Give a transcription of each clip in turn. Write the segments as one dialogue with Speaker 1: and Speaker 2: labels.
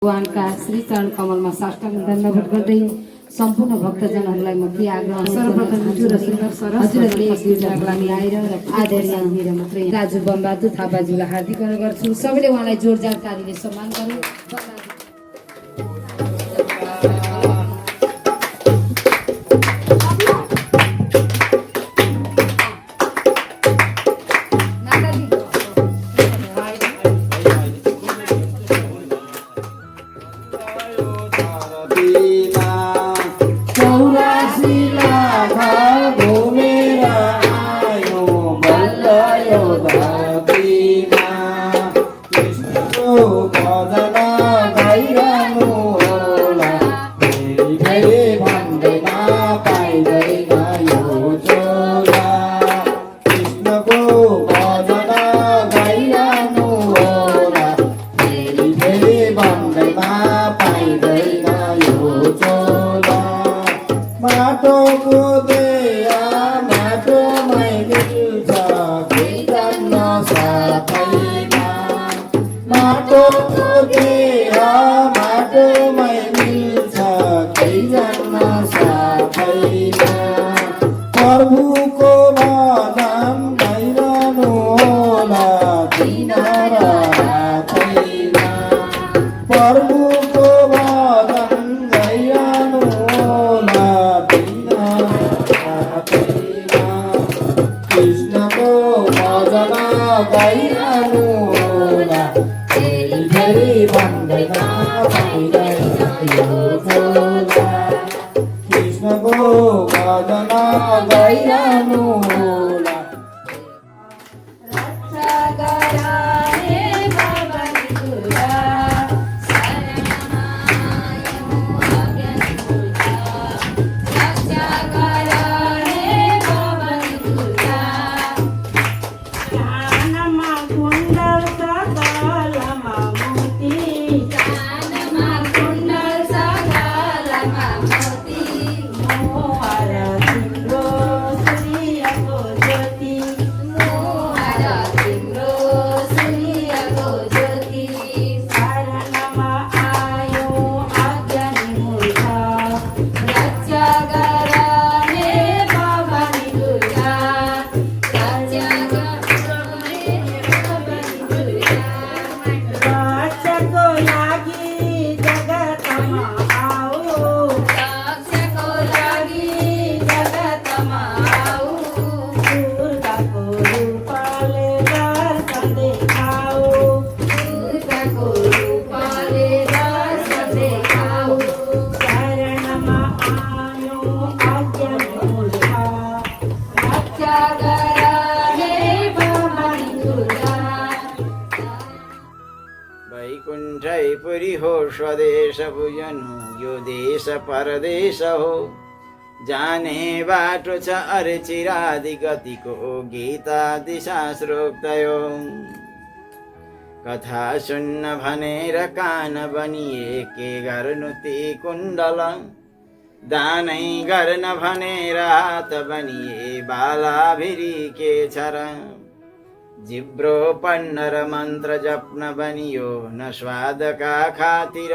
Speaker 1: भगवानका श्री चरण कमलमा साष्टाङ्ग दण्डवत गर्दै सम्पूर्ण भक्तजनहरूलाई म के आग्रह
Speaker 2: सर्वप्रथम मिठो र सुन्दर सरस
Speaker 1: हजुरहरूले एक दुईवटाको लागि आएर आदरणीय मेरो मात्रै दाजु बम्बाजु थापाजुलाई हार्दिक अनुरोध गर्छु। सबैले उहाँलाई जोरदार तालीले सम्मान गरौँ।
Speaker 3: वैकुण्ठैपुरी हो स्वदेश बुझनु यो देश परदेश हो जाने बाटो छ अरे चिरादि गतिको गीता दिशा श्रोक्तयो कथा सुन्न भनेर कान बनिए के गर्नु ती कुण्डल दानै गर्न भनेर हात बनिए बाला भिरी के छर जिब्रो पढ्न र मन्त्र जप्न बनियो न स्वादका खातिर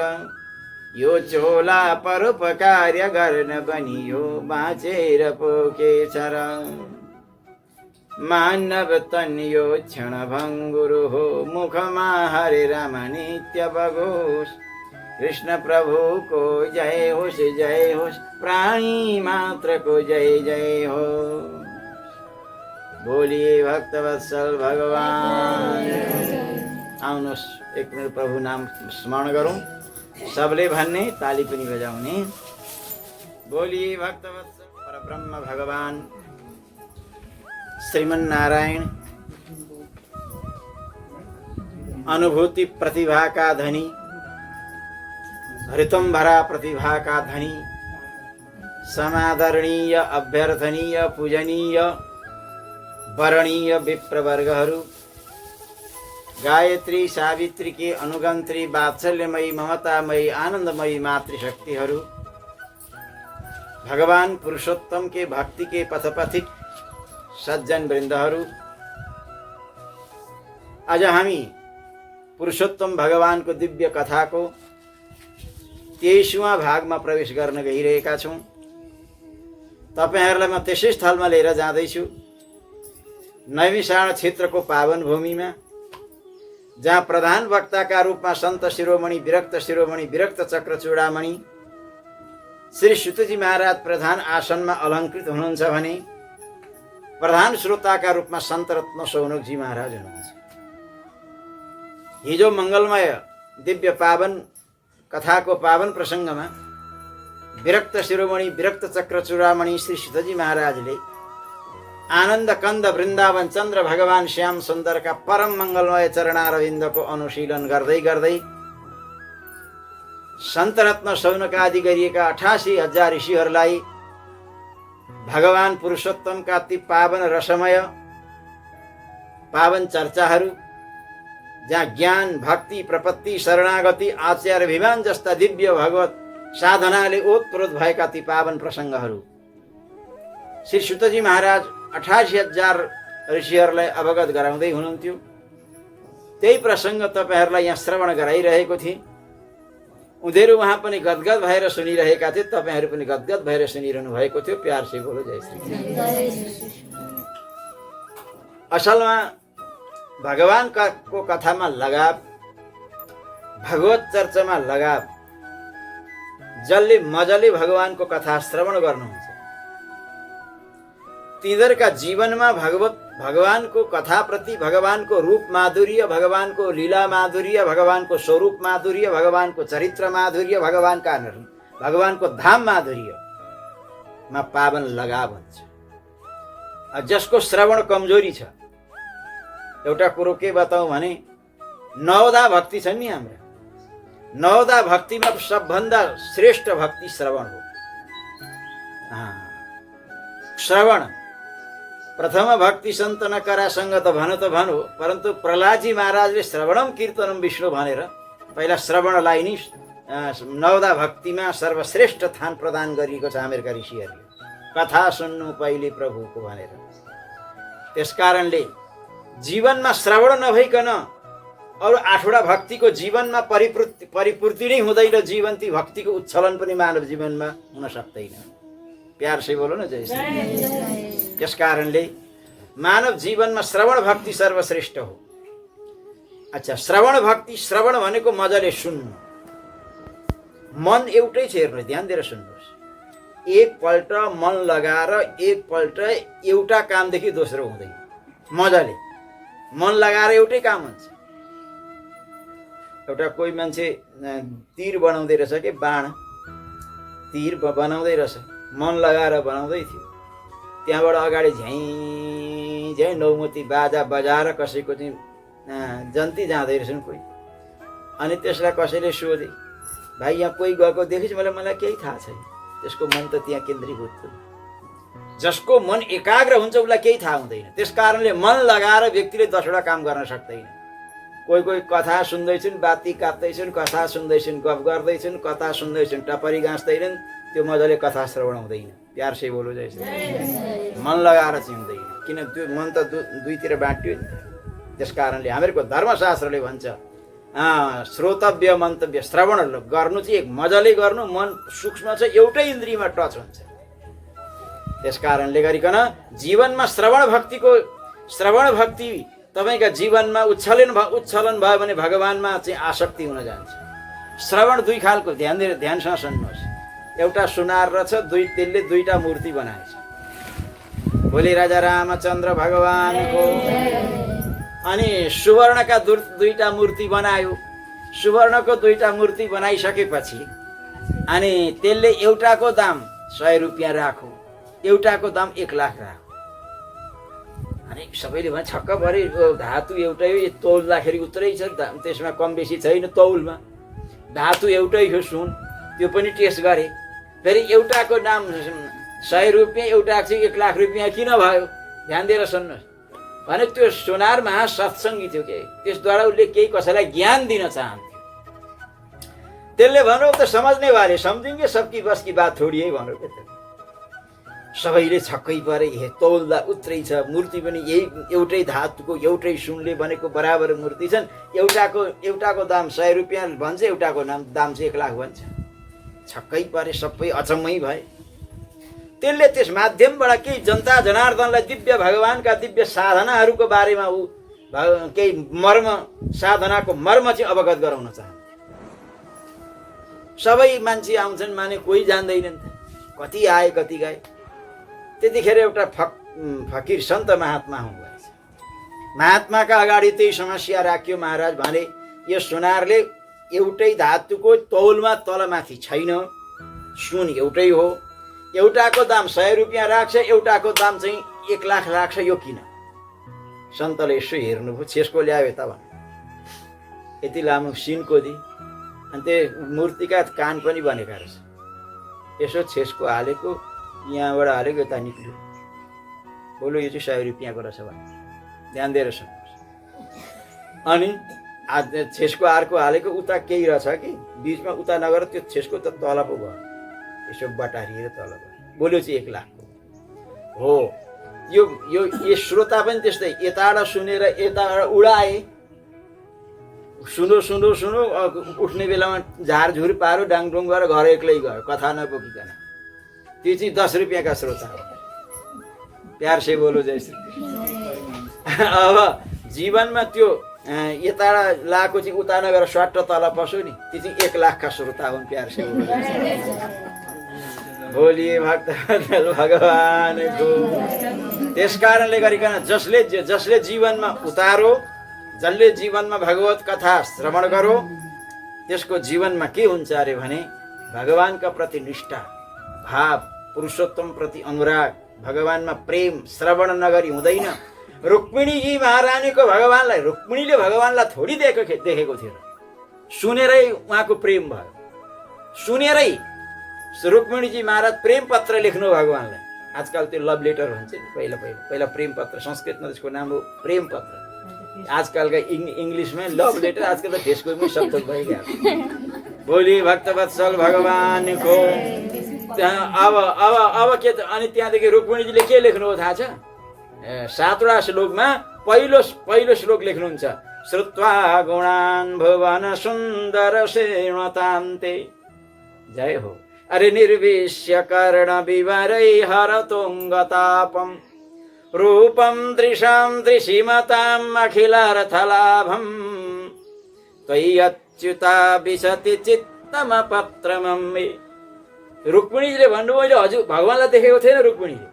Speaker 3: यो चोला परोपकार्य गर्न बनियो बाँचेर पोके छर मानव तन यो क्षण भङ्गुरु हो मुखमा हरे राम नित्य बगोस् कृष्ण प्रभु को जय होस् प्राणी मात्र को जय जय हो। बोलिए भक्तवत्सल भगवान। आउनुहोस् एक मिनट प्रभु नाम स्मरण गरौँ। सबले भन्ने ताली पनि बजाउने। बोलिए भक्तवत्सल परब्रह्म भगवान श्रीमन नारायण अनुभूति प्रतिभा का धनी ऋतुम्भरा प्रतिभा का धनी समादरणीय अभ्यर्थनीय पूजनीय वरणीय विप्रवर्गहरू गायत्री सावित्री के अनुगंत्री वात्सल्यमयी ममतामयी आनंदमयी मातृशक्तिहरू भगवान पुरुषोत्तम के भक्ति के पथपथिक सज्जन वृन्दहरू आज हामी पुरुषोत्तम भगवान को दिव्य कथा को 23वां भागमा प्रवेश गर्न गइरहेका छौँ। तपाईहरूलाई म त्यसै स्थलमा लिएर जाँदैछु, नैमिषारण क्षेत्रको पावन भूमिमा, जहाँ प्रधान वक्ताका रूपमा सन्त शिरोमणि विरक्त चक्र चूडामणि श्री सुतजी महाराज प्रधान आसनमा अलङ्कृत हुनुहुन्छ भने प्रधान श्रोताका रूपमा सन्त रत्न सौनकजी महाराज हुनुहुन्छ। हिजो मङ्गलमय दिव्य पावन कथाको पावन प्रसङ्गमा विरक्त शिरोमणि विरक्त चक्र चूडामणि श्री सुतजी महाराजले आनन्द कन्द वृन्दावन चन्द्र भगवान श्याम सुन्दरका परम मङ्गलमय चरणारविन्दको अनुशीलन गर्दै गर्दै सन्त रत्न सौनक आदि गरिएका 88,000 ऋषिहरूलाई भगवान पुरुषोत्तमका ती पावन रसमय पावन चर्चाहरू, जहाँ ज्ञान भक्ति प्रपत्ति शरणागति आचार्य अभिमान जस्ता दिव्य भगवत साधनाले ओतप्रोत भएका ती पावन प्रसङ्गहरू श्री सुतजी महाराज 88,000 ऋषिहरूलाई अवगत गराउँदै हुनुहुन्थ्यो। त्यही प्रसङ्ग तपाईँहरूलाई यहाँ श्रवण गराइरहेको थिएँ। उनीहरू उहाँ पनि गदगद भएर सुनिरहेका थिए, तपाईँहरू पनि गदगद भएर सुनिरहनु भएको थियो। प्यार से बोलो जय श्री। असलमा भगवानको कथामा लगाव, भगवत चर्चामा लगाव, जसले मजाले भगवानको कथा श्रवण गर्नुहुन्छ तिनीहरूका जीवनमा भगवानको कथाप्रति भगवानको रूप माधुर्य, भगवानको लीला माधुर्य, भगवानको स्वरूप माधुर्य, भगवानको चरित्र माधुर्य, भगवानको धाम माधुर्यमा पावन लगाव हुन्छ। जसको श्रवण कमजोरी छ, एउटा कुरो के बताउँ भने नवदा भक्ति छन् नि हाम्रा, नवदा भक्तिमा सबभन्दा श्रेष्ठ भक्ति श्रवण हो। श्रवण प्रथम भक्ति सन्त नकरा सङ्गत भन त भनो, परन्तु प्रहलादजी महाराजले श्रवणम कीर्तनम विष्णु भनेर पहिला श्रवणलाई नै नवदा भक्तिमा सर्वश्रेष्ठ स्थान प्रदान गरिएको छ अमेरिका ऋषिहरूले। कथा सुन्नु पहिले प्रभुको भनेर। त्यसकारणले जीवनमा श्रवण नभइकन अरू 8वटा भक्तिको जीवनमा परिपूर्ति नै हुँदैन, जीवन ती भक्तिको उच्छलन पनि मानव जीवनमा हुन सक्दैन। प्यार से बोलो न जय श्री। त्यस कारणले मानव जीवनमा श्रवण भक्ति सर्वश्रेष्ठ हो। अच्छा, श्रवण भक्ति, श्रवण भनेको मजाले सुन्नु, मन एउटै छ। हेर्नु, ध्यान दिएर सुन्नुहोस्। एकपल्ट मन लगाएर एकपल्ट एउटा कामदेखि दोस्रो हुँदैन। मजाले मन लगाएर एउटै काम हुन्छ। एउटा कोही मान्छे तीर बनाउँदै रहेछ कि बाण तीर बनाउँदै रहेछ, मन लगाएर बनाउँदै थियो। त्यहाँबाट अगाडि झ्याइ झ्याइ नौमती बाजा बजाएर कसैको चाहिँ जन्ती जाँदै रहेछन् कोही। अनि त्यसलाई कसैले सोधे, भाइ यहाँ कोही गएको देखिस्? मलाई केही थाहा छैन। त्यसको मन त त्यहाँ केन्द्रीभूत हो। जसको मन एकाग्र हुन्छ उसलाई केही थाहा हुँदैन। त्यस कारणले मन लगाएर व्यक्तिले 10वटा काम गर्न सक्दैन। कोही कथा सुन्दैछन्, बाती काट्दैछन्, कथा सुन्दैछन्, गफ गर्दैछन्, कथा सुन्दैछन्, टपरी गाँच्दैनन्, त्यो मजाले कथा श्रवण हुँदैन। प्यार से बोलो जय श्री। मन लगाएर चाहिँ हुँदैन, किन त्यो मन त दुईतिर बाँट्यो नि। त्यस कारणले हामीहरूको धर्मशास्त्रले भन्छ श्रोतव्य मन्तव्य, श्रवण गर्नु चाहिँ एक मजाले गर्नु, मन सूक्ष्म छ, एउटै इन्द्रियमा टच हुन्छ। त्यस कारणले गरिकन जीवनमा श्रवण भक्ति तपाईका जीवनमा उच्छलन भयो भने भगवानमा चाहिँ आसक्ति हुन जान्छ। श्रवण दुई खालको, ध्यानसँग सुन्नुहोस्। एउटा सुनार रहेछ, त्यसले 2टा मूर्ति बनाएछ। भोलि राजा रामचन्द्र भगवानको। अनि सुवर्णका 2टा मूर्ति बनायो। सुवर्णको 2टा मूर्ति बनाइसकेपछि अनि त्यसले एउटाको दाम 100 रुपियाँ राखो, एउटाको दाम 1 लाख राखो। अनि सबैले भने छक्क परे, धातु एउटै हो, तौल्दाखेरि उत्रै छ, त्यसमा कम बेसी छैन तौलमा। धातु एउटै हो, सुन, त्यो पनि टेस्ट गरे। फेरि एउटाको दाम 100 रुपियाँ, एउटा चाहिँ 1 लाख रुपियाँ किन भयो? ध्यान दिएर सुन्नुहोस्। भने त्यो सुनारमा सत्सङ्गी थियो के, त्यसद्वारा उसले केही कसैलाई ज्ञान दिन चाहन्थ्यो। त्यसले भन्यो त समझ्ने वाले समझेंगे, सबकी बस की बात थोड़ी है भन्यो के। सबैले छक्कै परे, हे तौलदा उत्रै छ, मूर्ति पनि यही एउटै धातुको एउटै सुनले बनेको बराबर मूर्ति छन्। एउटाको दाम 100 रुपियाँ भन्छ, एउटाको दाम चाहिँ 1 लाख भन्छ। छक्कै परे, सबै अचम्मै भए। त्यसले त्यस माध्यमबाट केही जनता जनार्दनलाई दिव्य भगवानका दिव्य साधनाहरूको बारेमा ऊ केही मर्म, साधनाको मर्म चाहिँ अवगत गराउन चाहन्छ। सबै मान्छे आउँछन् माने कोही जान्दैनन्, कति आए कति गए। त्यतिखेर एउटा फकिर सन्त महात्मा हुनुभएछ। महात्माका अगाडि त्यही समस्या राख्यो। महाराज भने यो सुनारले एउटै धातुको तौलमा तलमाथि छैन, सुन एउटै हो, एउटाको दाम 100 रुपियाँ राख्छ, एउटाको दाम चाहिँ 1 लाख राख्छ, यो किन? सन्तले यसो हेर्नुभयो, छेसको ल्यायो त भन्नु, यति लामो सिनको दि, अनि त्यो मूर्तिका कान पनि बनेका रहेछ। यसो छेसको हालेको, यहाँबाट हालेको यता निक्ल्यो, बोलो यो चाहिँ 100 रुपियाँको रहेछ भने ध्यान दिएर सुन्नुहोस्। अनि छेसको अर्को हालेको उता केही रहेछ कि बिचमा, उता नगएर त्यो छेसको त तल पो भयो, यसो बटारिएर तल भयो, बोल्यो चाहिँ 1 लाख हो। यो श्रोता पनि त्यस्तै, यताबाट सुनेर यताबाट उडाए, सुनो सुनो सुनो, उठ्ने बेलामा झारझुर पारो, डाङडुङ गरेर घर एक्लै गयो, कथा नपोकिकन। त्यो चाहिँ 10 रुपियाँका श्रोता हो। प्यार से बोलो जय श्री कृष्ण। अब जीवनमा त्यो यता लाको चाहिँ उता नगएर स्वाट तल पसो नि, त्यो चाहिँ 1 लाखका श्रोता हुन्। प्यार से बोलो बोलिए भक्त भगवानको। त्यस कारणले गरिकन जसले जीवनमा उतारो, जसले जीवनमा भगवत कथा श्रवण गरो, त्यसको जीवनमा के हुन्छ अरे भने भगवानका प्रति निष्ठा भाव, पुरुषोत्तम प्रति अनुराग, भगवानमा प्रेम श्रवण नगरी हुँदैन। रुक्मिणीजी महारानीको भगवानलाई, रुक्मिणीले भगवानलाई थोडी देखेको थियो, सुनेरै उहाँको प्रेम भयो। सुनेरै रुक्मिणीजी महाराज प्रेम पत्र लेख्नु भगवानलाई। आजकल त्यो लभ लेटर भन्छ नि, पहिला प्रेम पत्र, संस्कृतमा त्यसको नाम हो प्रेम पत्र। आजकलका इङ्ग्लिसमा लभ लेटर, आजकल त फेसबुकमै सब थोक भइगयो। बोली भक्तवत्सल भगवानको। अब के त, अनि त्यहाँदेखि रुक्मिणीजीले के लेख्नु थाहा छ? 7वटा श्लोकमा पहिलो श्लोक लेख्नुहुन्छ, श्रुत्वा गुणान् भुवन सुन्दर सेणतान्ते। जय हो। अरे निर्विश्य कर्ण विवरै हरतुङ्गतापं रूपं दृशां दृशिमताम् अखिलार्थलाभं त्वय्यच्युता विशति चित्तमपत्रमं मे। रुक्मिणीजीले भन्नुभयो, मैले हजुर भगवानलाई देखेको थिएन। रुक्मिणीले,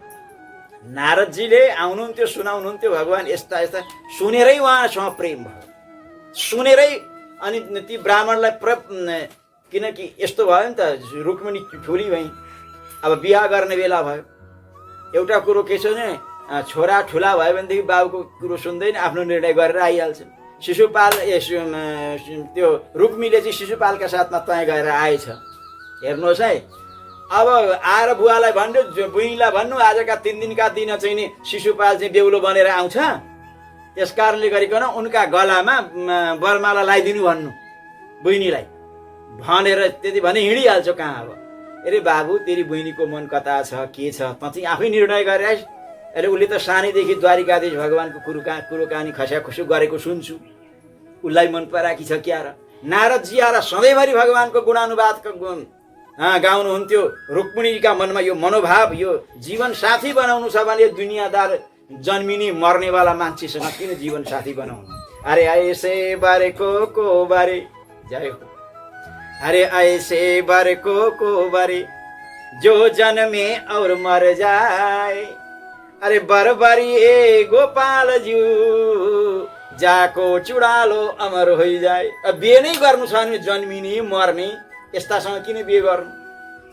Speaker 3: नारदजीले आउनुहुन्थ्यो, सुनाउनुहुन्थ्यो भगवान यस्ता यस्ता, सुनेरै उहाँसँग प्रेम भयो, सुनेरै। अनि ती ब्राह्मणलाई किनकि यस्तो भयो नि त, रुक्मिणी ठुली भई, अब बिहा गर्ने बेला भयो। एउटा कुरो के छ भने छोरा ठुला भयो भनेदेखि बाबुको कुरो सुन्दैन, आफ्नो निर्णय गरेर आइहाल्छ। शिशुपाल त्यो रुक्मीले चाहिँ शिशुपालका साथमा तय गरेर आएछ। हेर्नुहोस् है, अब आएर बुवालाई भन्नु, बुइनीलाई भन्नु, आजका 3 दिनका दिन चाहिँ नि शिशुपाल चाहिँ बेहुलो बनेर आउँछ, त्यस कारणले गरिकन उनका गलामा वरमाला लगाइदिनु भन्नु बुइनीलाई भनेर। त्यति भने हिँडिहाल्छ कहाँ। अब अरे बाबु, तेरी बुइनीको मन कता छ, के छ, त चाहिँ आफै निर्णय गरेर आइस्। अरे उसले त सानैदेखि द्वारिकाधीश भगवानको कुरो कहानी खस्याखुसु गरेको सुन्छु, उसलाई मन पराकी छ क्या र? नारदजी आएर सधैँभरि भगवानको गुणानुवाद गाउनुहुन्थ्यो। रुक्मिणीका मनमा यो मनोभाव, यो जीवन साथी बनाउनु छ भने दुनियाँदार जन्मिने मर्नेवाला मान्छेसँग किन जीवन साथी बनाउनु? अरे ऐसे बारे को बारे, जय हो। अरे ऐसे बारे को बारे जो जन्मे और मर जाए। अरे बरबरी ए गोपाल ज्यू जाको चुडालो अमर हो जाए। अब बिहे नै गर्नु छ भने जन्मिने मर्ने यस्तासँग किन बिहे गर्नु?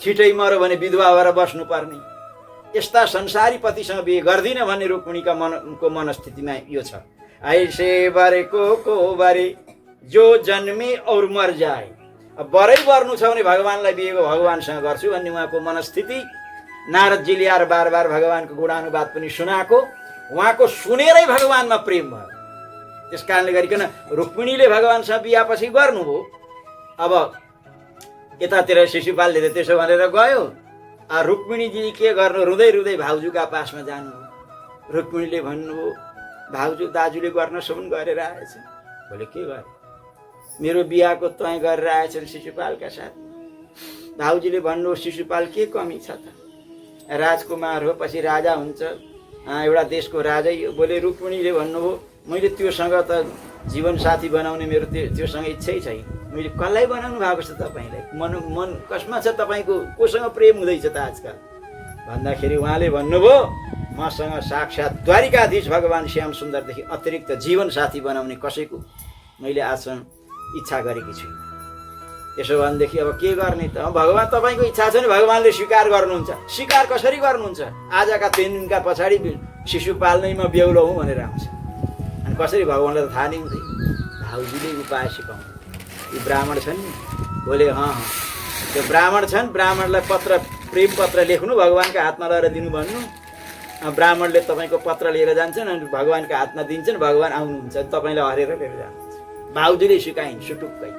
Speaker 3: छिटै मर्यो भने विधवा भएर बस्नु पर्ने, यस्ता संसारी पतिसँग बिहे गर्दिन भन्ने रुक्मिणीका मनको मनस्थितिमा यो छ। ऐसे बारे को बारे जो जन्मे और मर जाए। अब बरै गर्नु छ भने भगवानलाई बिहे भगवानसँग गर्छु भन्ने उहाँको मनस्थिति। नारदजीले आएर बार बार भगवानको गुणानुवाद पनि सुनाएको, उहाँको सुनेरै भगवानमा प्रेम भयो। त्यस कारणले गरिकन रुक्मिणीले भगवानसँग बिहापछि गर्नुभयो। अब यतातिर शिशुपालले त त्यसो भनेर गयो। रुक्मिणीजी के गर्नु, रुँदै रुँदै भाउजूका पासमा जानुभयो। रुक्मिणीले भन्नुभयो, भाउजू दाजुले गर्न सुन गरेर आएछ। बोले के गरे? मेरो बिहाको तय गरेर आएछन् शिशुपालका साथ। भाउजूले भन्नु शिशुपाल के कमी छ त, राजकुमार हो पछि राजा हुन्छ, एउटा देशको राजै हो। बोले रुक्मिणीले भन्नुभयो मैले त्योसँग त जीवनसाथी बनाउने मेरो त्योसँग इच्छै छैन, मैले कसलाई बनाउनु भएको छ तपाईँलाई, मन कसमा छ तपाईँको, कोसँग प्रेम हुँदैछ त आजकल भन्दाखेरि उहाँले भन्नुभयो मसँग साक्षात् द्वारिकाधीश भगवान् श्याम सुन्दरदेखि अतिरिक्त जीवनसाथी बनाउने कसैको मैले आजसम्म इच्छा गरेकी छु। त्यसो भनेदेखि अब के गर्ने त, भगवान् तपाईँको इच्छा छ भने भगवान्ले स्वीकार गर्नुहुन्छ। स्वीकार कसरी गर्नुहुन्छ? आजका 3 दिनका पछाडि शिशुपाल नै म बेहुलो हुँ भनेर आउँछ। अनि कसरी भगवान्लाई त थाहा नै हुँदैन। भाउजूले उपाय सिकाउनु। यी ब्राह्मण छन् नि, बोले त्यो ब्राह्मण छन्, ब्राह्मणलाई प्रेम पत्र लेख्नु, भगवान्का हातमा लगेर दिनु भन्नु। ब्राह्मणले तपाईँको पत्र लिएर जान्छन् अनि भगवान्का हातमा दिन्छन्, भगवान् आउनुहुन्छ तपाईँलाई हरेर लिएर जानुहुन्छ। भाउजूले सिकाइन् सुटुक्कै।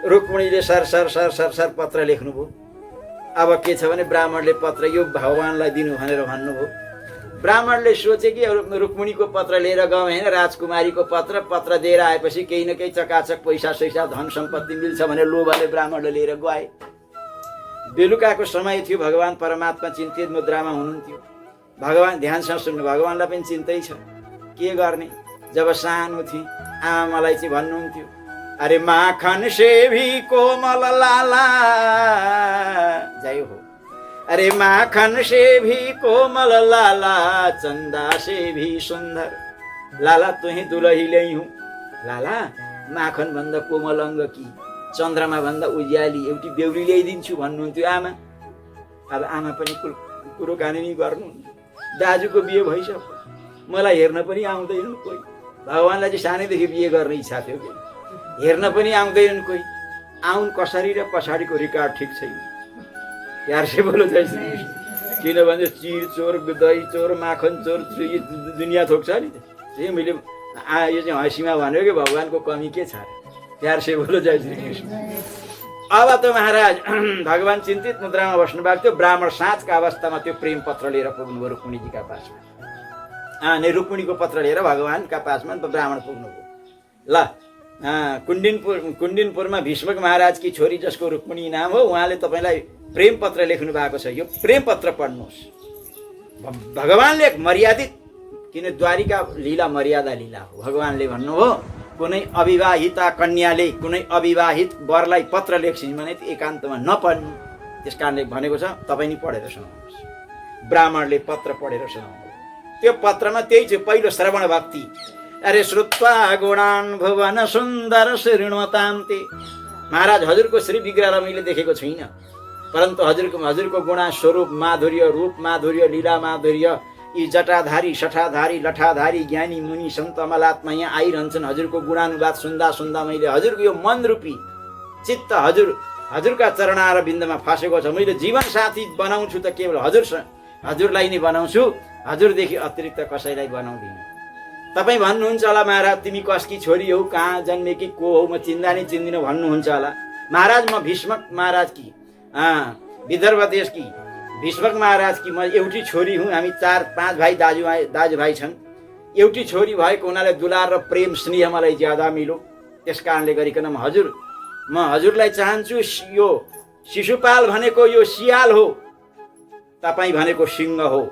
Speaker 3: रुक्मिणीले सर सर सर सर सर पत्र लेख्नुभयो। अब के छ भने ब्राह्मणले पत्र यो भगवान्लाई दिनु भनेर भन्नुभयो। ब्राह्मणले सोचे कि रुक्मिणीको पत्र लिएर गयो होइन, राजकुमारीको पत्र दिएर आएपछि केही न केही चकाचक पैसा सैसा धन सम्पत्ति मिल्छ भनेर लोभले ब्राह्मणले लिएर गए। बेलुकाको समय थियो, भगवान् परमात्मा चिन्तित मुद्रामा हुनुहुन्थ्यो। भगवान् ध्यानसँग सुन्नु, भगवान्लाई पनि चिन्तै छ के गर्ने। जब सानो थिएँ आमा मलाई चाहिँ भन्नुहुन्थ्यो अरे माखन से भी कोमल लाला जय हो, अरे माखन से भी कोमल लाला चंदा से भी सुंदर, लाला तुही दुलही ल्याइ हूँ। लाला माखन भन्दा कोमल अङ्ग कि चन्द्रमा भन्दा उज्याली एउटी बेहुली ल्याइदिन्छु भन्नुहुन्थ्यो आमा। अब आमा पनि कुरो कानी गर्नु, दाजुको बिहे भइसक्यो, मलाई हेर्न पनि आउँदैन कोही। भगवान्लाई चाहिँ सानैदेखि बिहे गर्ने इच्छा थियो कि हेर्न पनि आउँदैनन् कोही। आउन कसरी र पछाडिको रिकर्ड ठिक छैन यार से बोलो जय श्री कृष्ण। किनभने चिर चोर, दही चोर, माखन चोर यो दुनियाँ थोक छ नि। त्यही मैले यो चाहिँ हँसीमा भन्यो कि भगवान्को कमी के छ। प्यार से बोलो जय श्री कृष्ण। अब त महाराज भगवान् चिन्तित मुद्रामा बस्नु भएको थियो। ब्राह्मण साँझका अवस्थामा त्यो प्रेम पत्र लिएर पुग्नुभयो रुक्मिणीजीका पासमा। अनि रुक्मिणीको पत्र लिएर भगवान्का पासमा ब्राह्मण पुग्नुभयो। ल कुण्डिनपुरमा भीष्मक महाराजकी छोरी जसको रुक्मिणी नाम हो, उहाँले तपाईँलाई प्रेम पत्र लेख्नु भएको छ। यो प्रेम पत्र पढ्नुहोस्। भगवान्ले मर्यादित, किन द्वारिका लीला मर्यादा लीला हो। भगवान्ले भन्नुभयो कुनै अविवाहिता कन्याले कुनै अविवाहित वरलाई पत्र लेख्छिन् भने एकान्तमा नपढ्नु। त्यस कारणले भनेको छ तपाईँ नि पढेर सुनाउनुहोस्। ब्राह्मणले पत्र पढेर सुनाउनु। त्यो पत्रमा त्यही छ, पहिलो श्रवण भक्ति। अरे श्रुत्वा गुणान् भुवन सुन्दर श्रीणवतां ते। महाराज हजुरको श्री विग्रहलाई मैले देखेको छुइनँ, परन्तु हजुरको गुणा स्वरूप माधुर्य, रूप माधुर्य, लीला माधुर्य, यी जटाधारी शठाधारी लठाधारी ज्ञानी मुनि सन्त अमलात्मा यहाँ आइरहन्छन्। हजुरको गुणानुवाद सुन्दा सुन्दा मैले हजुरको यो मन रूपी चित्त हजुरका चरणार बिन्दमा फसेको छ। मैले जीवन साथी बनाउँछु त केवल हजुरलाई नै बनाउँछु, हजुरदेखि अतिरिक्त कसैलाई बनाउँदिनँ। तपाईँ भन्नुहुन्छ होला महाराज तिमी कसकी छोरी हौ, कहाँ जन्मेकी, को हौ, म चिन्दा नि चिन्दिनँ भन्नुहुन्छ होला। महाराज म भीष्मक महाराज की विदर्भ देश की भीष्मक महाराज की म एउटी छोरी हुँ। हामी 4-5 भाइ दाजुभाइ छन्। एउटी छोरी भएको हुनाले दुलार र प्रेम स्नेह मलाई ज्यादा मिलो। त्यस कारणले गरिकन म हजुरलाई चाहन्छु। यो शिशुपाल भनेको यो सियाल हो, तपाईँ भनेको सिंह हो।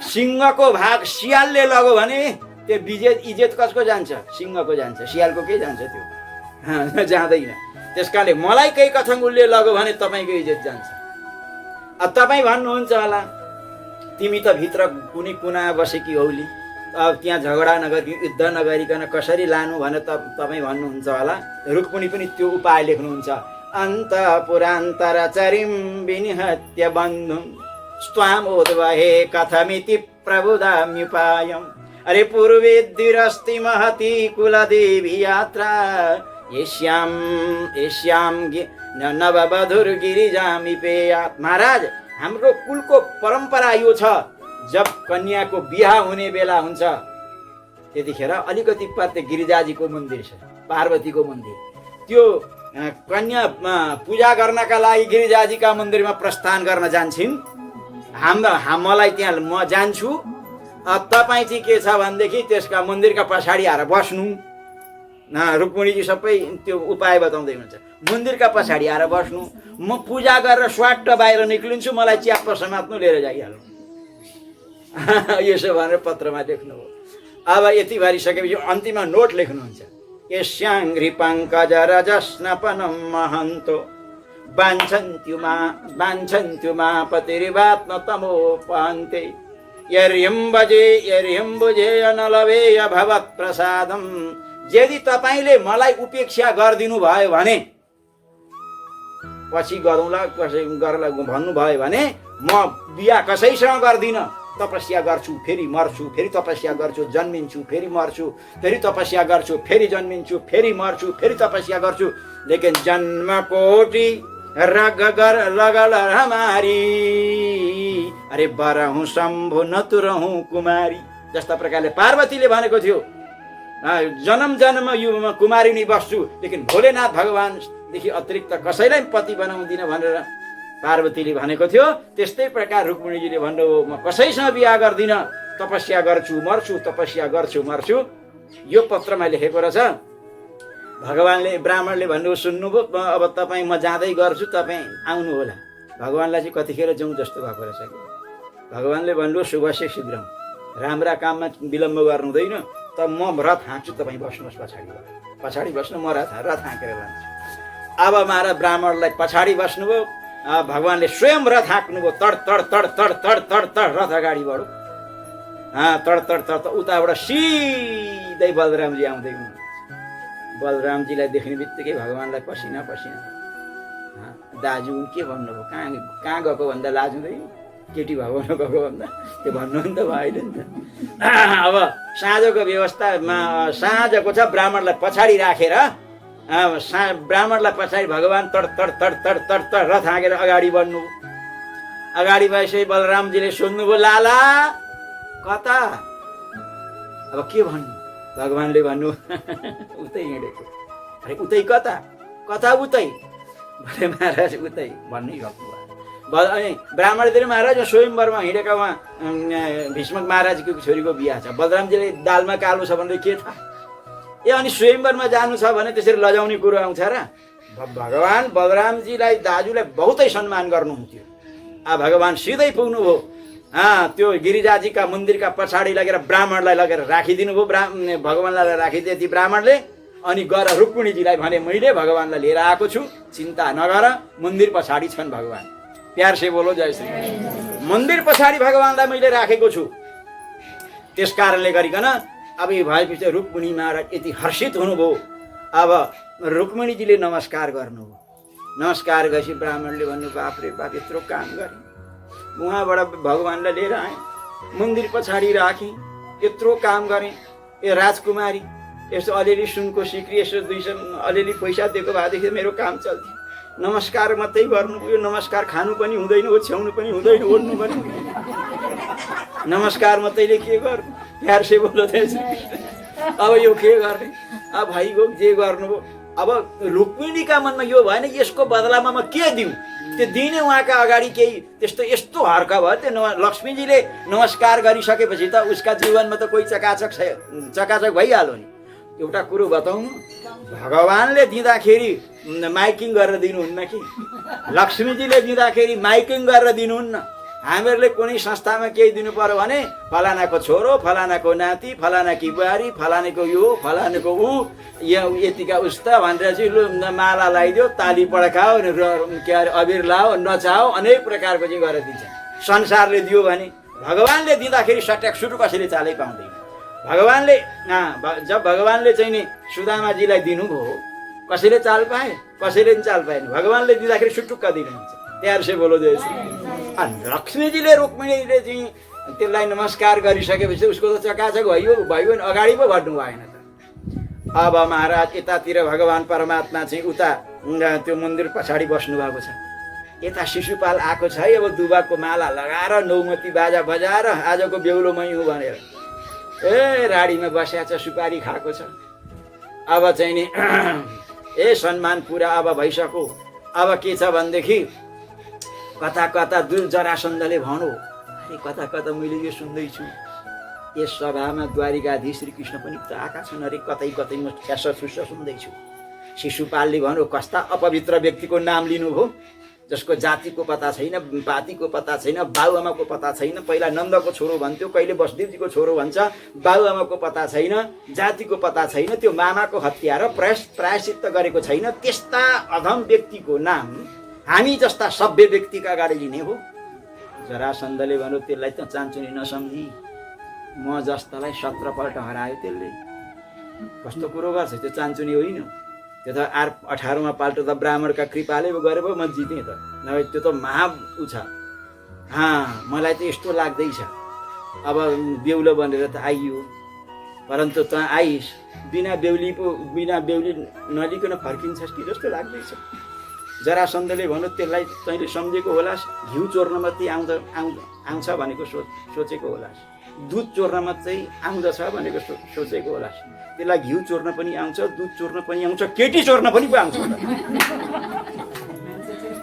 Speaker 3: सिंहको भाग सियालले लग्यो भने त्यो इज्जत कसको जान्छ? सिंहको जान्छ। सियालको के जान्छ? त्यो जाँदैन। त्यस कारणले मलाई केही कथङ्गुलले लग्यो भने तपाईँको इज्जत जान्छ। अब तपाईँ भन्नुहुन्छ होला तिमी त भित्र कुनै कुना बसेकी हौली, अब त्यहाँ झगडा नगरी युद्ध नगरिकन कसरी लानु भने तपाईँ भन्नुहुन्छ होला। रुक्मिणी पनि त्यो उपाय लेख्नुहुन्छ। अन्तपुरान्तरचरिं विनिहत्य बन्धुं स्वामोद्वहे कथमिति प्रबुधाम्युपायम्। अरे पूर्वेद्युरस्ति महती कुलदेवी यात्रा एश्याम नववधुर्गिरिजामिपेयात्। महाराज हाम्रो कुलको परम्परा यो छ, जब कन्याको बिहा हुने बेला हुन्छ त्यतिखेर अलिकति पार्थे गिरिजाजीको मन्दिर छ, पार्वतीको मन्दिर, त्यो कन्या पूजा गर्नका लागि गिरिजाजीका मन्दिरमा प्रस्थान गर्न जान्छन्। मलाई त्यहाँ म जान्छु। तपाईँ चाहिँ के छ भनेदेखि त्यसका मन्दिरका पछाडि आएर बस्नु। रुक्मिणीजी सबै त्यो उपाय बताउँदै हुन्छ। मन्दिरका पछाडि आएर बस्नु, म पूजा गरेर स्वाट्ट बाहिर निक्लिन्छु, मलाई च्याप्प समात्नु, लिएर जाइहाल्नु। यसो भनेर पत्रमा लेख्नुभयो। अब यति भरिसकेपछि अन्तिममा नोट लेख्नुहुन्छ, यस्याङ्घ्रि पङ्कज रजस्नपनं महन्तो वाञ्छन्त्युमा पतिरिवात्म तमोपहन्ते यर्यम्बुजे अनलवेय भवत् प्रसादम। यदि तपाईँले मलाई उपेक्षा गरिदिनु भयो भने, पछि गरौँला कसै गर्ला भन्नुभयो भने म बिहा कसैसँग गर्दिनँ, तपस्या गर्छु फेरि मर्छु, फेरि तपस्या गर्छु जन्मिन्छु, फेरि मर्छु, फेरि तपस्या गर्छु, फेरि जन्मिन्छु, फेरि मर्छु, फेरि तपस्या गर्छु, लेकिन जन्म कोटि लगल हमारी, अरे बरहूँ शम्भु नतुरहूँ कुमारी। जस्ता प्रकारले पार्वतीले भनेको थियो, जन्म जन्म यो कुमारी नै बस्छु, लेकिन भोलेनाथ भगवानदेखि अतिरिक्त कसैलाई पति बनाउँदिन भनेर पार्वतीले भनेको थियो। त्यस्तै प्रकार रुक्मिणीजीले भन्नुभयो, म कसैसँग बिहा गर्दिन, तपस्या गर्छु मर्छु, तपस्या गर्छु मर्छु। यो पत्रमा लेखेको रहेछ। भगवानले ब्राह्मणले भन्नुभयो, सुन्नुभयो, अब तपाईँ म जाँदै गर्छु, तपाईँ आउनु होला। भगवानलाई चाहिँ कतिखेर जाउँ जस्तो भएको रहेछ कि भगवानले भन्नुभयो, शुभस्य शीघ्रम, राम्रा काममा विलम्ब गर्नु हुँदैन, त म रथ हाँक्छु, तपाईँ बस्नुहोस् पछाडि बस्नु, म रथ हाँकेर लान्छु। अब महाराज ब्राह्मणलाई पछाडि बस्नुभयो, भगवानले स्वयं रथ हाँक्नुभयो, तड तड तड तड तड तड तड रथ अगाडि बढो, तड तड तड उताबाट सिधै बलरामजी आउँदै हुनुहुन्छ। बलरामजीलाई देख्ने बित्तिकै भगवानलाई पसिना दाजु के भन्नुभयो, कहाँ गएको भन्दा लाज हुँदैन, केटी भगवान गएको भन्दा त्यो भन्नु नि त भएन नि त। अब साँझको व्यवस्थामा साँझको छ, ब्राह्मणलाई पछाडि राखेर ब्राह्मणलाई पछाडि भगवान तड तड तड तड तड तड रथ हाँकेर अगाडि बढ्नु। अगाडि भएपछि बलरामजीले सोध्नुभयो, लाला कता? अब के भन्नु? भगवानले भन्नु, उतै हिँडेको। अरे उतै कता? कता उतै? भने महाराज उतै भन्नै सक्नुभयो। अनि ब्राह्मणले महाराज स्वयंवरमा हिँडेका उहाँ भीष्मक महाराजको छोरीको बिहा छ, बलरामजीले दालमा कालो छ भने के थाहा? अनि स्वयंवरमा जानु छ भने त्यसरी लजाउने कुरो आउँछ र? भगवान बलरामजीलाई दाजुलाई बहुतै सम्मान गर्नुहुन्थ्यो। भगवान सिधै पुग्नुभयो, त्यो गिरिजाजीका मन्दिरका पछाडि लगेर ब्राह्मणलाई लगेर राखिदिनु भयो। भगवानलाई राखिदिए ब्राह्मणले, अनि गएर रुक्मिणीजीलाई भने, मैले भगवानलाई लिएर आएको छु, चिन्ता नगर, मन्दिर पछाडि छन् भगवान। प्यार से बोलो जय श्री। मन्दिर पछाडि भगवानलाई मैले राखेको छु। त्यस कारणले गरिकन अब यो भएपछि रुक्मिणी महाराज यति हर्षित हुनुभयो। अब रुक्मिणीजीले नमस्कार गर्नुभयो। नमस्कार गरेपछि ब्राह्मणले भन्नु, बाप रे बाप, यत्रो काम गरेँ, उहाँबाट भगवानलाई लिएर आएँ, मन्दिर पछाडि राखेँ, यत्रो काम गरेँ, ए राजकुमारी यसो अलिअलि सुनको सिक्री यसो 200 अलिअलि पैसा दिएको भएदेखि मेरो काम चल्थ्यो। नमस्कार मात्रै गर्नु, यो नमस्कार खानु पनि हुँदैन, ओछ्याउनु पनि हुँदैन, ओढ्नु पनि हुँदैन, नमस्कार मात्रैले के गर्नु? प्यार से बोलो त्यसो। अब यो के गर्ने? अब भाइको जे गर्नुभयो। अब रुक्मिणीका मनमा यो भएन, यसको बदलामा म के दिउँ? त्यो दिने उहाँका अगाडि केही त्यस्तो यस्तो हर्क भयो। त्यो लक्ष्मीजीले नमस्कार गरिसकेपछि त उसका जीवनमा त कोही चकाचक भइहाल्यो नि। एउटा कुरो बताउनु, भगवानले दिँदाखेरि माइकिङ गरेर दिनुहुन्न कि लक्ष्मीजीले दिँदाखेरि माइकिङ गरेर दिनुहुन्न? हामीहरूले कुनै संस्थामा केही दिनु पर्यो भने फलानाको छोरो, फलानाको नाति, फलानाकी बुहारी, फलानाको यो, फलानाको ऊ, यतिका उस्ता भनेर चाहिँ लु माला लगाइदियो, ताली पड्काओ, के अरे अबिर लाओ, नचाओ, अनेक प्रकारको चाहिँ गरेर दिन्छ। संसारले दियो भने, भगवानले दिँदाखेरि सट्याक सुरु कसैले चालै पाउँदैन। भगवानले जब भगवानले चाहिँ नि सुदामाजीलाई दिनुभयो, कसैले चाल पाए, कसैले पनि चाल पाएन। भगवानले दिँदाखेरि सुटुक्क दिनुहुन्छ। प्यार से बोलो जय श्री। लक्ष्मीजीले रुक्मिणीले चाहिँ त्यसलाई नमस्कार गरिसकेपछि उसको त चकाचक भयो नि, अगाडि पो बढ्नु भएन त। अब महाराज यतातिर भगवान परमात्मा चाहिँ उता त्यो मन्दिर पछाडि बस्नु भएको छ। यता शिशुपाल आएको छ है, अब दुबाको माला लगाएर नौमती बाजा बजाएर आजको बेहुलो मै हुँ भनेर राडीमा बस्या छ, सुपारी खाएको छ। अब चाहिँ नि सम्मान पुरा अब भइसक्यो। अब के छ भनेदेखि कता कता जरासन्धले भनौ, अरे कता कता मैले यो सुन्दैछु, यस सभामा द्वारिकाधीश श्री कृष्ण पनि त आएका छन् अरे, कतै कतै म ठ्यास सुस्स सुन्दैछु। शिशुपालले भन्यो कस्ता अपवित्र व्यक्तिको नाम लिनुभयो, जसको जातिको पता छैन, पातिको पता छैन, बाबुआमाको पता छैन। पहिला नन्दको छोरो भन्थ्यो, कहिले वसुदेवजीको छोरो भन्छ, बाबुआमाको पता छैन, जातिको पता छैन, त्यो मामाको हत्या र प्रायश्चित्त गरेको छैन। त्यस्ता अधम व्यक्तिको नाम हामी जस्ता सभ्य व्यक्तिका अगाडि लिने हो। जरासन्धले भन्यो त्यसलाई त चान्चुनी नसम्झी, म जस्तालाई 17 पल्ट हरायो त्यसले। कस्तो कुरो गर्छ, त्यो चान्चुनी होइन, त्यो त 18वां पाल्ट त ब्राह्मणका कृपाले गरेर म जितेँ त, नभए त्यो त महा उ छ। मलाई त यस्तो लाग्दैछ, अब बेहुलो बनेर त आइयो, परन्तु त आइस बिना बेहुली नलिकन फर्किन्छस् कि जस्तो लाग्दैछ। जरासन्धले भन्यो त्यसलाई तैँले सम्झेको होलास्, घिउ चोर्न मात्रै आउँछ भनेको सोचेको होलास्, दुध चोर्न मात्रै आउँदछ भनेको सोचेको होलास्। त्यसलाई घिउ चोर्न पनि आउँछ, दुध चोर्न पनि आउँछ, केटी चोर्न पनि आउँछ।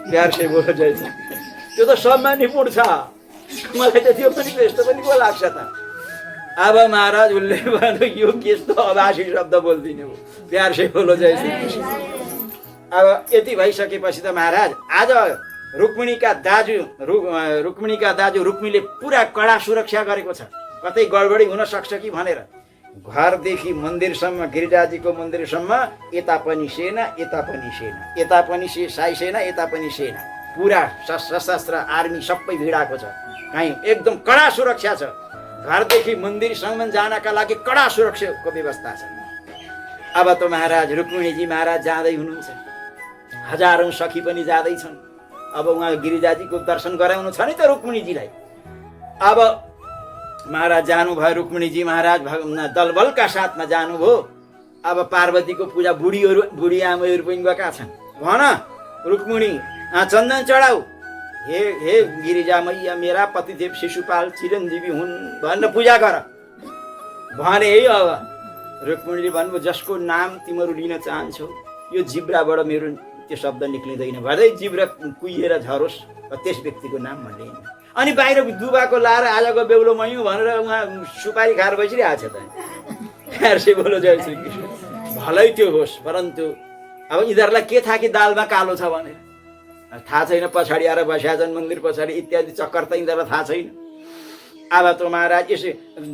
Speaker 3: प्यार से बोलो जय छ, त्यो त सबमा निपुण छ। मलाई त त्यो पनि यस्तो पनि को लाग्छ त। अब महाराज उसले भन्यो यो केस्तो अभाषी शब्द बोलिदिने हो, प्यार से बोलो जय श्री कृष्ण। अब यति भइसकेपछि त महाराज आज रुक्मिणीका दाजु रुक्मीले पुरा कडा सुरक्षा गरेको छ, कतै गडबडी हुन सक्छ कि भनेर। घरदेखि मन्दिरसम्म, गिरिजाजीको मन्दिरसम्म यता पनि सेना, यता पनि सेना, यता पनि साई सेना, यता पनि सेना, पुरा सशस्त्र आर्मी सबै भिडाएको छ। कहीँ एकदम कडा सुरक्षा छ। घरदेखि मन्दिरसम्म जानका लागि कडा सुरक्षाको व्यवस्था छ। अब त महाराज रुक्मिणीजी महाराज जाँदै हुनुहुन्छ, हजारौं सखी पनि जाँदैछन्। अब उहाँ गिरिजाजीको दर्शन गराउनु छ नि त रुक्मिणीजीलाई। अब महाराज जानुभयो, रुक्मिणीजी महाराज दलबलका साथमा जानुभयो। अब पार्वतीको पूजा बुढी आमाहरू पनि गएका छन्। भन रुक्मिणी चन्दन चढाऊ, हे गिरिजा मैया मेरा पतिदेव शिशुपाल चिरञ्जीवी हुन् भनेर पूजा गर भने। है अब रुक्मिणीले भन्नुभयो जसको नाम तिमीहरू लिन चाहन्छौ यो जिब्राबाट मेरो त्यो शब्द निक्लिँदैन, भदै जिब्रा कुहिएर झरोस्, त्यस व्यक्तिको नाम भन्ने। अनि बाहिर दुबाको लाएर आजको बेहुलो मयौँ भनेर उहाँ सुपारी खाएर बसिरहेको छ त। प्यारसे बोलो जय श्री कृष्ण। भलै त्यो होस्, परन्तु अब यिनीहरूलाई के थाहा कि दालमा कालो छ भनेर थाहा छैन। पछाडि आएर बसेका छन् मन्दिर पछाडि, इत्यादि चक्कर त यिनीहरूलाई थाहा छैन। अब त महाराज यसो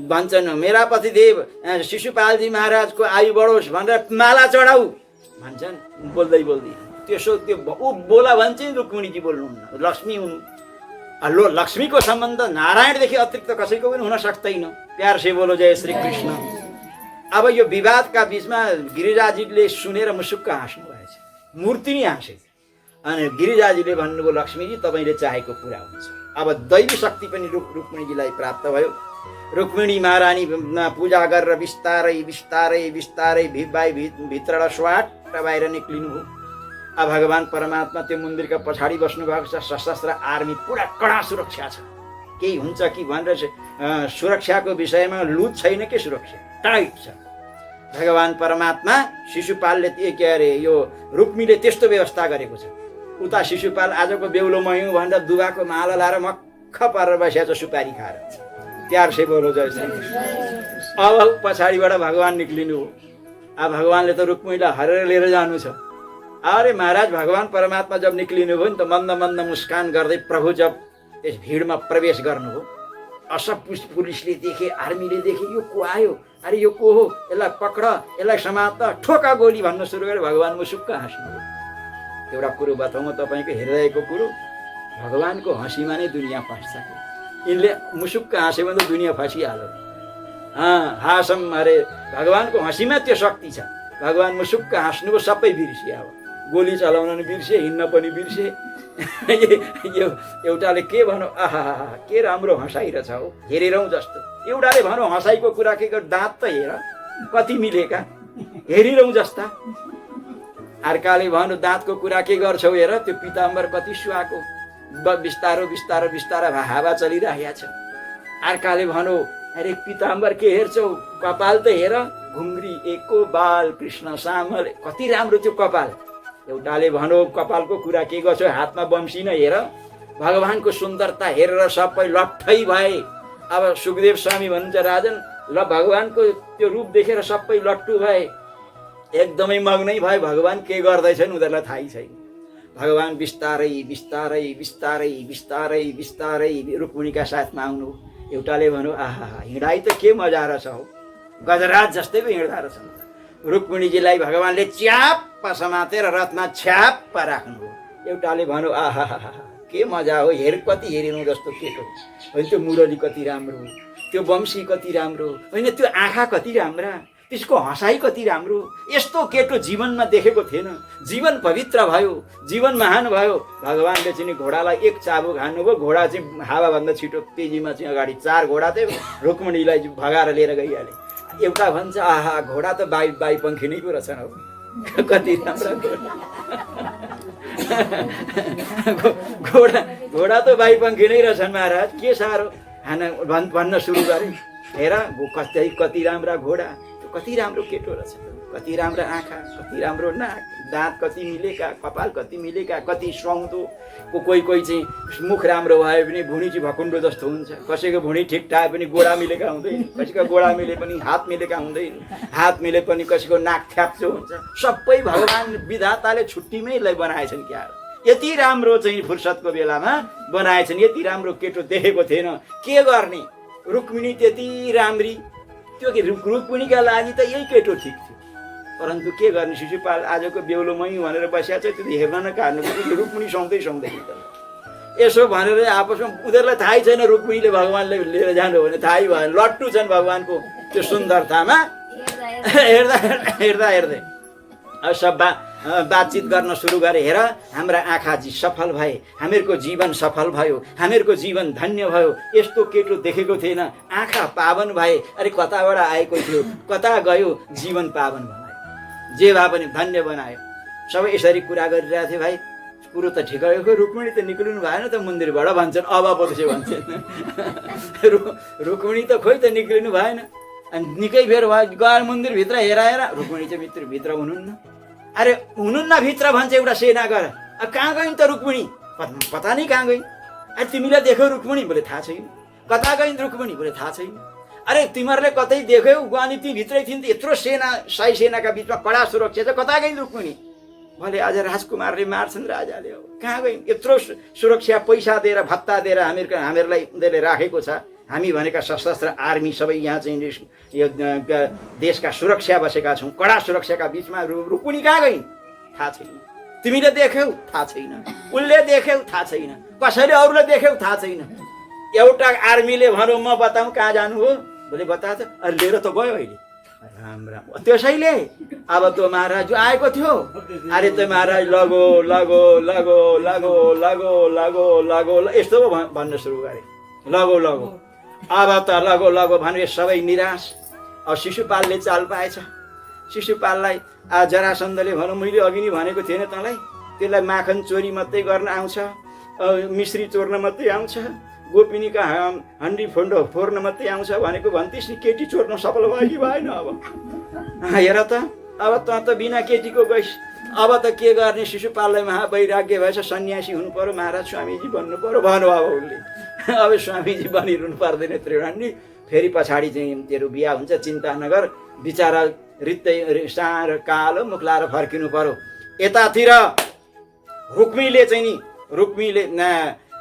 Speaker 3: भन्छन् मेरा पतिदेव शिशुपालजी महाराजको आयु बढोस् भनेर माला चढाऊ भन्छन्। बोल्दै त्यसो त्यो ऊ बोला भन्छ नि रुक्मिणीजी बोल्नुहुन्न, लक्ष्मी हुनु। लक्ष्मीको सम्बन्ध नारायणदेखि अतिरिक्त कसैको पनि हुन सक्दैन। प्यार से बोलो जय श्री कृष्ण। अब यो विवादका बीचमा गिरिजाजीले सुनेर मुसुक्क हाँस्नु भएछ, मूर्ति नै हाँसे। अनि गिरिजाजीले भन्नुभयो लक्ष्मीजी तपाईँले चाहेको पुरा हुन्छ। अब दैवी शक्ति पनि रुक्मिणीजीलाई प्राप्त भयो। रुक्मिणी महारानी पूजा गरेर बिस्तारै बिस्तारै बिस्तारै भित्रबाट स्वाट बाहिर निक्लिनुभयो। अब भगवान परमात्मा त्यो मन्दिरका पछाडि बस्नु भएको छ, सशस्त्र आर्मी, पुरा कडा सुरक्षा छ। केही हुन्छ कि भनेर सुरक्षाको विषयमा लुट छैन के, सुरक्षा टाइट छ। भगवान परमात्मा शिशुपालले के अरे यो रुक्मीले त्यस्तो व्यवस्था गरेको छ। उता शिशुपाल आजको बेहुलो मयौँ भनेर दुबाको माला लाएर मक्ख पारेर बसेको छ सुपारी खाएर। प्यार से बोलो जय श्री कृष्ण। अब पछाडिबाट भगवान निक्लिनु हो। अब भगवानले त रुक्मीलाई हरेर लिएर जानु छ। अरे महाराज भगवान परमात्मा जब निक्लिनु भयो नि त मन्द मन्द मुस्कान गर्दै प्रभु जब त्यस भिडमा प्रवेश गर्नुभयो, असब पुलिसले देखे, आर्मीले देखे, यो को आयो, अरे यो को हो, यसलाई पक्र, यसलाई समात, ठोका गोली भन्न सुरु गरे। भगवान मुसुक्क हाँस्नुभयो। एउटा कुरो बताउँ तपाईँको हृदयको कुरो, भगवानको हाँसीमा नै दुनियाँ फस्छ। यिनले मुसुक्क हाँस्यो भने त दुनियाँ फसिहाल्यो। हाँसम अरे भगवानको हाँसीमा त्यो शक्ति छ। भगवान मुसुक्क हाँस्नुभयो, सबै बिर्सिए। अब गोली चलाउन पनि बिर्से, हिँड्न पनि बिर्से। यो एउटाले के भनौँ, आहा के राम्रो हँसाइरहेछ हो, हेरेरौँ जस्तो। एउटाले भनौँ हँसाइको कुरा के गर्, दाँत त हेर कति मिलेका, हेरिरौँ जस्ता। अर्काले भनौँ दाँतको कुरा के गर्छौ हेर, त्यो पिताम्बर कति सुहाएको, बिस्तारो बिस्तारो बिस्तारो हावा चलिरहेको छ। अर्काले भनौँ अरे पिताम्बर के हेर्छौ, कपाल त हेर, घुङ्ग्री एको बाल कृष्ण श्यामल, कति राम्रो त्यो कपाल। एउटाले भनौँ कपालको कुरा के गर्छौ, हातमा बम्सी न हेर। भगवानको सुन्दरता हेरेर सबै लट्ठै भए। अब सुखदेव स्वामी भन्नुहुन्छ राजन, ल भगवानको त्यो रूप देखेर सबै लट्टु भए। एकदमै मग्नै भयो भगवान के गर्दैछन् उनीहरूलाई थाहै छैन। भगवान बिस्तारै बिस्तारै बिस्तारै बिस्तारै बिस्तारै रुक्मिणीका साथमा आउनु। एउटाले भन्यो आहा हिँडाइ त के मजा रहेछ हौ, गजराज जस्तै पो हिँड्दा रहेछन्। रुक्मिणीजीलाई भगवानले च्याप्प समातेर रथमा छ्याप्प राख्नुभयो। एउटाले भन्यो आहा के मजा हो, कति हेरिनु जस्तो केटो होइन, त्यो मुरली कति राम्रो, त्यो वंशी कति राम्रो होइन, त्यो आँखा कति राम्रा, त्यसको हँसाइ कति राम्रो, यस्तो केटो जीवनमा देखेको थिएन। जीवन पवित्र भयो, जीवन महान भयो। भगवानले चाहिँ घोडालाई एक चाबुक हान्नुभयो, घोडा चाहिँ हावाभन्दा छिटो तेजीमा चाहिँ अगाडि 4 घोडा थियो, रुक्मिणीलाई भगाएर लिएर गइहाले। एउटा भन्छ आहा घोडा त बाई पङ्खी नै पो रहेछन् हौ, कति राम्रो घोडा त बाई पङ्खी नै रहेछन् महाराज, के साह्रो भन्न सुरु गरे। हेर कति राम्रा घोडा, कति राम्रो केटो रहेछ, कति राम्रा आँखा, कति राम्रो नाक, दाँत कति मिलेका, कपाल कति मिलेका, कति सुहाउँदो। कोही चाहिँ मुख राम्रो भयो भने भुँडी चाहिँ भकुन्डो जस्तो हुन्छ, कसैको भुँडी ठिकठाक पनि गोडा मिलेका हुँदैन, कसैको गोडा मिले पनि हात मिलेका हुँदैन, हात मिले पनि कसैको नाक थ्याप्चो हुन्छ। सबै भगवान विधाताले छुट्टीमैलाई बनाएछन् क्या। यति राम्रो चाहिँ फुर्सदको बेलामा बनाएछन्, यति राम्रो केटो देखेको थिएन। के गर्ने, रुक्मिणी त्यति राम्री, त्यो रुक्मिणीका लागि त यही केटो ठिक थियो। परन्तु के गर्ने, शिशुपाल आजको बेहुलो मै भनेर बसिया छ, त्यो हेर्न नकार्नु, रुक्मिणी सुहाउँदै यसो भनेर आपसमा उनीहरूलाई थाहै छैन रुक्मिणीले भगवानले लिएर जानु भने थाहै भएन। लट्टु छन् भगवानको त्यो सुन्दरतामा हेर्दै सब बातचित गर्न सुरु गरे। हेर हाम्रा आँखाजी सफल भए, हामीहरूको जीवन सफल भयो, हामीहरूको जीवन धन्य भयो, यस्तो केटो देखेको थिएन, आँखा पावन भए। अरे कताबाट आएको थियो, कता गयो, जीवन पावन बनायो, जे भए पनि धन्य बनायो। सबै यसरी कुरा गरिरहेको थियो। भाइ कुरो त ठिकै हो, रुक्मिणी त निक्लिनु भएन त मन्दिरबाट भन्छन्, अब पो त्यसो भन्छन्। रुक्मिणी त खोइ त निक्लिनु भएन। अनि निकै बेर भयो, गएर मन्दिरभित्र हेराएर रुक्मिणी चाहिँ भित्र हुनुहुन्न। अरे हुनुहुन्न भित्र भन्छ एउटा सेना गएर, कहाँ गइन् त रुक्मिणी, पता नै कहाँ गइन्। अरे तिमीलाई देख्यौ रुक्मिणी, बोले थाहा छैन। कता गइन् रुक्मिणी, बोले थाहा छैन। अरे तिमीहरूले कतै देख्यौ, अनि ती भित्रै थिइन् त, यत्रो सेना साई सेनाका बिचमा कडा सुरक्षा छ, कता गइन् रुक्मिणी। भले आज राजकुमारले मार्छन् राजाले, हो कहाँ गइन्, यत्रो सुरक्षा पैसा दिएर भत्ता दिएर हामीहरूलाई उनीहरूले राखेको छ, हामी भनेका सशस्त्र आर्मी सबै यहाँ चाहिँ यो देशका सुरक्षा बसेका छौँ, कडा सुरक्षाका बिचमा रुक्मिणी कहाँ गइन्, थाहा छैन। तिमीले देख्यौ, थाहा छैन। उसले देख्यौ, थाहा छैन। कसैले अरूले देख्यौ, थाहा छैन। एउटा आर्मीले भन्यो म बताउँ कहाँ जानु हो, बोले बता त, अरे लिएर त गयो अहिले। राम राम, त्यसैले अब त्यो महाराज जो आएको थियो, अरे त्यो महाराज लगो लगो लगो लगो लगो लगो लगो यस्तो भन्न सुरु गरे, लगो लगो। अब त लगो लगो भने सबै निराश। अब शिशुपालले चाल पाएछ। शिशुपाललाई जरासन्धले भनौँ, मैले अघि नै भनेको थिएन तँलाई, त्यसलाई माखन चोरी मात्रै गर्न आउँछ, मिश्री चोर्न मात्रै आउँछ, गोपिनीका हन्डी फोन्डो फोर्न मात्रै आउँछ भनेको भन्थिस् नि, केटी चोर्न सफल भयो कि भएन। अब हेर त, अब त बिना केटीको गइस्। अब त के गर्ने, शिशुपाललाई महावैराग्य भएछ, सन्यासी हुनु पर्यो, महाराज स्वामीजी बन्नु पर्यो भन्नुभयो उसले। अब स्वामीजी बनिरहनु पर्दैन त्रिवेणी, फेरि पछाडि चाहिँ तेरो बिहा हुन्छ, चिन्ता नगर, बिचारा रित्तै साँड कालो मुख लाएर फर्किनु पर्यो। यतातिर रुक्मीले चाहिँ नि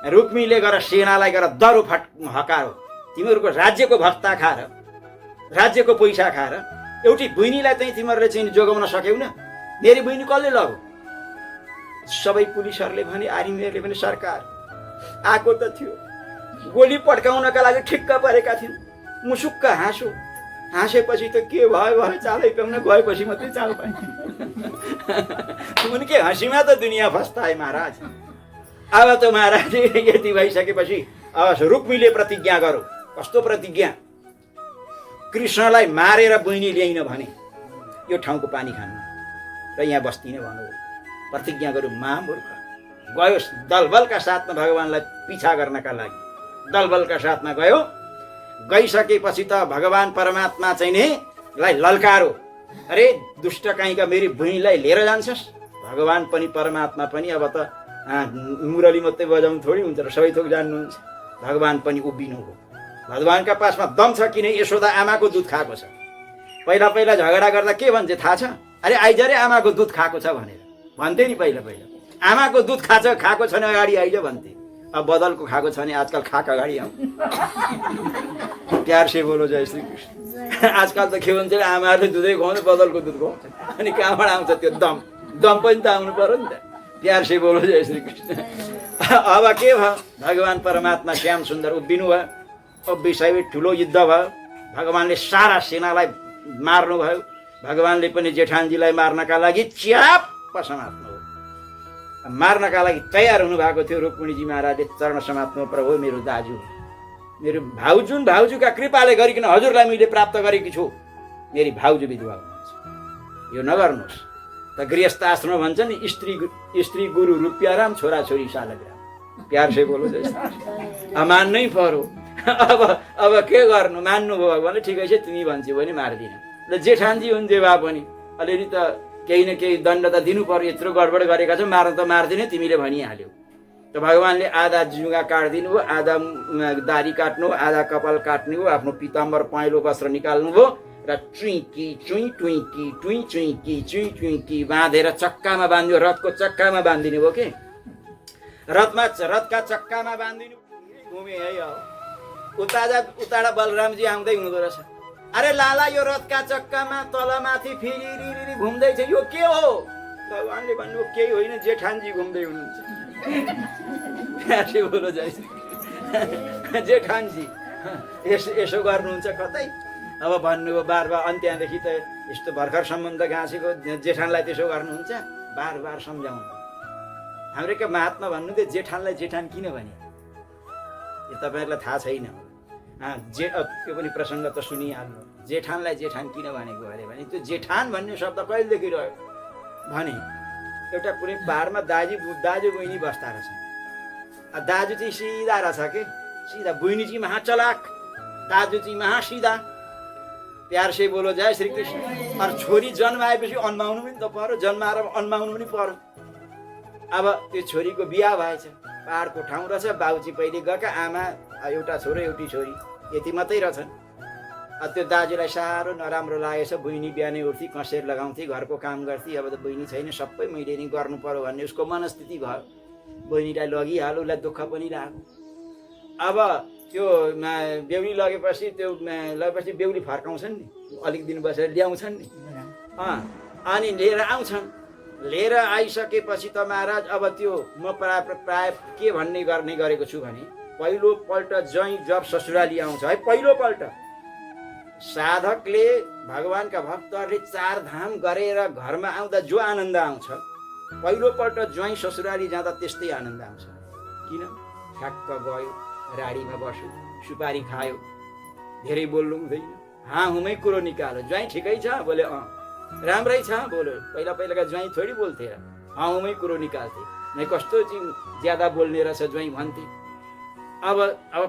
Speaker 3: रुक्मीले गएर सेनालाई गएर दरो हकारो, तिमीहरूको राज्यको भत्ता खाएर, राज्यको पैसा खाएर एउटी बहिनीलाई चाहिँ तिमीहरूले चाहिँ जोगाउन सक्यौ न, मेरी बहिनी कसले लगो। सबै पुलिसहरूले भने, आर्मीहरूले भने सरकार आएको त थियो, गोली पड्काउनका लागि ठिक्क परेका थियौँ। मुसुक्क हाँसेपछि त के भयो, चालै पाउन गएपछि मात्रै चाल पाएँ। उनकै हाँसीमा त दुनियाँ फस्ताए महाराज। अब त महाराज यति भइसकेपछि अब रुक्मीले प्रतिज्ञा गरौँ। कस्तो प्रतिज्ञा, कृष्णलाई मारेर बहिनी ल्याइन भने यो ठाउँको पानी खानु र यहाँ बस्दिन भनौँ, प्रतिज्ञा गरौँ। महामूर्ख गयो दलबलका साथमा भगवानलाई पिछा गर्नका लागि, दलबलका साथमा गयो। गइसकेपछि त भगवान परमात्मा चाहिँ नि लाई ललकारो, अरे दुष्ट काहीँका मेरी बहिनीलाई लिएर जान्छस्। भगवान पनि परमात्मा पनि अब त मुरली मात्रै बजाउनु थोडी हुन्छ र सबै थोक जान्नुहुन्छ। भगवान पनि उभिनु हो। भगवानका पासमा दम छ किन, यशोदा आमाको दुध खाएको छ। पहिला झगडा गर्दा के भन्छ थाहा छ, अरे आइज रे आमाको दुध खाएको छ भनेर भन्थे नि पहिला आमाको दुध खाएको छ भने अगाडि आइज भन्थे। अब बदलको खाएको छ भने आजकल खाक अगाडि आउँ। प्यार से बोलो जय श्री कृष्ण। आजकल त के भन्छ आमाहरूले दुधै खुवाउँछ बदलको दुध खुवाउँछ अनि कहाँबाट आउँछ त्यो दम पनि त आउनु पर्यो नि त। प्यार से बोलो जय श्री कृष्ण। अब के भयो भगवान परमात्मा श्याम सुन्दर उभिनु भयो। अब विषय ठुलो युद्ध भयो। भगवानले सारा सेनालाई मार्नुभयो। भगवानले पनि जेठानजीलाई मार्नका लागि च्याप्प समात्नु हो। मार्नका लागि तयार हुनुभएको थियो। रुक्मिणीजी महाराजले चरण समात्नु, प्रभु मेरो दाजु मेरो भाउजूका कृपाले गरिकन हजुरलाई मैले प्राप्त गरेकी छु। मेरी भाउजू विधवा हुनुहुन्छ, यो नगर्नुहोस्। त गृहस्थ आश्रम भन्छ नि स्त्री गुरु रुपियाँराम छोराछोरी सालग्राम। प्यार से बोलो जैसे मान्नै पर्यो। अब के गर्नु, मान्नुभयो भगवानले ठिकै छ तिमी भन्छौ भने मार्दिन। र जेठानजी हुन् जे भए पनि अलिअलि त केही न केही दण्ड त दिनु पर्यो। यत्रो गडबड गरेका छौ, मार्न त मार्दिने तिमीले भनिहाल्यौ। त भगवानले आधा जुगा काट्दिनु भयो, आधा दारी काट्नु, आधा कपाल काट्नु हो, आफ्नो पिताम्बर पहेँलो वस्त्र निकाल्नु भयो र चुइकी चुई टुइकी टुई चुइकी चुई चुइकी बाँधेर चक्कामा बाँधियो। रथको चक्कामा बाँधिदिनु भयो के रथका चक्कामा बाँधिनु घुमे है। उताडा बलरामजी आउँदै हुँदो रहेछ। अरे लाला यो रथका चक्कामा तलमाथि फेरि घुम्दैछ, यो के हो? भगवानले भन्नु केही होइन, जेठानजी घुम्दै हुनुहुन्छ। बोलो जेठानजी यसो गर्नुहुन्छ कतै। अब भन्नुभयो बार अनि त्यहाँदेखि त यस्तो भर्खर सम्बन्ध गाँसेको जेठानलाई त्यसो गर्नुहुन्छ? बार सम्झाउनु। हाम्रो के महात्मा भन्नु थियो जेठानलाई जेठान किन भने? यो तपाईँहरूलाई थाहा छैन। त्यो पनि प्रसङ्ग त सुनिहाल्नु। जेठानलाई जेठान किन भनेको अरे भने त्यो जेठान भन्ने शब्द कहिलेदेखि रह्यो भने एउटा कुनै पाहाडमा दाजु बहिनी बस्दा रहेछ। दाजु चाहिँ सिधा रहेछ के सिधा, बहिनी चाहिँ महाचलाक, दाजु चाहिँ महासिधा। प्यार से बोलो जय श्री कृष्ण। अरू छोरी जन्माएपछि अन्माउनु पनि त पर्यो, जन्माएर अन्माउनु पनि पर्यो। अब त्यो छोरीको बिहा भएछ, पाहाडको ठाउँ रहेछ। बाबुजी पहिले गएका, आमा एउटा छोरो एउटी छोरी, यति मात्रै रहेछन्। त्यो दाजुलाई साह्रो नराम्रो लागेछ। बहिनी बिहानै उठ्थी, कसेर लगाउँथे, घरको काम गर्थी। अब त बहिनी छैन, सबै मैले नै गर्नु पर्यो भन्ने उसको मनस्थिति भयो। बहिनीलाई लगिहाल्यो, उसलाई दुःख पनि लाग्यो। अब त्यो बेहुली लगेपछि बेहुली फर्काउँछन् नि, अलिक दिन बसेर ल्याउँछन् नि। अनि लिएर आउँछन्। लिएर आइसकेपछि त महाराज अब त्यो म प्राय के भन्ने गर्ने गरेको छु भने पहिलोपल्ट ज्वाइँ जब ससुराली आउँछ है, पहिलोपल्ट साधकले भगवानका भक्तहरूले 4 धाम गरेर घरमा आउँदा जो आनन्द आउँछ, पहिलोपल्ट ज्वाइँ ससुराली जाँदा त्यस्तै आनन्द आउँछ। किन? ठ्याक्क गयो, राडीमा बस्यो, सुपारी खायो, धेरै बोल्नु हुँदैन, हाँ हुमै कुरो निकाल्यो। ज्वाइँ ठिकै छ? बोले राम्रै छ। बोल्यो पहिलाका ज्वाइँ थोडी बोल्थे र हाँ हुमै कुरो निकाल्थे, नै कस्तो चाहिँ ज्यादा बोल्ने रहेछ ज्वाइँ भन्थे। अब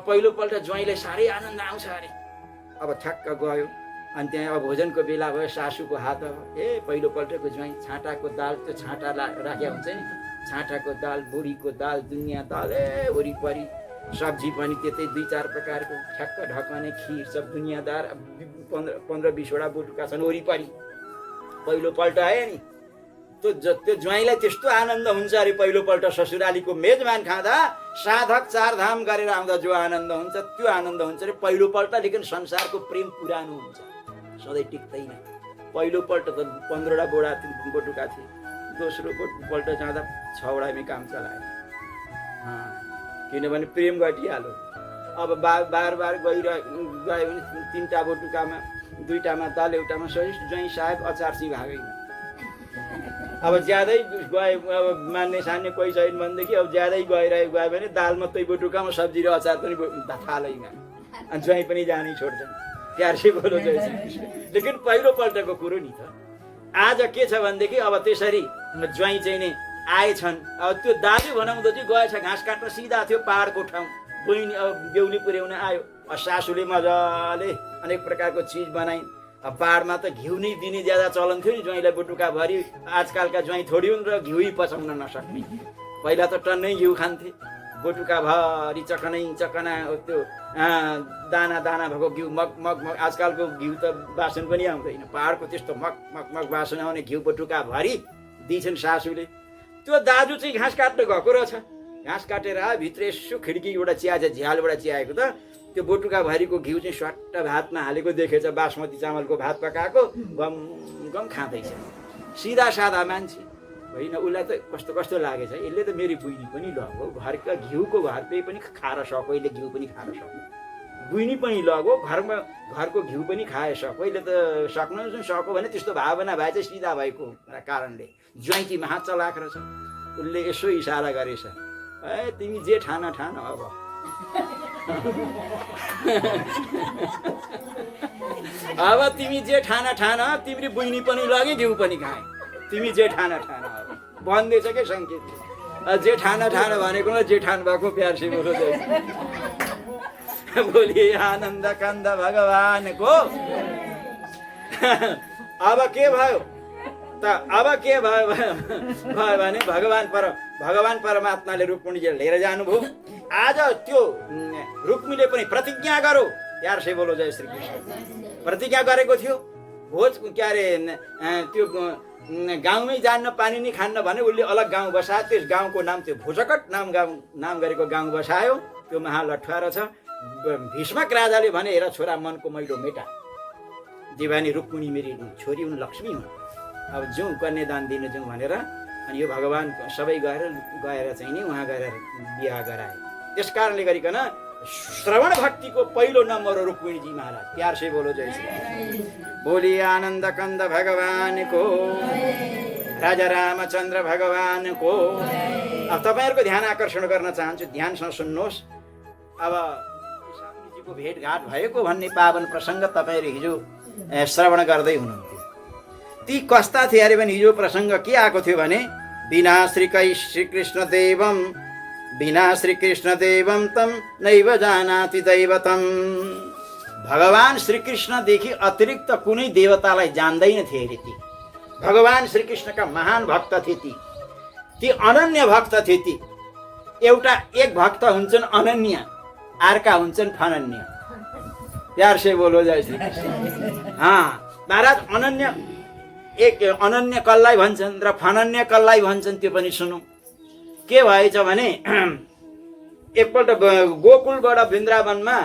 Speaker 3: पहिलोपल्ट ज्वाइँलाई साह्रै आनन्द आउँछ अरे। अब ठ्याक्क गयो अनि त्यहाँ अब भोजनको बेला भयो। सासूको हात पहिलोपल्टको ज्वाइँ छाँटाको दाल, त्यो छाँटा राख्या हुन्छ नि, छाँटाको दाल, बोडीको दाल, दुनियाँ दाल वरिपरि, सब्जी पनि त्यतै 2-4 प्रकारको, ठ्याक्क ढकने खिर सब दुनियाँदार, 15-20वटा बोटुका छन् वरिपरि। पहिलोपल्ट आयो नि, त्यो ज्वाइँलाई त्यस्तो आनन्द हुन्छ अरे पहिलोपल्ट ससुरालीको मेजमान खाँदा। साधक 4 धाम गरेर आउँदा जो आनन्द हुन्छ त्यो आनन्द हुन्छ अरे पहिलोपल्ट। लेकिन संसारको प्रेम पुरानो हुन्छ, सधैँ टिक्दैन। पहिलोपल्ट त 15वटा बोटुका थिए, दोस्रो पल्ट जाँदा 6वटामै काम चलायो। किनभने प्रेम घटिहाल्यो। अब बार गयो भने 3टा बोटुकामा 2टामा दाल, एउटामा सही ज्वाइँ साहेब अचार चाहिँ भागैन। अब ज्यादै गयो, अब मान्ने सान्ने कोही छैन भनेदेखि अब ज्यादै गयो भने दाल मात्रै बोटुकामा, सब्जी र अचार पनि थालैमा, अनि ज्वाइँ पनि जानै छोड्छन्। प्यार से बोलो जय श्री कृष्ण। लेकिन पहिलोपल्टको कुरो नि त। आज के छ भनेदेखि अब त्यसरी ज्वाइँ चाहिँ नै आएछन्। अब त्यो दाजु भनाउँदो चाहिँ गएछ घाँस काट्न, सिधा थियो पाहाडको ठाउँ। बहिनी अब बेहुली पुर्याउन आयो। सासूले मजाले अनेक प्रकारको चिज बनाइन्। अब पाहाडमा त घिउ नै दिने ज्यादा चलन थियो नि ज्वाइँलाई बोटुकाभरि। आजकलका ज्वाइँ थोडी हुन् र घिउ पचाउन नसक्ने। पहिला त टन्नै घिउ खान्थे, बोटुका भरि चकनै चकना त्यो दाना दाना भएको घिउ मग मग मग। आजकलको घिउ त बासन पनि आउँदैन, पहाडको त्यस्तो मग मग मग बासन आउने घिउ बोटुका भरि दिन्छन् सासूले। त्यो दाजु चाहिँ घाँस काट्न गएको रहेछ, घाँस काटेर भित्र यसो खिड्की एउटा चिया छ, झ्यालबाट चियाएको त त्यो बोटुका भरिको घिउ चाहिँ स्वाट्ट भातमा हालेको देखेछ, बासमती चामलको भात पकाएको, गम गम खाँदैछ। सिधा सादा मान्छे होइन, उसलाई त कस्तो कस्तो लागेछ, यसले त मेरी बुइनी पनि लग्यो, घरका घिउको घरले पनि खाएर सको, यसले घिउ पनि खाएर सको, बुइनी पनि लग्यो, घरमा घरको घिउ पनि खाए सको, यसले त सक्नु सको भने त्यस्तो भावना भए चाहिँ सिधा भएको कारणले ज्वाइँकी महा चलाक रहेछ। उसले यसो इसारा गरेछ, ए तिमी जे ठान ठान अब अब तिमी जे ठान ठान, तिम्रो बुइनी पनि लगे घिउ पनि खाए, तिमी जे ठान ठान भन्दैछ के सङ्केत। जे ठान ठान भनेको जे ठान भएको प्यार से बोलो बोलिए आनन्द कन्द भगवानको। अब के भयो त, अब के भयो भने भगवान परमात्माले रुक्मिणीले लिएर जानुभयो। आज त्यो रुक्मिणीले पनि प्रतिज्ञा गरो, प्यार से बोलो जय श्री कृष्ण। प्रतिज्ञा गरेको थियो भोज के अरे त्यो गाउँमै जान्न पानी नै खान्न भने उसले अलग गाउँ बसायो, त्यस गाउँको नाम त्यो भोजकट नाम गरेको गाउँ बसायो। त्यो महालठुवा रहेछ। भीष्मक राजाले भने हेर छोरा मनको मैलो मेटा, दिवानी रुक्मिणी मेरी छोरी हुन्, लक्ष्मी हुन्, अब जाउँ कन्यादान दिनु जाउँ भनेर। अनि यो भगवान सबै गएर चाहिँ नि उहाँ गएर बिहा गराए। त्यस कारणले गरिकन श्रवण भक्तिको पहिलो नम्बर हो रुक्मिणीजी महाराज। प्यार से बोलो जय श्री बोली आनन्द कन्द भगवानको, राजा रामचन्द्र भगवानको। अब तपाईँहरूको ध्यान आकर्षण गर्न चाहन्छु, ध्यानसँग सुन्नुहोस्। अब स्वामीजीको भेटघाट भएको भन्ने पावन प्रसङ्ग तपाईँहरू हिजो श्रवण गर्दै हुनुहुन्थ्यो। ती कस्ता थिए अरे भने हिजो प्रसङ्ग के आएको थियो भने बिना श्रीकृष्ण देवम तम नैव जानाति दैवतम। भगवान श्रीकृष्णदेखि अतिरिक्त कुनै देवतालाई जान्दैन थिए अरे ती। भगवान श्रीकृष्णका महान भक्त थिए ती अनन्य भक्त थिए ती। एउटा एक भक्त हुन्छन् अनन्य, अर्का हुन्छन् फनन्य। प्यार से बोलो जय श्री कृष्ण। महाराज अनन्य, एक अनन्य कसलाई भन्छन् र फनन्य कसलाई भन्छन् त्यो पनि सुनौँ। के भएछ भने एकपल्ट गोकुलबाट वृन्दावनमा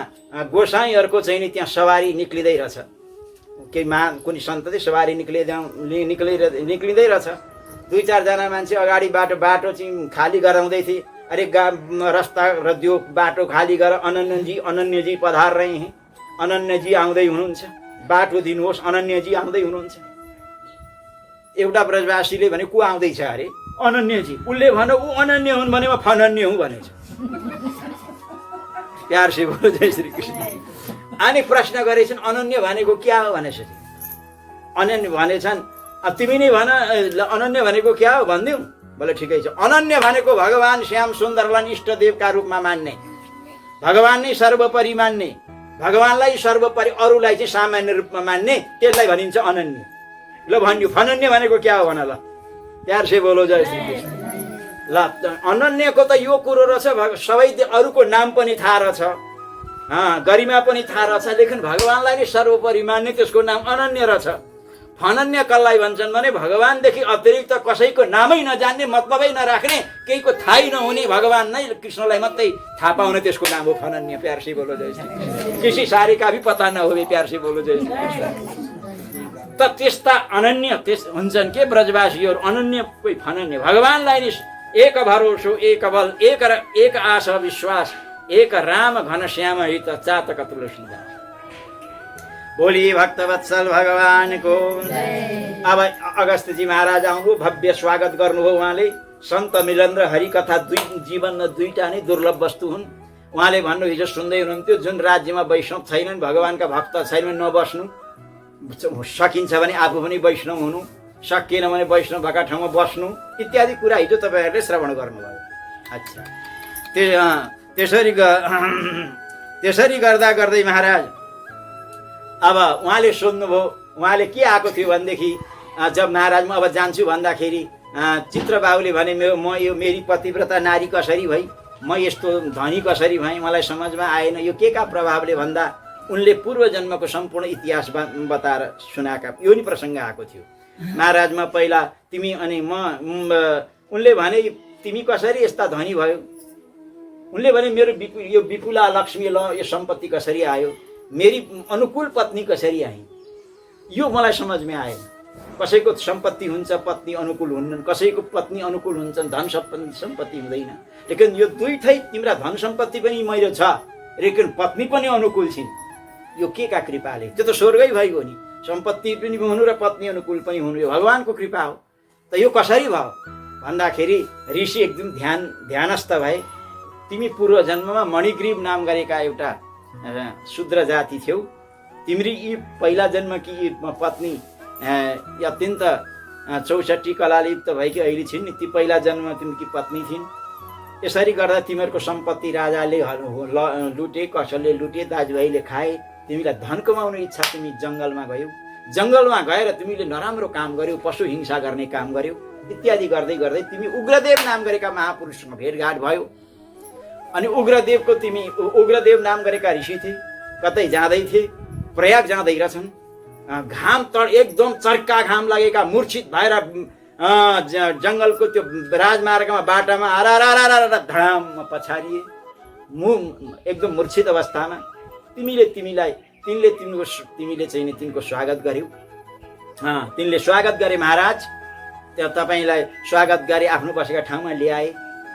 Speaker 3: गोसाईहरूको चाहिँ नि त्यहाँ सवारी निक्लिँदै रहेछ। केही कुनै सन्त चाहिँ सवारी निक्लिँदै रहेछ। दुई चारजना मान्छे अगाडि बाटो चाहिँ खाली गराउँदै थिए। अरे रस्ता र त्यो बाटो खाली गर, अनन्यजी पधार रहे हैं, अनन्यजी आउँदै हुनुहुन्छ, बाटो दिनुहोस्, अनन्यजी आउँदै हुनुहुन्छ। एउटा ब्रजवासीले भने को आउँदैछ अरे? अनन्यजी। उसले भन ऊ अनन्य हुन् भने म फनन्य हुँ भनेछ। प्यार से बोलो जय श्री कृष्ण। अनि प्रश्न गरेछन् अनन्य भनेको क्या हो भनेछ। अनन्य भनेछन् अब तिमी नै भन अनन्य भनेको क्या हो भनिदिउँ? बोले ठिकै छ। अनन्य भनेको भगवान श्याम सुन्दरलाई इष्ट देवका रूपमा मान्ने, भगवान नै सर्वोपरि मान्ने, भगवानलाई सर्वोपरि अरूलाई चाहिँ सामान्य रूपमा मान्ने, त्यसलाई भनिन्छ अनन्य। ल भन्यो फनन्य भनेको क्या हो भन ल। प्यार से बोलो जय श्री कृष्ण। ल अनन्यको त यो कुरो रहेछ, सबै अरूको नाम पनि थाहा रहेछ, गरिमा पनि थाहा रहेछ, लेकिन भगवानलाई नै सर्वोपरि मान्ने त्यसको नाम अनन्य रहेछ। फनन्य कसलाई भन्छन् भने भगवानदेखि अतिरिक्त कसैको नामै नजान्ने, मतलबै नराख्ने, केहीको थाहै नहुने, भगवान नै कृष्णलाई मात्रै थाहा पाउने, त्यसको नाम हो फनन्य। प्यार से बोलो जय श्री कृष्ण। किसी सारी का भी पता नहोवे। प्यार से बोलो जय श्री कृष्ण। त त्यस्ता अनन्य हुन्छन् के ब्रजवासीहरू, अनन्य कोही फनन्य। भगवानलाई नि एक भरोसो, एक बल, एक आशा विश्वास, एक राम घन श्याम हित चातक तुलसीदास। बोली भक्तवत्सल भगवानको। अब अगस्त्यजी महाराज आउनु, भव्य स्वागत गर्नुभयो उहाँले। सन्त मिलन र हरिकथा जीवनमा दुईटा नै दुर्लभ वस्तु हुन्। उहाँले भन्नु हिजो सुन्दै हुनुहुन्थ्यो, जुन राज्यमा वैष्णव छैनन्, भगवानका भक्त छैनन्, नबस्नु। सकिन्छ भने आफू पनि वैष्णव हुनु, सकिएन भने वैष्णव भएका ठाउँमा बस्नु, इत्यादि कुरा हिजो तपाईँहरूले श्रवण गर्नुभयो। अच्छा, त्यसरी गर्दा गर्दै महाराज अब उहाँले सोध्नुभयो, उहाँले के आएको थियो भनेदेखि जब महाराज म अब जान्छु भन्दाखेरि चित्रबाबुले भने म यो मेरी पतिव्रता नारी कसरी भई, म यस्तो धनी कसरी भएँ मलाई समझमा आएन, यो के का प्रभावले भन्दा उनले पूर्व जन्मको सम्पूर्ण इतिहास बताएर सुनाएका यो नि प्रसङ्ग आएको थियो। महाराजमा पहिला तिमी अनि उनले भने तिमी कसरी यस्ता धनी भयो? उनले भने मेरो यो विपुला लक्ष्मी यो सम्पत्ति कसरी आयो, मेरी अनुकूल पत्नी कसरी आई, यो मलाई समझमा आएन। कसैको सम्पत्ति हुन्छ पत्नी अनुकूल हुन्छन्, कसैको पत्नी अनुकूल हुन्छन्, धन सम्पत्ति हुँदैन। लेकिन यो दुईटै तिम्रा धन सम्पत्ति पनि मेरो छ, लेकिन पत्नी पनि अनुकूल छिन्, यो के का कृपाले? त्यो त स्वर्गै भइगयो नि, सम्पत्ति पनि हुनु र पत्नी अनुकूल पनि हुनु, यो भगवानको कृपा हो। त यो कसरी भयो भन्दाखेरि ऋषि एकदम ध्यानस्थ भए। तिमी पूर्व जन्ममा मणिग्रीव नाम गरेका एउटा शूद्र जाति थियौ, तिम्री यी पहिला जन्मकी यी पत्नी अत्यन्त 64 कलालिप्त भएकी अहिले छिन् नि, ती पहिला जन्ममा तिमीकी पत्नी थिइन्। यसरी गर्दा तिमीहरूको सम्पत्ति राजाले लुटे, कसैले लुटे, दाजुभाइले खाए। तिमीलाई धन कमाउने इच्छा, तिमी जङ्गलमा गयौ, जङ्गलमा गएर तिमीले नराम्रो काम गर्यौ, पशु हिंसा गर्ने काम गर्यौ, इत्यादि गर्दै गर्दै तिमी उग्रदेव नाम गरेका महापुरुषसँग भेटघाट भयो। अनि उग्रदेव नाम गरेका ऋषि थिए, कतै जाँदै थिए, प्रयाग जाँदै रहेछन्, घाम एकदम चर्का घाम लागेका मूर्छित भएर जङ्गलको त्यो राजमार्गमा बाटामा धडाम पछारिए, एकदम मूर्छित अवस्थामा। तिमीले चाहिँ तिनको स्वागत गर्यौ। तिनले स्वागत गरे महाराज, त्यो तपाईँलाई स्वागत गरे, आफ्नो बसेका ठाउँमा ल्याए,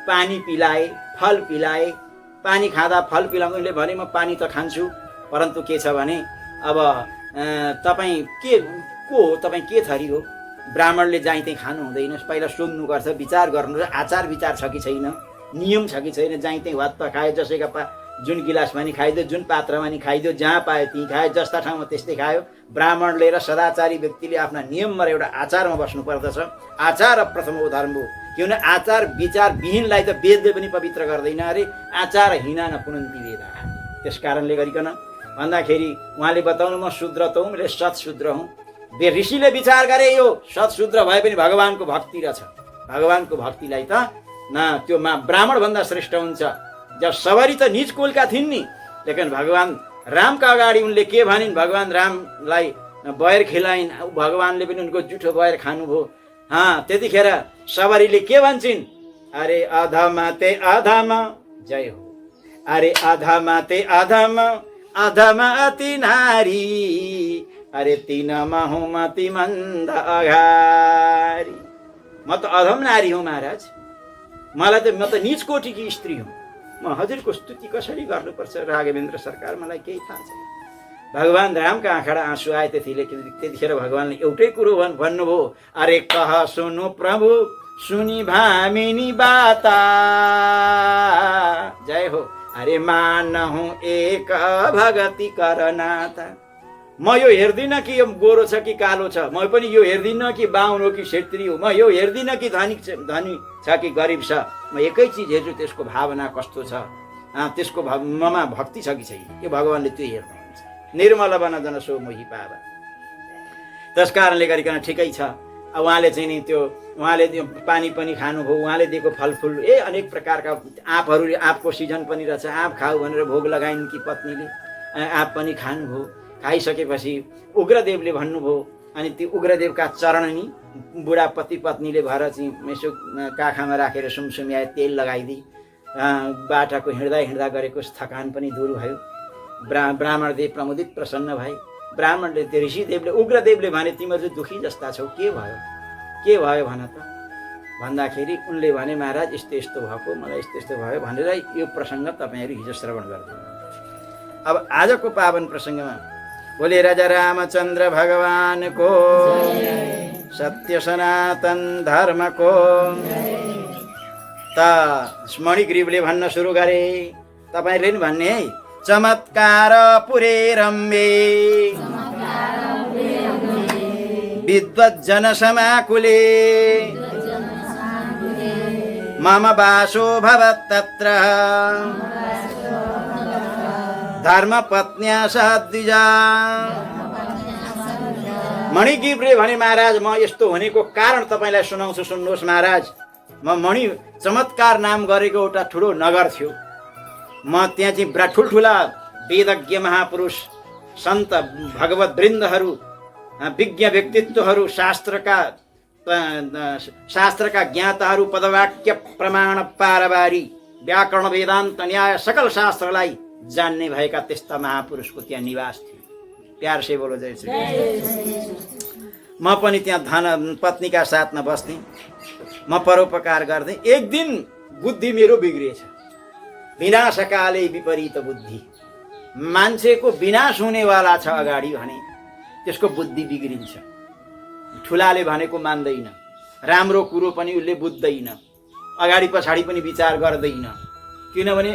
Speaker 3: पानी पिलाए, फल पिलाए। पानी खाँदा फल पिलाउँदा उनले भने म पानी त खान्छु, परन्तु के छ भने अब तपाईँ के को हो, तपाईँ के थरी हो? ब्राह्मणले जहीँ त्यहीँ खानु हुँदैन, पहिला सोध्नुपर्छ, विचार गर्नुपर्छ, आचार विचार छ कि छैन, नियम छ कि छैन। जहीँ त्यहीँ वात्त खायो, जसैका जुन गिलासमा नि खाइदियो, जुन पात्रमा नि खाइदियो, जहाँ पायो त्यहीँ खायो, जस्ता ठाउँमा त्यस्तै खायो। ब्राह्मणले र सदाचारी व्यक्तिले आफ्ना नियममा एउटा आचारमा बस्नु पर्दछ। आचार प्रथम धर्म हो, किनभने आचार विचार विहीनलाई त वेदले पनि पवित्र गर्दैन अरे, आचार हिना न पुनन्ति वेदा। त्यस कारणले गरिकन भन्दाखेरि उहाँले बताउनु म शूद्र त हुँ, मैले सत्शूद्र हुँ। ऋषिले विचार गरे यो सत्शूद्र भए पनि भगवानको भक्ति रहेछ, भगवानको भक्तिलाई त त्यो ब्राह्मण भन्दा श्रेष्ठ हुन्छ। जब सबरी त निज कुलका थिइन् नि, लेकिन भगवान रामका अगाडि उनले के भनिन्, भगवान रामलाई बयर खिलाइन्, भगवानले पनि उनको जुठो बयर खानुभयो। त्यतिखेर सबरीले के भन्छन्, अरे अधमा ते अधम जय हो, अरे अधमा ते अधम अधमा अति नारी, अरे तिनमा हुँ मति मन्द अघारी। म त अधम नारी हुँ महाराज, म त निज कोटीकी स्त्री हुँ। म हजुरको स्तुति कसरी गर्नुपर्छ राघवेन्द्र सरकार, मलाई केही थाहा छैन। भगवान रामका आँखाबाट आँसु आए। त्यतिखेर भगवानले एउटै कुरो भन्नुभयो, अरे कह सुनु प्रभु सुनि भामिनी बाता, जय हो, अरे मानहु एक भगति करनाता। म यो हेर्दिनँ कि यो गोरो छ कि कालो छ, म पनि यो हेर्दिनँ कि बाहुन हो कि क्षेत्री हो, म यो हेर्दिनँ कि धनी छ कि गरिब छ, म एकै चिज हेर्छु, त्यसको भावना कस्तो छ, त्यसको ममा भक्ति छ कि छैन, यो भगवानले त्यो हेर्नुहुन्छ। निर्मल बन जन सो मोही पावा। त्यस कारणले गरिकन ठिकै छ। उहाँले चाहिँ नि उहाँले पानी पनि खानुभयो, उहाँले दिएको फलफुल अनेक प्रकारका आँपहरू, आँपको सिजन पनि रहेछ, आँप खाऊ भनेर भोग लगाइन् कि पत्नीले, आँप पनि खानुभयो। खाइसकेपछि उग्रदेवले भन्नुभयो, अनि ती उग्रदेवका चरण नि बुढा पत्नीले भएर चाहिँ यसो काखामा राखेर सुमसुम्याए, तेल लगाइदिए। बाटाको हिँड्दा गरेको थकान पनि दूर भयो। ब्राह्मणदेव प्रमुदित प्रसन्न भए। ब्राह्मणले त्यो ऋषिदेवले उग्रदेवले भने, तिमीहरू चाहिँ दुखी जस्ता छौ, के भयो भन त भन्दाखेरि उनले भने, महाराज यस्तो यस्तो भएको, मलाई यस्तो यस्तो भयो भनेर यो प्रसङ्ग तपाईँहरू हिजो श्रवण गरिदिनु। अब आजको पावन प्रसङ्गमा बोले राजा रामचन्द्र भगवान को, सत्य सनातन धर्म को। त मणिग्रीवले भन्न सुरु गरे, तपाईँले नि भन्ने है, चमत्कार पुरे रम्बे विद्वज्जन समाकुले, मम वासो भवत् तत्र धर्म पत्न्या सह द्विजा। मणिग्रीवले भने, महाराज म यस्तो हुनेको कारण तपाईँलाई सुनाउँछु, सुन्नुहोस् महाराज। मणि चमत्कार नाम गरेको एउटा ठुलो नगर थियो। म त्यहाँ चाहिँ ठुल्ठुला वेदज्ञ महापुरुष सन्त भगवत वृन्दहरू विज्ञ व्यक्तित्वहरू शास्त्रका ज्ञाताहरू पदवाक्य प्रमाण पारवारी व्याकरण वेदान्त न्याय सकल शास्त्रलाई जान्ने भएका त्यस्ता महापुरुषको त्यहाँ निवास थियो। प्यार से बोलो जय श्री कृष्ण। म पनि त्यहाँ धन पत्नीका साथमा बस्थेँ, म परोपकार गर्दै। एक दिन बुद्धि मेरो बिग्रिएछ। विनाशकाले विपरीत बुद्धि। मान्छेको विनाश हुनेवाला छ अगाडि भने त्यसको बुद्धि बिग्रिन्छ। ठुलाले भनेको मान्दैन, राम्रो कुरो पनि उसले बुझ्दैन, अगाडि पछाडि पनि विचार गर्दैन। किनभने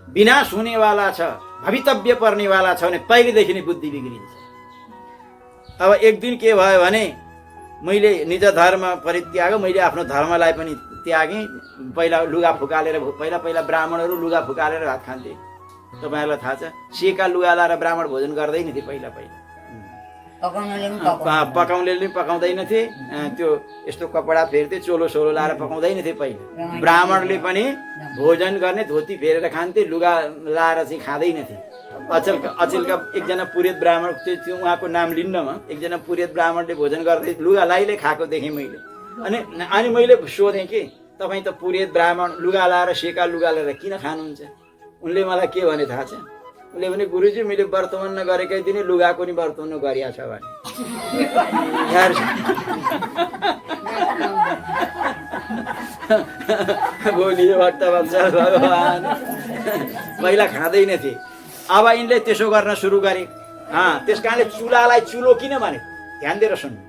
Speaker 3: विनाश हुनेवाला छ, भवितव्य पर्नेवाला छ भने पहिलेदेखि नै बुद्धि बिग्रिन्छ। अब एक दिन के भयो भने मैले निज धर्म परित्याग, मैले आफ्नो धर्मलाई पनि त्यागेँ। पहिला लुगा फुकालेर, पहिला ब्राह्मणहरू लुगा फुकालेर भात खान्थे। तपाईँहरूलाई थाहा छ, सेका लुगा लाएर ब्राह्मण भोजन गर्दैन थिए। पहिला पकाउनेले पनि पकाउँदैनथे, त्यो यस्तो कपडा फेर्थे, चोलो सोलो लाएर पकाउँदैन थिए। पहिला ब्राह्मणले पनि भोजन गर्ने धोती फेरेर खान्थे, लुगा लाएर चाहिँ खाँदैन थिए। अचेलका एकजना पुरोहित ब्राह्मण थियो, उहाँको नाम लिन्न म। एकजना पुरोहित ब्राह्मणले भोजन गर्दै लुगा लाइले खाएको देखेँ मैले। अनि मैले सोधेँ कि तपाईँ त पुरोहित ब्राह्मण लुगा लाएर, सेका लुगा लाएर किन खानुहुन्छ? उनले मलाई के भने थाहा छ? उनले भने गुरुजी मैले वर्तमान नगरेकै दिन लुगाको नि वर्तमान गरिया छ भने। बोलियो भक्तवत्सल भगवान। पहिला खाँदैन थिए, अब यिनले त्यसो गर्न सुरु गरे। त्यस कारणले चुलालाई चुलो किन भनेको? ध्यान दिएर सुन्नु।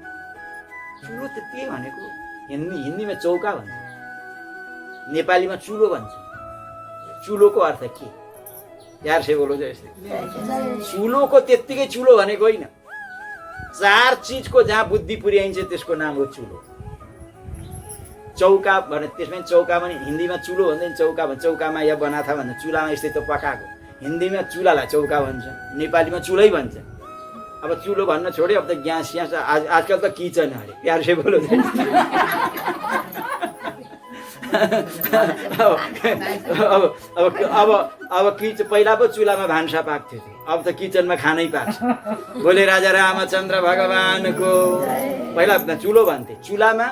Speaker 3: चुलो त के भनेको? हिन्दीमा चौका भन्छ, नेपालीमा चुलो भन्छ। चुलोको अर्थ के? यार से बोलो जय श्री। चुलोको त्यत्तिकै चुलो भनेको होइन। 4 चिजको जहाँ बुद्धि पुर्याइन्छ त्यसको नाम हो चुलो। चौका भने त्यसमै चौका भने हिन्दीमा चुलो भन्दैन, चौका भन्छ। चौकामा या बनाथा भन्छ, चुलामा यस्तै त पकाएको। हिन्दीमा चुलालाई चौका भन्छ, नेपालीमा चुलै भन्छ। अब चुलो भन्न छोड्यो, अब त ग्यास आजकल त किचन अरे। प्यार से बोलो जय श्री। अब पहिला पो चुलामा भान्सा पाक्थ्यो, अब त किचनमा खानै पाक्छ। बोले राजा रामचन्द्र भगवानको। पहिला चुलो भन्थे। चुलामा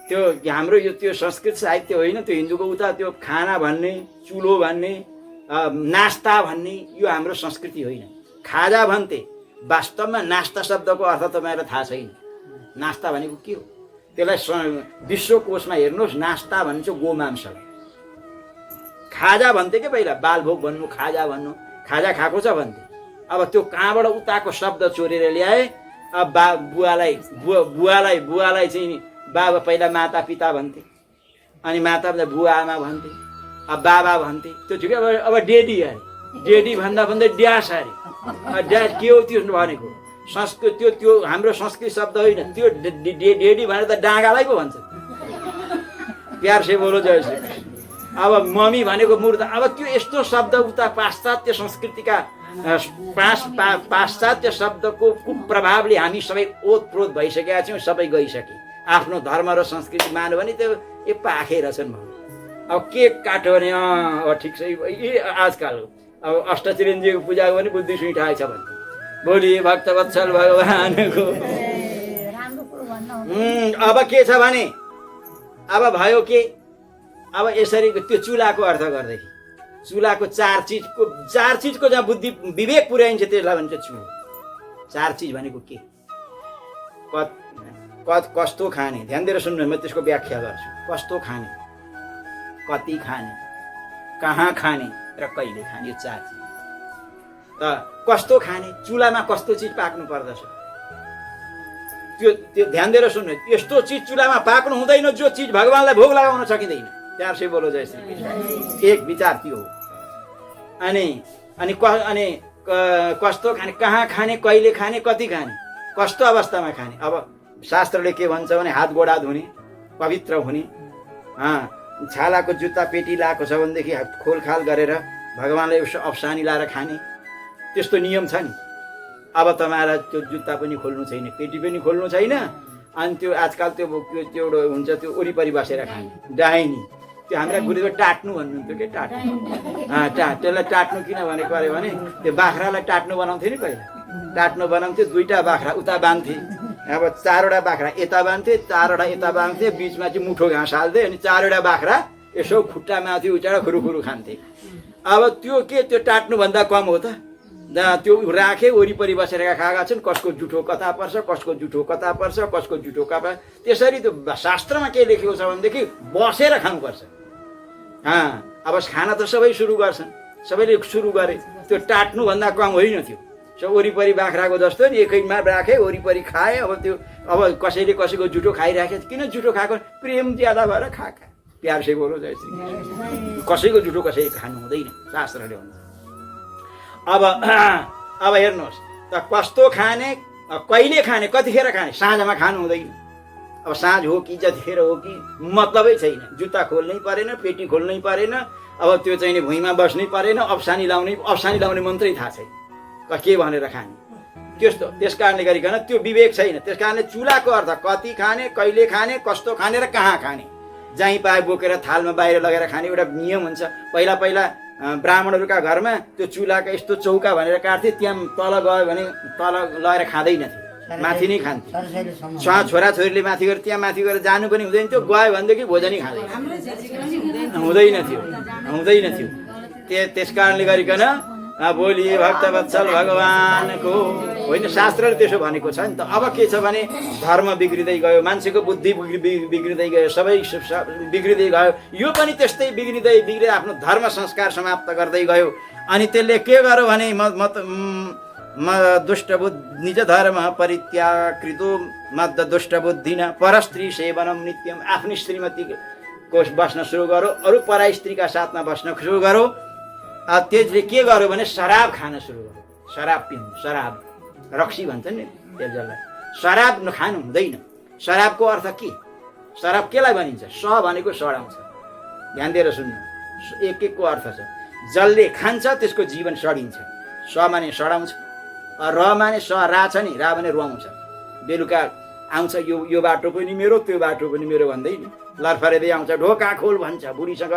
Speaker 3: त्यो हाम्रो यो त्यो संस्कृत साहित्य होइन, त्यो हिन्दूको उता त्यो खाना भन्ने, चुलो भन्ने, नास्ता भन्ने यो हाम्रो संस्कृति होइन। खाजा भन्थे। वास्तवमा नास्ता शब्दको अर्थ तपाईँहरूलाई थाहा छैन। नास्ता भनेको के हो? त्यसलाई विश्वकोशमा हेर्नुहोस्, नास्ता भन्छ गोमांसलाई। खाजा भन्थे के पहिला? बालभोग भन्नु, खाजा भन्नु, खाजा खाएको छ भन्थे। अब त्यो कहाँबाट उताको शब्द चोरेर ल्याए। अब बुवालाई चाहिँ बाबा, पहिला माता पिता भन्थे, अनि माता बुवा आमा भन्थे, अब बाबा भन्थे। त्यो ठिकै। अब डेडी अरे, डेडी भन्दा भन्दै ड्यास अरे। ड्यास के हो त्यो भनेको? संस्कृत त्यो हाम्रो संस्कृत शब्द होइन त्यो। डेडी भनेर त डाँगालाई पो भन्छ। प्यार से बोलो जय श्री। अब मम्मी भनेको मुर्दा। अब त्यो यस्तो शब्द उता पाश्चात्य संस्कृतिका पाश्चात्य शब्दको कुप्रभावले हामी सबै ओतप्रोत भइसकेका छौँ, सबै गइसके। आफ्नो धर्म र संस्कृति मान्यो भने त्यो पाखे रहेछन्। अब के काट्यो भने ठिक छ। आजकल अब अष्टचिरञ्जीवको पूजा गर्ने बुद्धि सुइठाएछ भन्छ। बोलिए भक्तवत्सल भगवानको। अब के छ भने अब भयो के? अब यसरी त्यो चुलाको अर्थ गर्दाखेरि चुलाको 4 चिजको जहाँ बुद्धि विवेक पुर्याइन्छ त्यसलाई भन्छ चुलो। 4 चिज भनेको के? कस्तो खाने? ध्यान दिएर सुन्नु, म त्यसको व्याख्या गर्छु। कस्तो खाने, कति खाने, कहाँ खाने र कहिले खाने, यो 4 चिज। त कस्तो खाने? चुलामा कस्तो चिज पाक्नु पर्दछ त्यो ध्यान दिएर सुन्नु। यस्तो चिज चुलामा पाक्नु हुँदैन जो चिज भगवानलाई भोग लगाउन सकिँदैन। प्यार से बोलो जय श्री कृष्ण। एक विचार त्यो हो। अनि कस्तो खाने, कहाँ खाने, कहिले खाने, कति खाने, कस्तो अवस्थामा खाने। अब शास्त्रले के भन्छ भने हात गोडा धुने, पवित्र हुने, छालाको जुत्ता पेटी लाएको छ भनेदेखि खोलखाल गरेर भगवानलाई अफसानी लाएर खाने, त्यस्तो नियम छ नि। अब तपाईँलाई त्यो जुत्ता पनि खोल्नु छैन, पेटी पनि खोल्नु छैन, अनि त्यो आजकल त्यो एउटा हुन्छ त्यो वरिपरि बसेर खाने डाइनी, त्यो हाम्रा गुरुले टाट्नु भन्नुहुन्थ्यो कि टाट्नु। त्यसलाई टाट्नु किन भनेको अरे भने त्यो बाख्रालाई टाट्नु बनाउँथे नि पहिला, टाट्नु बनाउँथे, दुईटा बाख्रा उता बाँध्थे, अब 4वटा बाख्रा यता बाँध्थे, 4वटा यता बाँध्थे, बिचमा चाहिँ मुठो घाँस हाल्थे, अनि 4वटा बाख्रा यसो खुट्टा माथि उचाएर खुरुखुरु खान्थे। अब त्यो के त्यो टाट्नुभन्दा कम हो त, त्यो राखे वरिपरि बसेर खाएका छन्, कसको जुठो कता पर्छ, कसको जुठो कता पर्छ, कसको जुठो कता। त्यसरी त्यो शास्त्रमा के लेखेको छ भनेदेखि बसेर खानुपर्छ। अब खाना त सबै सुरु गर्छन्, सबैले सुरु गरे, त्यो टाट्नुभन्दा कम होइन त्यो। वरिपरि बाख्राको जस्तो नि एकैमा राखे वरिपरि खाए। अब त्यो अब कसैले कसैको जुठो खाइराखे, किन जुठो खाएको? प्रेम ज्यादा भएर खाएका। प्यार से बोलो जय श्री कृष्ण। कसैको जुठो कसैले खानु हुँदैन, शास्त्रले भन्छ। अब हेर्नुहोस् त, कस्तो खाने, कहिले खाने, कतिखेर खाने? साँझमा खानु हुँदैन। अब साँझ हो कि जतिखेर हो कि मतलबै छैन। जुत्ता खोल्नै परेन, पेटी खोल्नै परेन, अब त्यो चाहिँ नि भुइँमा बस्नै परेन, अप्सानी लाउने मन्त्रै थाहा छैन के भनेर खाने त्यस्तो। त्यस कारणले गरिकन त्यो विवेक छैन। त्यस कारणले चुलाको अर्थ कति खाने, कहिले खाने, कस्तो खाने र कहाँ खाने, जहीँ पाए बोकेर थालमा बाहिर लगेर खाने एउटा नियम हुन्छ। पहिला पहिला ब्राह्मणहरूका घरमा त्यो चुलाका यस्तो चौका भनेर काट्थे, त्यहाँ तल गयो भने तल लगेर खाँदैनथ्यो, माथि नै खान्थे। छोराछोरीले माथि गएर त्यहाँ माथि गएर जानु पनि हुँदैन थियो, गयो भनेदेखि भोजनै हुँदैन थियो। त्यस कारणले गरिकन बोलिए भक्तवत्सल भगवानको होइन, शास्त्रले त्यसो भनेको छ नि त। अब के छ भने धर्म बिग्रिँदै गयो, मान्छेको बुद्धि बिग्रिँदै गयो, सबै बिग्रिँदै गयो, यो पनि त्यस्तै बिग्रिँदै आफ्नो धर्म संस्कार समाप्त गर्दै गयो। अनि त्यसले के गर्यो भने दुष्ट बुद्धि निज धर्म परित्याकृतो मद्द दुष्ट बुद्धि न परस्त्री सेवनम नित्यम। आफ्नो श्रीमतीको बस्न सुरु गरो, अरू पराई स्त्रीका साथमा बस्न सुरु गरो। त्यसले के गर्यो भने शराब खान सुरु गर्यो, शराब पिउनु, शराब रक्सी भन्छ नि त्यसलाई। शराब खानु हुँदैन। शराबको अर्थ के? शराब केलाई भनिन्छ? स भनेको सडाउँछ। ध्यान दिएर सुन्नु, एक एकको अर्थ छ। जसले खान्छ त्यसको जीवन सडिन्छ। स माने सडाउँछ, र माने रा छ नि, रा भने रुवाउँछ। बेलुका आउँछ, यो बाटो पनि मेरो, त्यो बाटो पनि मेरो भन्दै नि लरफरेदै आउँछ, ढोका खोल भन्छ। बुढीसँग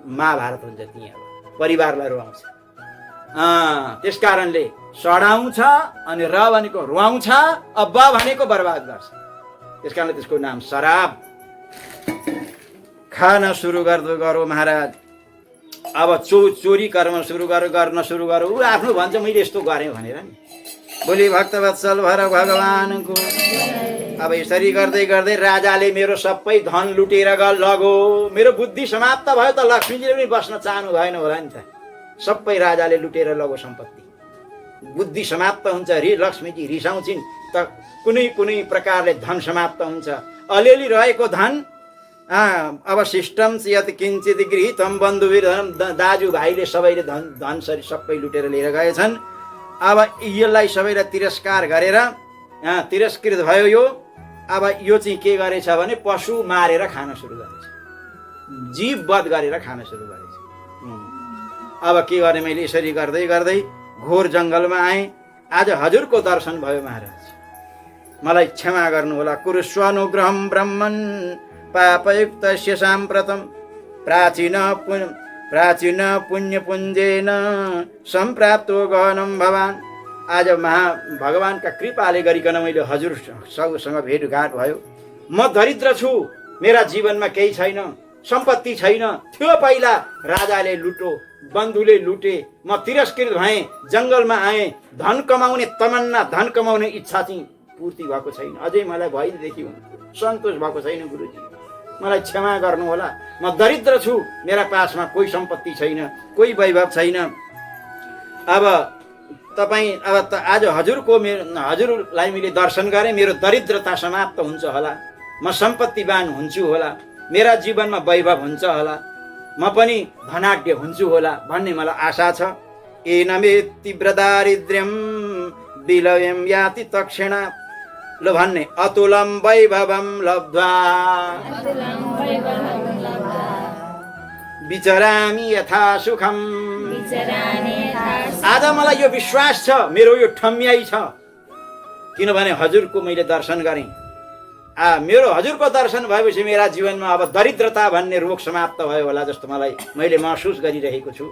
Speaker 3: महाभारत हुन्छ, त्यहाँ परिवारलाई रुवाउँछ। त्यस कारणले सडाउँछ, अनि र भनेको रुवाउँछ, अब भनेको बर्बाद गर्छ। त्यस कारणले त्यसको नाम शराब। खान सुरु गरो महाराज। अब चोरी गर्न सुरु गरो। ऊ आफ्नो भन्छ मैले यस्तो गरेँ भनेर नि। बोली भक्तवत्सल भगवानको। अब यसरी गर्दै गर्दै राजाले मेरो सबै धन लुटेर लगो। मेरो बुद्धि समाप्त भयो त, लक्ष्मीजीले पनि बस्न चाहनु भएन होला नि त। सबै राजाले लुटेर लगो सम्पत्ति। बुद्धि समाप्त हुन्छ, लक्ष्मीजी रिसाउँछिन् त, कुनै प्रकारले धन समाप्त हुन्छ। अलिअलि रहेको धन अवशिष्टम यत किञ्चित गृहीतम बन्धुवीर दाजुभाइले सबैले धन सबै लुटेर लिएर गएछन्। अब यसलाई सबैलाई तिरस्कार गरेर तिरस्कृत भयो यो। अब यो चाहिँ के गरेछ भने पशु मारेर खान सुरु गरेछ, जीव वध गरेर खान सुरु गरेछ। अब के गर्ने, मैले यसरी गर्दै गर्दै घोर जङ्गलमा आएँ। आज हजुरको दर्शन भयो महाराज, मलाई क्षमा गर्नुहोला। कुरुस्वानुग्रहम ब्रह्मन् पापयुक्तस्य साम्प्रतम प्राचीन पुण्यपुञ्जेन सम्प्राप्तो गहनं भवान्। आज भगवानका कृपाले गरिकन मैले हजुरसँग भेटघाट भयो। म दरिद्र छु, मेरा जीवनमा केही छैन, सम्पत्ति छैन। थियो पहिला राजाले लुटो, बन्धुले लुटे, म तिरस्कृत भएँ, जङ्गलमा आएँ। धन कमाउने तमन्ना, धन कमाउने इच्छा चाहिँ पूर्ति भएको छैन। अझै मलाई भइदेखि सन्तोष भएको छैन। गुरुजी मलाई क्षमा गर्नुहोला, म दरिद्र छु, मेरा पासमा कोही सम्पत्ति छैन, कोही वैभव छैन। अब तपाईँ आज हजुरलाई मैले दर्शन गरेँ, मेरो दरिद्रता समाप्त हुन्छ होला, म सम्पत्तिवान हुन्छु होला, मेरा जीवनमा वैभव हुन्छ होला, म पनि धनाढ्य हुन्छु होला भन्ने मलाई आशा छ। एनमे तीव्र दारिद्र्यम विलयम याति तक्षणा। ल भन्ने अतुलम वैभवम लब्ध्वा विचरामि यथा सुखम। आज मलाई यो विश्वास छ, मेरो यो ठम्याइ छ, किनभने हजुरको मैले दर्शन गरेँ। मेरो हजुरको दर्शन भएपछि मेरा जीवनमा अब दरिद्रता भन्ने रोग समाप्त भयो होला जस्तो मैले महसुस गरिरहेको छु।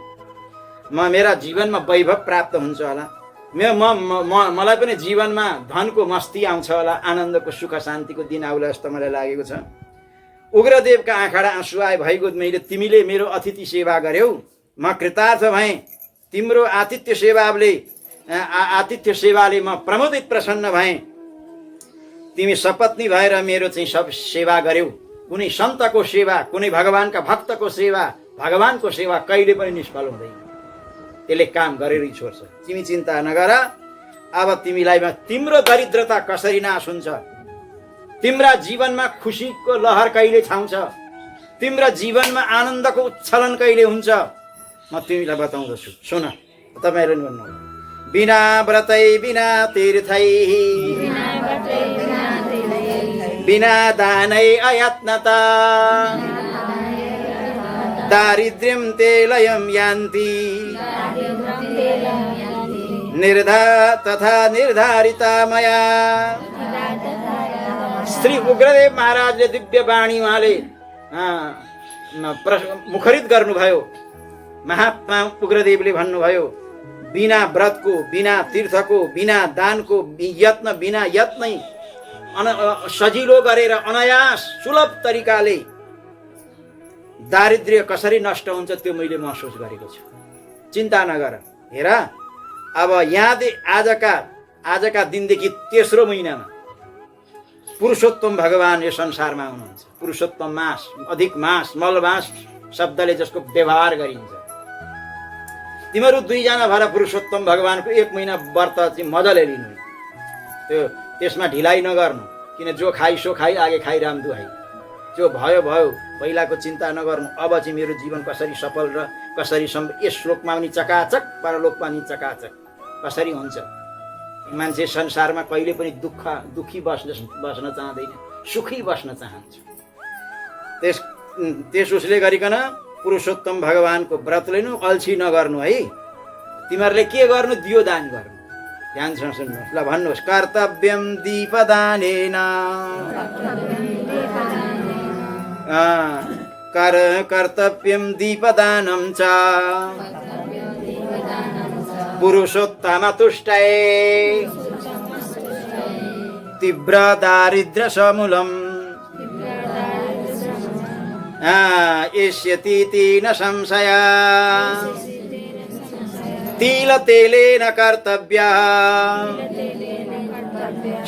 Speaker 3: मेरा जीवनमा वैभव प्राप्त हुन्छ होला, मलाई पनि जीवनमा धनको मस्ती आउँछ होला, आनन्दको सुख शान्तिको दिन आउला जस्तो मलाई लागेको छ। उग्रदेवका आँखाडा आँसु आए, भइगयो मैले तिमीले मेरो अतिथि सेवा गर्यौ, म कृतार्थ भएँ। तिम्रो आतिथ्य सेवाले म प्रमोदित प्रसन्न भएँ। तिमी सपत्नी भएर मेरो चाहिँ सब सेवा गर्यौ। कुनै सन्तको सेवा, कुनै भगवानका भक्तको सेवा, भगवानको सेवा कहिले पनि निष्फल हुँदैन, त्यसले काम गरेरै छोड्छ। तिमी चिन्ता नगर, अब तिमीलाई तिम्रो दरिद्रता कसरी नाश हुन्छ, तिम्रा जीवनमा खुसीको लहर कहिले छाउँछ, तिम्रा जीवनमा आनन्दको उच्छलन कहिले हुन्छ, म तिमीलाई बताउँदछु। सुन, तपाईँहरू भन्नु, बिना व्रतै बिना तीर्थै बिना दानै अयत्नता दारिद्र्यं ते लयं यान्ति तथा निर्धारिता मया। श्री उग्रदेव महाराजले दिव्य वाणी उहाँले मुखरित गर्नुभयो। महात्मा उग्रदेवले भन्नुभयो, बिना व्रतको, बिना तीर्थको, बिना दानको, बिना यत्नै सजिलो गरेर अनायास सुलभ तरिकाले दारिद्र्य कसरी नष्ट हुन्छ त्यो मैले महसुस गरेको छु। चिन्ता नगर। हेर, अब आजका दिनदेखि तेस्रो महिनामा पुरुषोत्तम भगवान यो संसारमा आउनुहुन्छ। पुरुषोत्तम मास, अधिक मास, मलमास शब्दले जसको व्यवहार गरिन्छ। तिमीहरू दुईजना भएर पुरुषोत्तम भगवानको 1 महिना व्रत चाहिँ मजाले लिनु, त्यसमा ढिलाइ नगर्नु। किन जो खाइ सो खाइ, आगे खाइ राम दुहाई। जो भयो भयो, पहिलाको चिन्ता नगर्नु। अब चाहिँ मेरो जीवन कसरी सफल र कसरी यस श्लोकमा पनि चकाचक, परलोकमा पनि चकाचक कसरी हुन्छ। मान्छे संसारमा कहिले पनि दुखी बस्न चाहँदैन, सुखी बस्न चाहन्छ। त्यस उसले गरिकन पुरुषोत्तम भगवानको व्रत लिनु, अल्छी नगर्नु है। तिमीहरूले के गर्नु, दियो दान गर्नु। ध्यानसँग सुन्नुहोस् ल, भन्नुहोस्, कर्तव्यम दीपदानेन कर्तव्यम दीपदानं च पुरुषोत्तम तुष्टये तीव्र दारिद्र्य समूलम् एष्यतीति न संशय। तिलतेलेन कर्तव्यः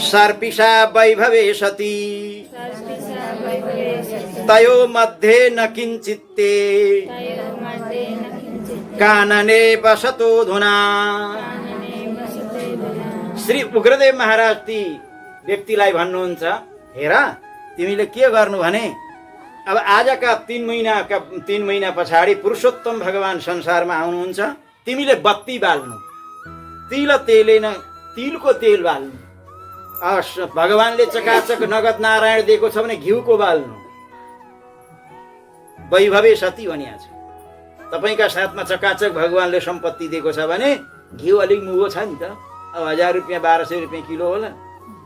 Speaker 3: सर्पिषा वैभवे सति तयो मध्ये न किञ्चित्ते कानने बसतो धुना। श्री उग्रदेव महाराज ती व्यक्तिलाई भन्नुहुन्छ, हेर तिमीले के गर्नु भने, अब आजका 3 महिना पछाडि पुरुषोत्तम भगवान संसारमा आउनुहुन्छ। तिमीले बत्ती बाल्नु, तिलको तेल बाल्नु। भगवानले चकाचक नगद नारायण दिएको छ भने घिउको बाल्नु। वैभवे सती भनिएको छ। तपाईका साथमा चकाचक भगवानले सम्पत्ति दिएको छ भने घिउ अलिक मुगो छ नि त। अब 1000 रुपियाँ 1200 रुपियाँ किलो होला।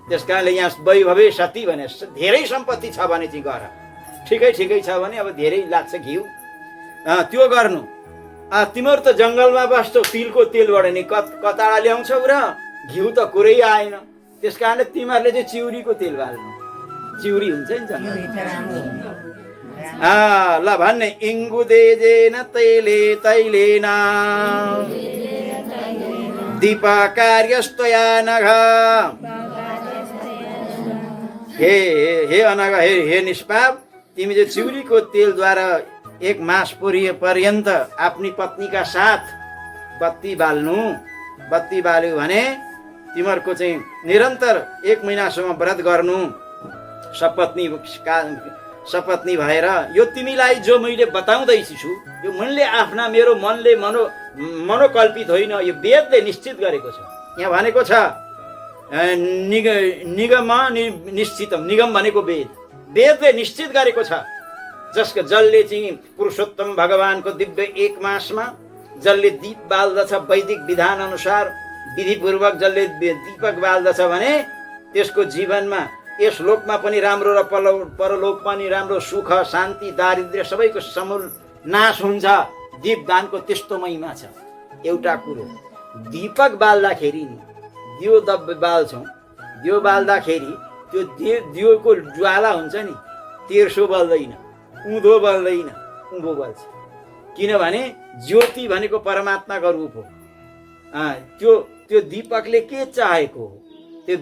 Speaker 3: त्यस कारणले यहाँ वैभवे सती भने धेरै सम्पत्ति छ भने चाहिँ गर, ठिकै छ भने अब धेरै लाग्छ घिउ, त्यो गर्नु। तिमीहरू त जङ्गलमा बस्छौ, तिलको तेलबाट नि कताडा ल्याउँछौ र घिउ त कुरै आएन। त्यस कारणले तिमीहरूले चाहिँ चिउरीको तेल बाल्नु, चिउरी हुन्छ नि ल भन्ने, इङ्गुदेजेन तैलेन दीप कार्यस्तया नघ। हे अनघ, हे निष्पाप, तिमी चाहिँ चिउरीको तेलद्वारा 1 मास पर्यन्त आफ्नी पत्नीका साथ बत्ती बाल्नु। बत्ती बाल्यो भने तिमीहरूको चाहिँ निरन्तर 1 महिनासम्म व्रत गर्नु, सपत्नी भएर। यो तिमीलाई जो मैले बताउँदैछु, यो मेरो मनले मनोकल्पित होइन, यो वेदले निश्चित गरेको छ। यहाँ भनेको छ निगम निश्चितम, निगम भनेको वेदले निश्चित गरेको छ। जसले चाहिँ पुरुषोत्तम भगवानको दिव्य 1 मासमा जसले दीप बाल्दछ, वैदिक विधान अनुसार विधिपूर्वक जसले दीपक बाल्दछ भने त्यसको जीवनमा यस लोकमा पनि राम्रो र परलोक पनि राम्रो, सुख शान्ति दारिद्र्य सबैको समूल नाश हुन्छ। दीपदानको त्यस्तो महिमा छ। एउटा कुरो, दीपक बाल्दाखेरि नि दियो बाल्छौँ, दियो बाल्दाखेरि त्यो दियोको ज्वाला हुन्छ नि, तेर्सो बल्दैन, उँधो बल्दैन, उँभो बल्छ। किनभने ज्योति भनेको परमात्माको रूप हो। त्यो दीपकले के चाहेको हो? त्यो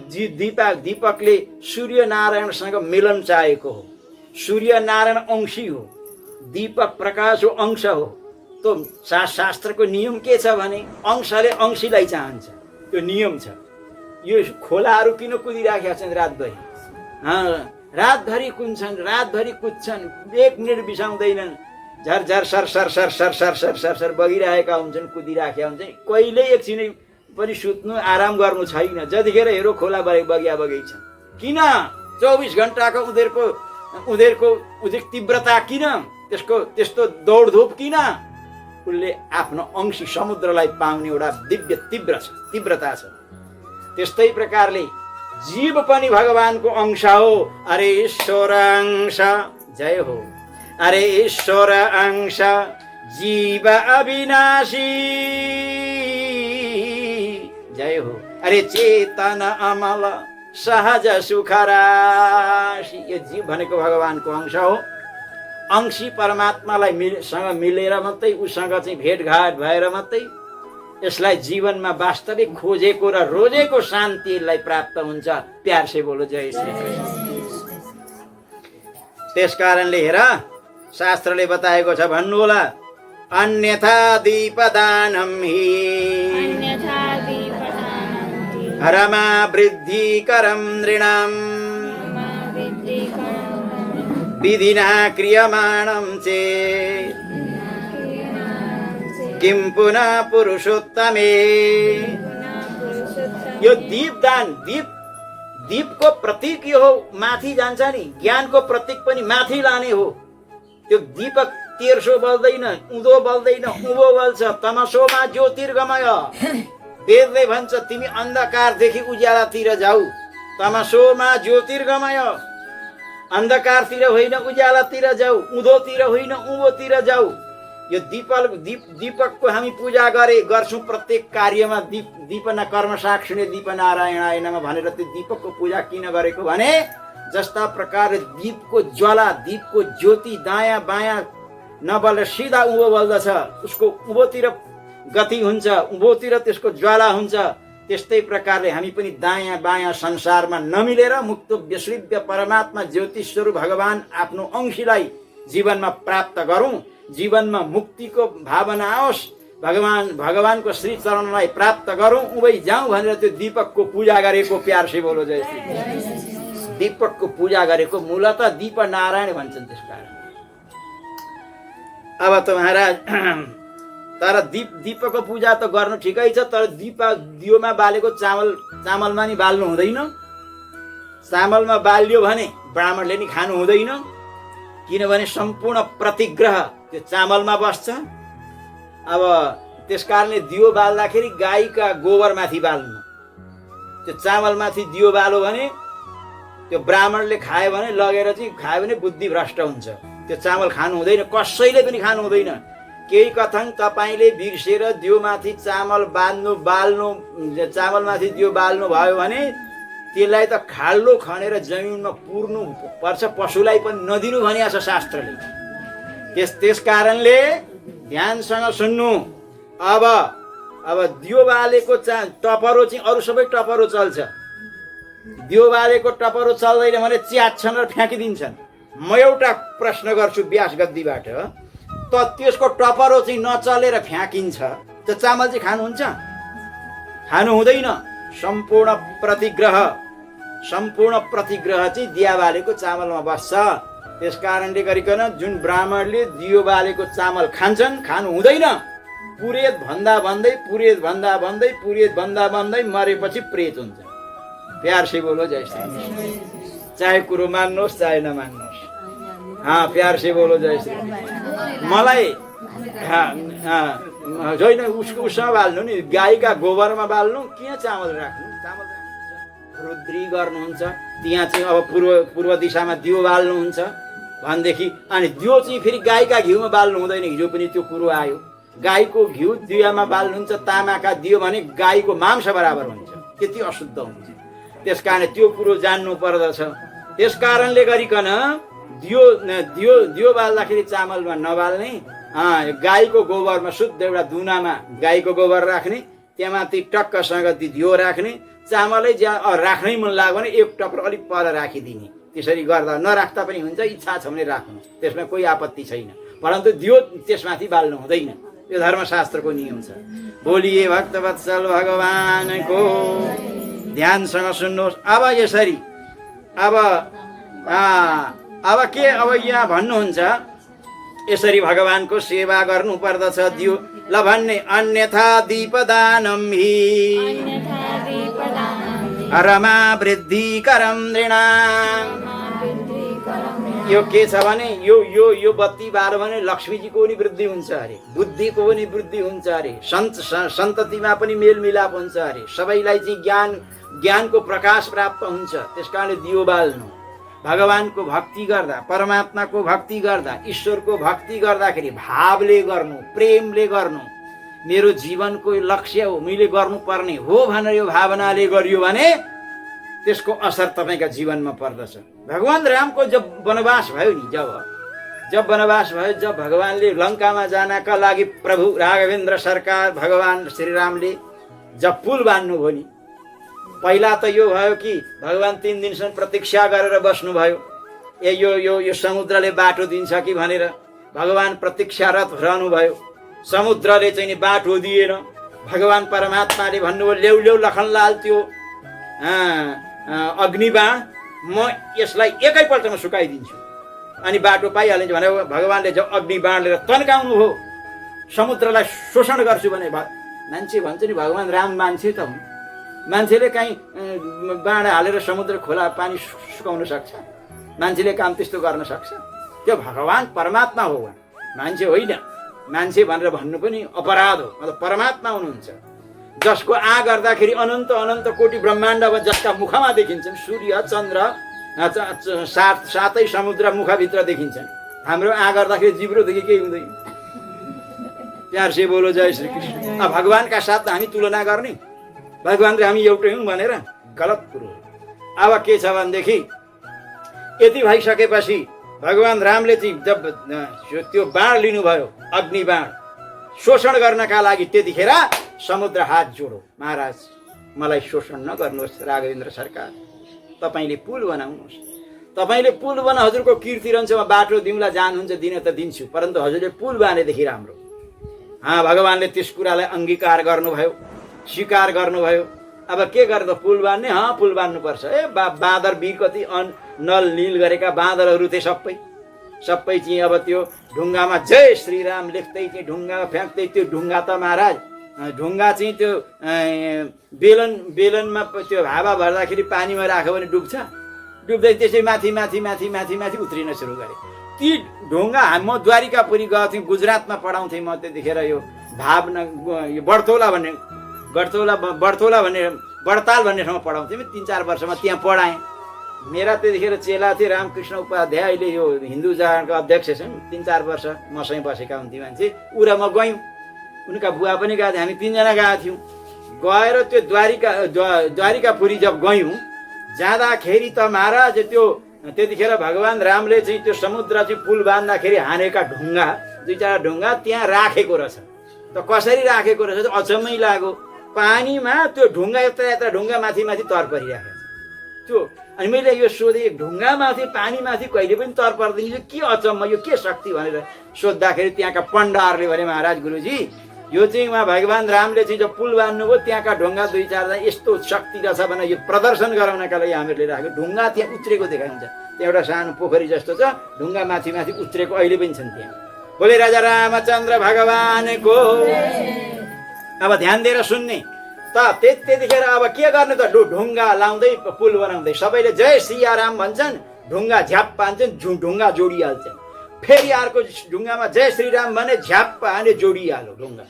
Speaker 3: दीपकले सूर्य नारायणसँग मिलन चाहेको हो। सूर्य नारायण अंशी हो, दीपक प्रकाश हो, अंश हो। तो शास्त्रको नियम के छ भने अंशले अंशीलाई चाहन्छ, त्यो नियम छ। यो खोलाहरू किन कुदिराखेका छन् रातभरि? रातभरि कुद्छन्, रातभरि कुद्छन्, 1 मिनट बिसाउँदैनन्, झरझर सर सर सर सर सर सर सर सर बगिरहेका हुन्छन्, कुदिराखेका हुन्छन्। कहिले एकछिन पनि सुत्नु आराम गर्नु छैन। जतिखेर हेरो खोला बगिया बगै छ। किन 24 घण्टाको उनीहरूको तीव्रता किन? त्यस्तो दौडधुप किन? उसले आफ्नो अंशी समुद्रलाई पाउने एउटा दिव्य तीव्रता छ। त्यस्तै प्रकारले जीव पनि भगवानको अंश हो। अरे ईश्वर अंश, जय हो। अरे ईश्वर अंश जीव अविनाशी, जय हो। अरे चेतन अमल सहज सुख राशि, यो जीव भनेको भगवानको अंश हो। अंशी परमात्मालाई सँग मिलेर मात्रै, उसँग चाहिँ भेटघाट भएर मात्रै यसलाई जीवनमा वास्तविक खोजेको र रोजेको शान्तिलाई प्राप्त हुन्छ। प्यार से बोलो जय श्री कृष्ण। त्यस कारणले हेर, शास्त्रले बताएको छ, भन्नु होला, अन्यथा दीपदानं हि रमा वृद्धिकरं नृणाम् विधिना क्रियमाणं चेत् किं पुनः पुरुषोत्तमे। यो दीपदान, दीपको प्रतीक यो हो, माथि जान्छ नि। ज्ञानको प्रतीक पनि माथि लाने हो। त्यो दीपक तेर्सो बल्दैन, उँधो बल्दैन, उँभो बल्छ। तमसोमा ज्योतिर्गमय, वेदले भन्छ तिमी अन्धकारदेखि उज्यालातिर जाऊ। तमसोमा ज्योतिर्गमय, अन्धकारतिर होइन उज्यालातिर जाऊ, उँधोतिर होइन उँभोतिर जाऊ। यो दीपकको हामी पूजा गर्छौँ प्रत्येक कार्यमा। दीपना कर्म साक्षिणे दीप नारायणाय नमः भनेर त्यो दीपकको पूजा किन गरेको भने, जस्ता प्रकारले दीपको ज्वाला, दीपको ज्योति दायाँ बायाँ नबलेर सिधा उँभो बल्दछ, उसको उँभोतिर गति हुन्छ, उँभोतिर त्यसको ज्वाला हुन्छ। त्यस्तै प्रकारले हामी पनि दायाँ बायाँ संसारमा नमिलेर मुक्त विश्व परमात्मा ज्योति स्वरूप भगवान आफ्नो अंशीलाई जीवनमा प्राप्त गरौँ। जीवनमा मुक्तिको भावना आओस्, भगवानको श्री चरणलाई प्राप्त गरौँ, उभै जाउँ भनेर त्यो दीपकको पूजा गरेको। प्यार से बोलो जय श्री कृष्ण। दीपकको पूजा गरेको मूलतः दीप नारायण भन्छन्। त्यसकारण अब त महाराज, तर दीपकको पूजा त गर्नु ठिकै छ, तर दियोमा बालेको चामलमा नि बाल्नु हुँदैन। चामलमा बाल्यो भने ब्राह्मणले नि खानु हुँदैन, किनभने सम्पूर्ण प्रतिग्रह त्यो चामलमा बस्छ। अब त्यसकारणले दियो बाल्दाखेरि गाईका गोबरमाथि बाल्नु। त्यो चामलमाथि दियो बाल्यो भने त्यो ब्राह्मणले खायो भने, लगेर चाहिँ खायो भने बुद्धि भ्रष्ट हुन्छ। त्यो चामल खानु हुँदैन, कसैले पनि खानु हुँदैन। केही कथन तपाईँले बिर्सेर दियोमाथि चामल चामलमाथि दियो बाल्नु भयो भने त्यसलाई त खाल्लो खनेर जमिनमा पुर्नु पर्छ, पशुलाई पनि नदिनु भनिएको छ शास्त्रले। त्यस कारणले ध्यानसँग सुन्नु। अब दियो बालेको टपरो चाहिँ अरू सबै टपरो चल्छ, दियो बालेको टपरो चल्दैन भने च्याच्छन् र फ्याँकिदिन्छन्। म एउटा प्रश्न गर्छु व्यास गद्दीबाट, त त्यसको टपरो चाहिँ नचलेर फ्याँकिन्छ, त्यो चामल चाहिँ खानुहुन्छ? खानु हुँदैन। सम्पूर्ण प्रतिग्रह चाहिँ दिया बालेको चामलमा बस्छ। त्यस कारणले गरिकन जुन ब्राह्मणले दियो बालेको चामल खान्छन्, खानु हुँदैन। पुरेत भन्दा भन्दै मरेपछि प्रेत हुन्छ। प्यार से बोलो जय श्री कृष्ण। चाहे कुरो मान्नुहोस् चाहे नमान्नुहोस्, प्यार से बोलो जय श्री कृष्ण। मलाई होइन, उसँग बाल्नु नि, गाईका गोबरमा बाल्नु, किन चामल राख्नु? चामल रुद्री गर्नुहुन्छ, त्यहाँ चाहिँ अब पूर्व दिशामा दियो बाल्नुहुन्छ भनेदेखि अनि दियो चाहिँ फेरि गाईका घिउमा बाल्नु हुँदैन। हिजो पनि त्यो कुरो आयो, गाईको घिउ दियामा बाल्नुहुन्छ, तामाका दियो भने गाईको मांस बराबर हुन्छ, त्यति अशुद्ध हुन्छ। त्यस कारण त्यो कुरो जान्नु पर्दछ। त्यस कारणले गरिकन दियो दियो दियो बाल्दाखेरि चामलमा नबाल्ने, गाईको गोबरमा शुद्ध एउटा दुनामा गाईको गोबर राख्ने, त्यहाँमाथि टक्कसँग दियो राख्ने, चामलै राख्नै मन लाग्यो भने एक टप्रो अलिक पर राखिदिने। त्यसरी गर्दा नराख्दा पनि हुन्छ, इच्छा छ भने राख्नु, त्यसमा कोही आपत्ति छैन। परन्तु दियो त्यसमाथि बाल्नु हुँदैन, यो धर्मशास्त्रको नियम छ। बोलिए भक्तवत्सल भगवानको। ध्यानसँग सुन्नुहोस्। अब यसरी अब के अब यहाँ भन्नुहुन्छ, यसरी भगवानको सेवा गर्नु पर्दछ। दियो ल भन्ने अन्यथा दीपदानम हि रमा वृद्धिकरम नृणाम। यो के छ भने यो यो यो बत्ती बाल्यो भने लक्ष्मीजीको पनि वृद्धि हुन्छ अरे, बुद्धिको पनि वृद्धि हुन्छ अरे, सन्ततिमा पनि मेलमिलाप हुन्छ अरे, सबैलाई चाहिँ ज्ञानको प्रकाश प्राप्त हुन्छ। त्यसकारणले दियो बाल्नु। भगवानको भक्ति गर्दा, परमात्माको भक्ति गर्दा, ईश्वरको भक्ति गर्दाखेरि भावले गर्नु, प्रेमले गर्नु। मेरो जीवनको लक्ष्य हो, मैले गर्नुपर्ने हो भनेर यो भावनाले गरियो भने त्यसको असर तपाईँका जीवनमा पर्दछ। भगवान रामको जब वनवास भयो नि, जब वनवास भयो, जब भगवानले लङ्कामा जानका लागि प्रभु राघवेन्द्र सरकार भगवान श्रीरामले जब पुल बान्नुभयो नि, पहिला त यो भयो कि भगवान 3 दिनसम्म प्रतीक्षा गरेर बस्नुभयो। यो समुद्रले बाटो दिन्छ कि भनेर भगवान प्रतीक्षारत रहनुभयो। समुद्रले चाहिँ नि बाटो दिएन। भगवान परमात्माले भन्नुभयो ल्याउ ल्याउ लखनलाल त्यो अग्निबाण, म यसलाई एकैपल्टमा सुकाइदिन्छु अनि बाटो पाइहालिन्छ भने भगवानले जब अग्निबाण लिएर तन्काउनु हो, समुद्रलाई शोषण गर्छु भने मान्छे भन्छ नि भगवान राम मान्छे त हुन्, मान्छेले कहीँ बाण हालेर समुद्र खोला पानी सुकाउन सक्छ? मान्छेले काम त्यस्तो गर्न सक्छ? त्यो भगवान परमात्मा हो, मान्छे होइन। मान्छे भनेर भन्नु पनि अपराध हो। मतलब परमात्मा हुनुहुन्छ, जसको गर्दाखेरि अनन्त अनन्त कोटि ब्रह्माण्ड अब जसका मुखमा देखिन्छन्, सूर्य चन्द्र सातै समुद्र मुखभित्र देखिन्छन्। हाम्रो गर्दाखेरि जिब्रोदेखि केही हुँदैन। प्यार से बोलो जय श्री कृष्ण। भगवानका साथ हामी तुलना गर्ने, भगवान र हामी एउटै हौँ भनेर गलत कुरो। अब के छ भनेदेखि यति भइसकेपछि भगवान रामले चाहिँ जब त्यो बाण लिनुभयो, अग्नि बाण शोषण गर्नका लागि, त्यतिखेर समुद्र हात जोडो, महाराज मलाई शोषण नगर्नुहोस् राघवेन्द्र सरकार, तपाईँले पुल बनाउनुहोस्। तपाईँले पुल बना, हजुरको कीर्ति रहन्छ, म बाटो दिउँला, जानुहुन्छ दिन त दिन्छु, परन्तु हजुरले पुल बानेदेखि राम्रो। भगवानले त्यस कुरालाई अङ्गीकार गर्नुभयो, स्वीकार गर्नुभयो। अब के गर्दा पुल बान्ने? पुल बान्नुपर्छ। बाँदर कति नल नील गरेका बाँदरहरू थिए, सबै चाहिँ अब त्यो ढुङ्गामा जय श्रीराम लेख्दै चाहिँ ढुङ्गा फ्याँक्दै, त्यो ढुङ्गा त महाराज ढुङ्गा चाहिँ त्यो बेलनमा त्यो हावा भर्दाखेरि पानीमा राख्यो भने डुब्दै त्यसै माथि माथि माथि माथि माथि उत्रिन सुरु गरे। ती ढुङ्गा म द्वारिकापुरी गएको थिएँ, गुजरातमा पढाउँथेँ म, त्यतिखेर यो भावना यो बडतौला भन्ने बडताल भन्ने ठाउँमा पढाउँथेँ। 3-4 वर्षमा त्यहाँ पढाएँ। मेरा त्यतिखेर चेला थिए रामकृष्ण उपाध्याय, अहिले यो हिन्दू जागरणका अध्यक्ष छन्। 3-4 वर्ष मसँग बसेका हुन्थे मान्छे। ऊ र म गयौँ, उनका बुवा पनि गएको थिए, हामी 3 जना गएका थियौँ। गएर त्यो द्वारिकापुरी जब गयौँ, जाँदाखेरि त महाराज त्यो त्यतिखेर भगवान रामले चाहिँ त्यो समुद्र चाहिँ पुल बान्दाखेरि हानेका ढुङ्गा, 2-4 ढुङ्गा त्यहाँ राखेको रहेछ। त कसरी राखेको रहेछ अचम्मै लाग्यो। पानीमा त्यो ढुङ्गा यत्र ढुङ्गा माथि माथि तर परिराखेको त्यो। अनि मैले यो सोधेँ, ढुङ्गा माथि पानी माथि कहिले पनि तर पर्दैन, यो के अचम्म, यो के शक्ति भनेर सोद्धाखेरि त्यहाँका पण्डाहरूले भने महाराज गुरुजी यो चाहिँ उहाँ भगवान रामले चाहिँ जब पुल बान्नुभयो त्यहाँका ढुङ्गा 2-4 यस्तो शक्ति रहेछ भनेर यो प्रदर्शन गराउनका लागि हामीहरूले राखेको। ढुङ्गा त्यहाँ उत्रेको देखाइन्छ, त्यहाँ एउटा सानो पोखरी जस्तो छ, ढुङ्गा माथि माथि उत्रेको अहिले पनि छन् त्यहाँ। बोले राजा रामचन्द्र भगवानको। अब ध्यान दिएर सुन्ने त। त्यतिखेर अब के गर्ने त? ढुङ्गा लाउँदै पुल बनाउँदै सबैले जय सियाराम भन्छन्, ढुङ्गा झ्याप पान्छन्, ढुङ्गा जोडिहाल्छन्। फेरि अर्को ढुङ्गामा जय श्रीराम भने झ्याप हाने जोडिहाल्यो ढुङ्गा।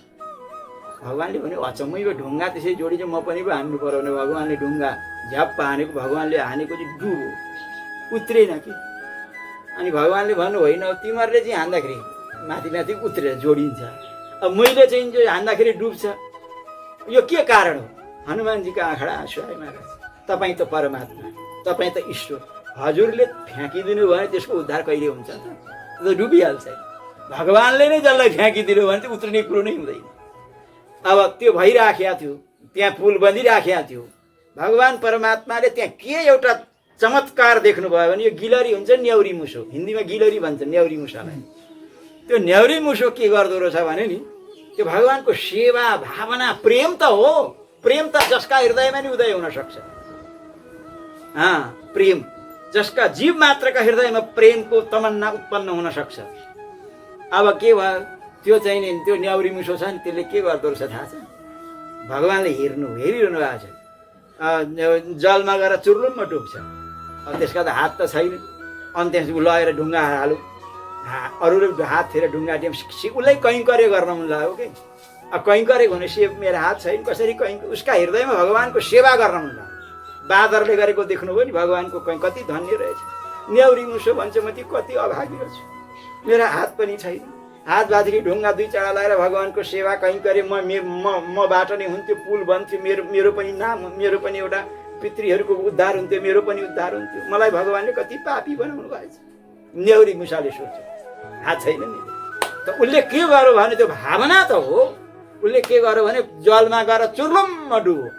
Speaker 3: भगवान्ले भने अचम्मै यो ढुङ्गा त्यसै जोडी चाहिँ म पनि पो हान्नु पर्यो भने भगवान्ले ढुङ्गा झ्याप्प हानेको भगवान्ले हानेको चाहिँ डुब्यो उत्रेन कि। अनि भगवान्ले भन्नु होइन तिमीहरूले चाहिँ हान्दाखेरि माथि माथि उत्रेर जोडिन्छ, अब मैले चाहिँ जो हान्दाखेरि डुब्छ, यो के कारण हो? हनुमानजीको आँखा आँसु आयो महाराज। तपाईँ त परमात्मा, तपाईँ त ईश्वर, हजुरले फ्याँकिदिनु भयो भने त्यसको उद्धार कहिले हुन्छ त? त्यो त डुबिहाल्छ। भगवान्ले नै जसलाई फ्याँकिदिनु भने चाहिँ उत्रने कुरो नै हुँदैन। अब त्यो भइराखेको थियो, त्यहाँ पुल बनिराखेको थियो, भगवान् परमात्माले त्यहाँ के एउटा चमत्कार देख्नुभयो भने यो गिलरी हुन्छ न्याउरी मुसो, हिन्दीमा गिलरी भन्छ न्याउरी मुसालाई। त्यो न्याउरी मुसो के गर्दो रहेछ भने नि त्यो भगवान्को सेवा भावना प्रेम त हो। प्रेम त जसका हृदयमा नि उदय हुन सक्छ। प्रेम जसका जीव मात्रका हृदयमा प्रेमको तमन्ना उत्पन्न हुन सक्छ। अब के भयो, त्यो चाहिँ नि त्यो न्याउरी मुसो छ नि त्यसले के गर्दो रहेछ थाहा छ? भगवान्ले हेरिरहनु भएको छ, जलमा गएर चुर्लुममा डुब्छ। अब त्यसका त हात त छैन, अनि त्यस लगेर ढुङ्गा हाल्यो, अरूले हात थिएर ढुङ्गा दियो, उसलाई कैङ्कर्य गर्न मन लाग्यो कि। अब कैङ्कर्य भनेपछि मेरो हात छैन, कसरी उसका हृदयमा भगवान्को सेवा गर्न मन लाग्यो। बाँदरले गरेको देख्नुभयो नि भगवान्को कति धन्य रहेछ। न्याउरी मुसो भन्छ म ती कति अभागी छु, मेरो हात पनि छैन, हात बाँधेर ढुङ्गा दुई चाडा लगाएर भगवान्को सेवा कैङ्कर्य मबाट नै हुन्थ्यो, पुल बन्थ्यो, मेरो पनि नाम, मेरो पनि एउटा पितृहरूको उद्धार हुन्थ्यो, मेरो पनि उद्धार हुन्थ्यो। मलाई भगवान्ले कति पापी बनाउनु भएछ। न्याउरी मुसाले सोच्यो हात छैन नि त उसले के गर्यो भने त्यो भावना त हो। उसले के गर्यो भने जलमा गएर चुर्लुममा डुब्यो।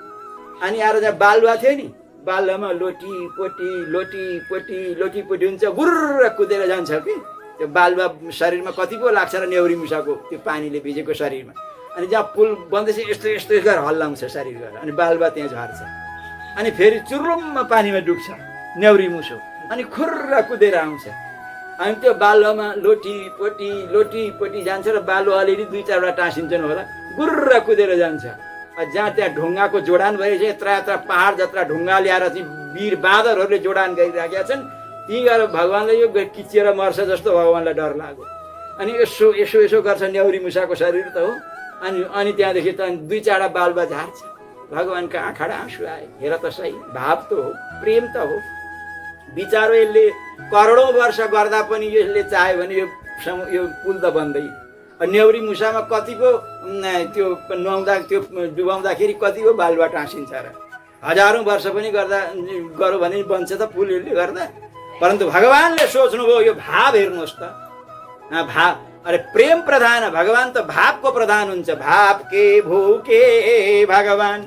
Speaker 3: अनि आएर त्यहाँ बालुवा थियो नि, बालुवामा लोटी पोटी हुन्छ, गुर्र कुदेर जान्छ कि। त्यो बालुवा शरीरमा कति पो लाग्छ र न्याउरी मुसाको त्यो पानीले भिजेको शरीरमा। अनि जहाँ पुल बन्दैछ यस्तो यस्तो गरेर हल्लाउँछ शरीर गरेर, अनि बालुवा त्यहाँ झर्छ। अनि फेरि चुर्लुममा पानीमा डुब्छ न्याउरी मुसो, अनि खुर्र कुदेर आउँछ। अनि त्यो बालुवामा लोटी पोटी जान्छ र बालुवा अलिअलि दुई चारवटा टाँसिन्छन् होला, गुर्र कुदेर जान्छ। जहाँ त्यहाँ ढुङ्गाको जोडान भएछ, यत्रा पहाड जत्रा ढुङ्गा ल्याएर चाहिँ वीर बाँदरहरूले जोडान गरिराखेका छन्। ती गएर भगवान्ले यो किचिएर मर्छ जस्तो भगवान्लाई डर लाग्यो। अनि यसो गर्छ न्याउरी मुसाको शरीर त हो। अनि त्यहाँदेखि त दुई चारवटा बालुवा झार्छ। भगवान्का आँखा आँसु आए। हेर त सही, भाव त हो, प्रेम त हो। बिचारो यसले करोडौँ वर्ष गर्दा पनि यसले चाह्यो भने यो पुल त बन्दै। न्याउरी मुसामा कति पो त्यो डुबाउँदाखेरि कति पो बालुवा टाँसिन्छ र। हजारौँ वर्ष पनि गऱ्यो भने बन्छ त पुल यसले गर्दा। परन्तु भगवान्ले सोच्नुभयो यो भाव हेर्नुहोस् त, भाव। अरे प्रेम प्रधान, भगवान त भावको प्रधान हुन्छ। भाव के भूके भगवान,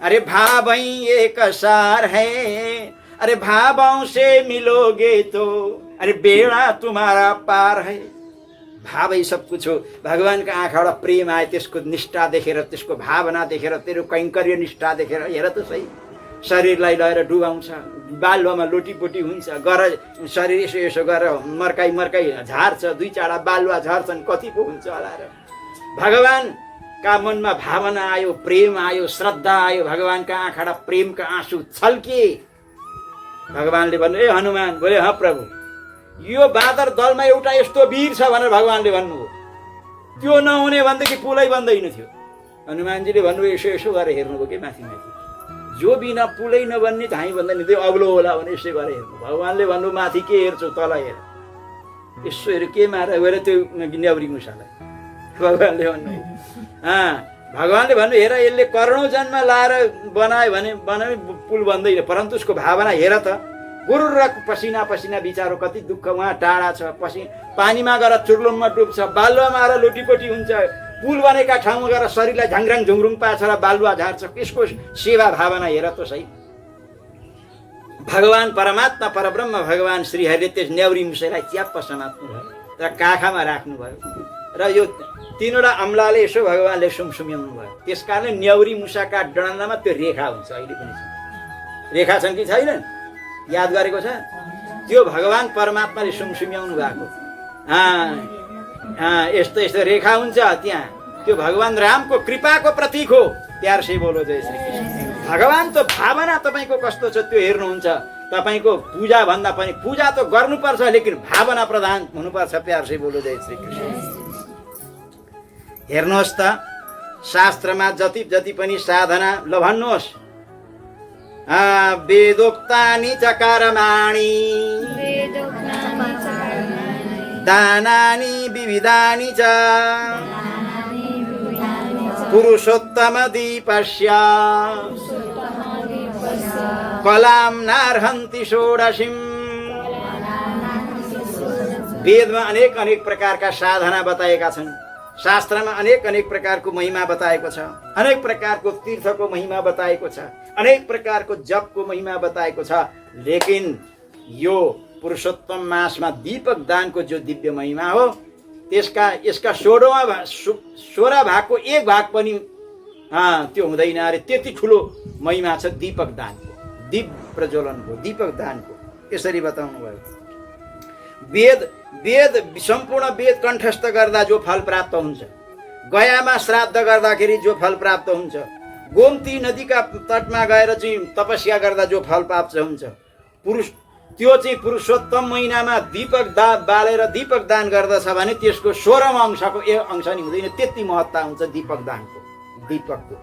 Speaker 3: अरे भावै एक सार है, अरे भावों से मिलोगे तो अरे बेड़ा तुम्हारा पार है। भावै सब कुछ हो। भगवान्का आँखाबाट प्रेम आयो, त्यसको निष्ठा देखेर, त्यसको भावना देखेर, तेरो कैङ्कर्य निष्ठा देखेर हेर त सही, शरीरलाई लगेर डुबाउँछ, बालुवामा लोटीपोटी हुन्छ, गर शरीर यसो गरेर मर्काई झार्छ, दुई चाडा बालुवा झर्छन्, कति पो हुन्छ होला र। भगवान्का मनमा भावना आयो, प्रेम आयो, श्रद्धा आयो, भगवान्का आँखाबाट प्रेमका आँसु छल्के। भगवान्ले भन्नु, ए हनुमान, बोले ह प्रभु, यो बाँदर दलमा एउटा यस्तो वीर छ भनेर भगवान्ले भन्नुभयो। त्यो नहुने भनेदेखि पुलै बन्दैन थियो। हनुमानजीले भन्नुभयो यसो गरेर हेर्नुभयो कि माथि माथि, जो बिना पुलै नबन्ने धाइ भन्दैन, त्यो अग्लो होला भने यसो गरेर हेर्नु। भगवान्ले भन्नु माथि के हेर्छौ, तल हेर, यसो हेर के मार गएर त्यो न्याउरी मुसालाई। भगवान्ले भन्नु भगवान्ले भन्नु हेर, यसले करोडौँ जन्म लाएर बनायो भने पुल बन्दैन, परन्तु उसको भावना हेर त, गुर्र पसिना बिचारो कति दुःख, उहाँ टाढा छ, पानीमा गएर चुर्लुममा डुब्छ, बालुवामा आएर लोटीपोटी हुन्छ, पुल बनेका ठाउँमा गएर शरीरलाई झाङराङ झुङरुङ पार्छ र बालुवा झार्छ। यसको सेवा भावना हेर त सही। भगवान परमात्मा परब्रह्म भगवान श्रीहरिले त्यस न्याउरी मुसालाई च्याप्प समात्नु भयो र काखामा राख्नुभयो र यो तीनवटा अम्लाले यसो भगवानले सुमसुम्याउनु भयो। त्यस कारणले न्याउरी मुसाका डडन्दामा त्यो रेखा हुन्छ, अहिले पनि छ। रेखा छन् कि छैनन् याद गरेको छ? त्यो भगवान परमात्माले सुमसुम्याउनु भएको यस्तो रेखा हुन्छ त्यहाँ। त्यो भगवान रामको कृपाको प्रतीक हो। प्यार से बोलो जय श्री कृष्ण। भगवान त भावना तपाईँको कस्तो छ त्यो हेर्नुहुन्छ। तपाईँको पूजा भन्दा पनि पूजा त गर्नुपर्छ, लेकिन भावना प्रधान हुनुपर्छ। प्यार से बोलो जय श्री कृष्ण। हेर्नुहोस् त, शास्त्रमा जति जति पनि साधना ल भन्नुहोस् वेदोक्तानि च कर्माणि दानानि विविधानि च पुरुषोत्तम दीपस्य कलां नार्हन्ति षोडशीम्। वेदमा अनेक अनेक प्रकारका साधना बताएका छन्, शास्त्रमा अनेक अनेक प्रकारको महिमा बताएको छ, अनेक प्रकारको तीर्थको महिमा बताएको छ, अनेक प्रकारको जपको महिमा बताएको छ। लेकिन यो पुरुषोत्तम मासमा दीपक दानको जो दिव्य महिमा हो यसका 16 भागको 1 भाग पनि त्यो हुँदैन अरे। त्यति ठुलो महिमा छ दीपक दानको, दीप प्रज्वलनको, दीपक दानको। यसरी बताउनु भयो। वेद सम्पूर्ण वेद कण्ठस्थ गर्दा जो फल प्राप्त हुन्छ, गयामा श्राद्ध गर्दाखेरि जो फल प्राप्त हुन्छ, गोमती नदीका तटमा गएर चाहिँ तपस्या गर्दा जो फल प्राप्त हुन्छ, त्यो चाहिँ पुरुषोत्तम महिनामा दीपक बालेर दीपक दान गर्दछ भने त्यसको 16औं अंशको 1 अंश नि हुँदैन, त्यति महत्ता हुन्छ दीपक दानको, दीपकको।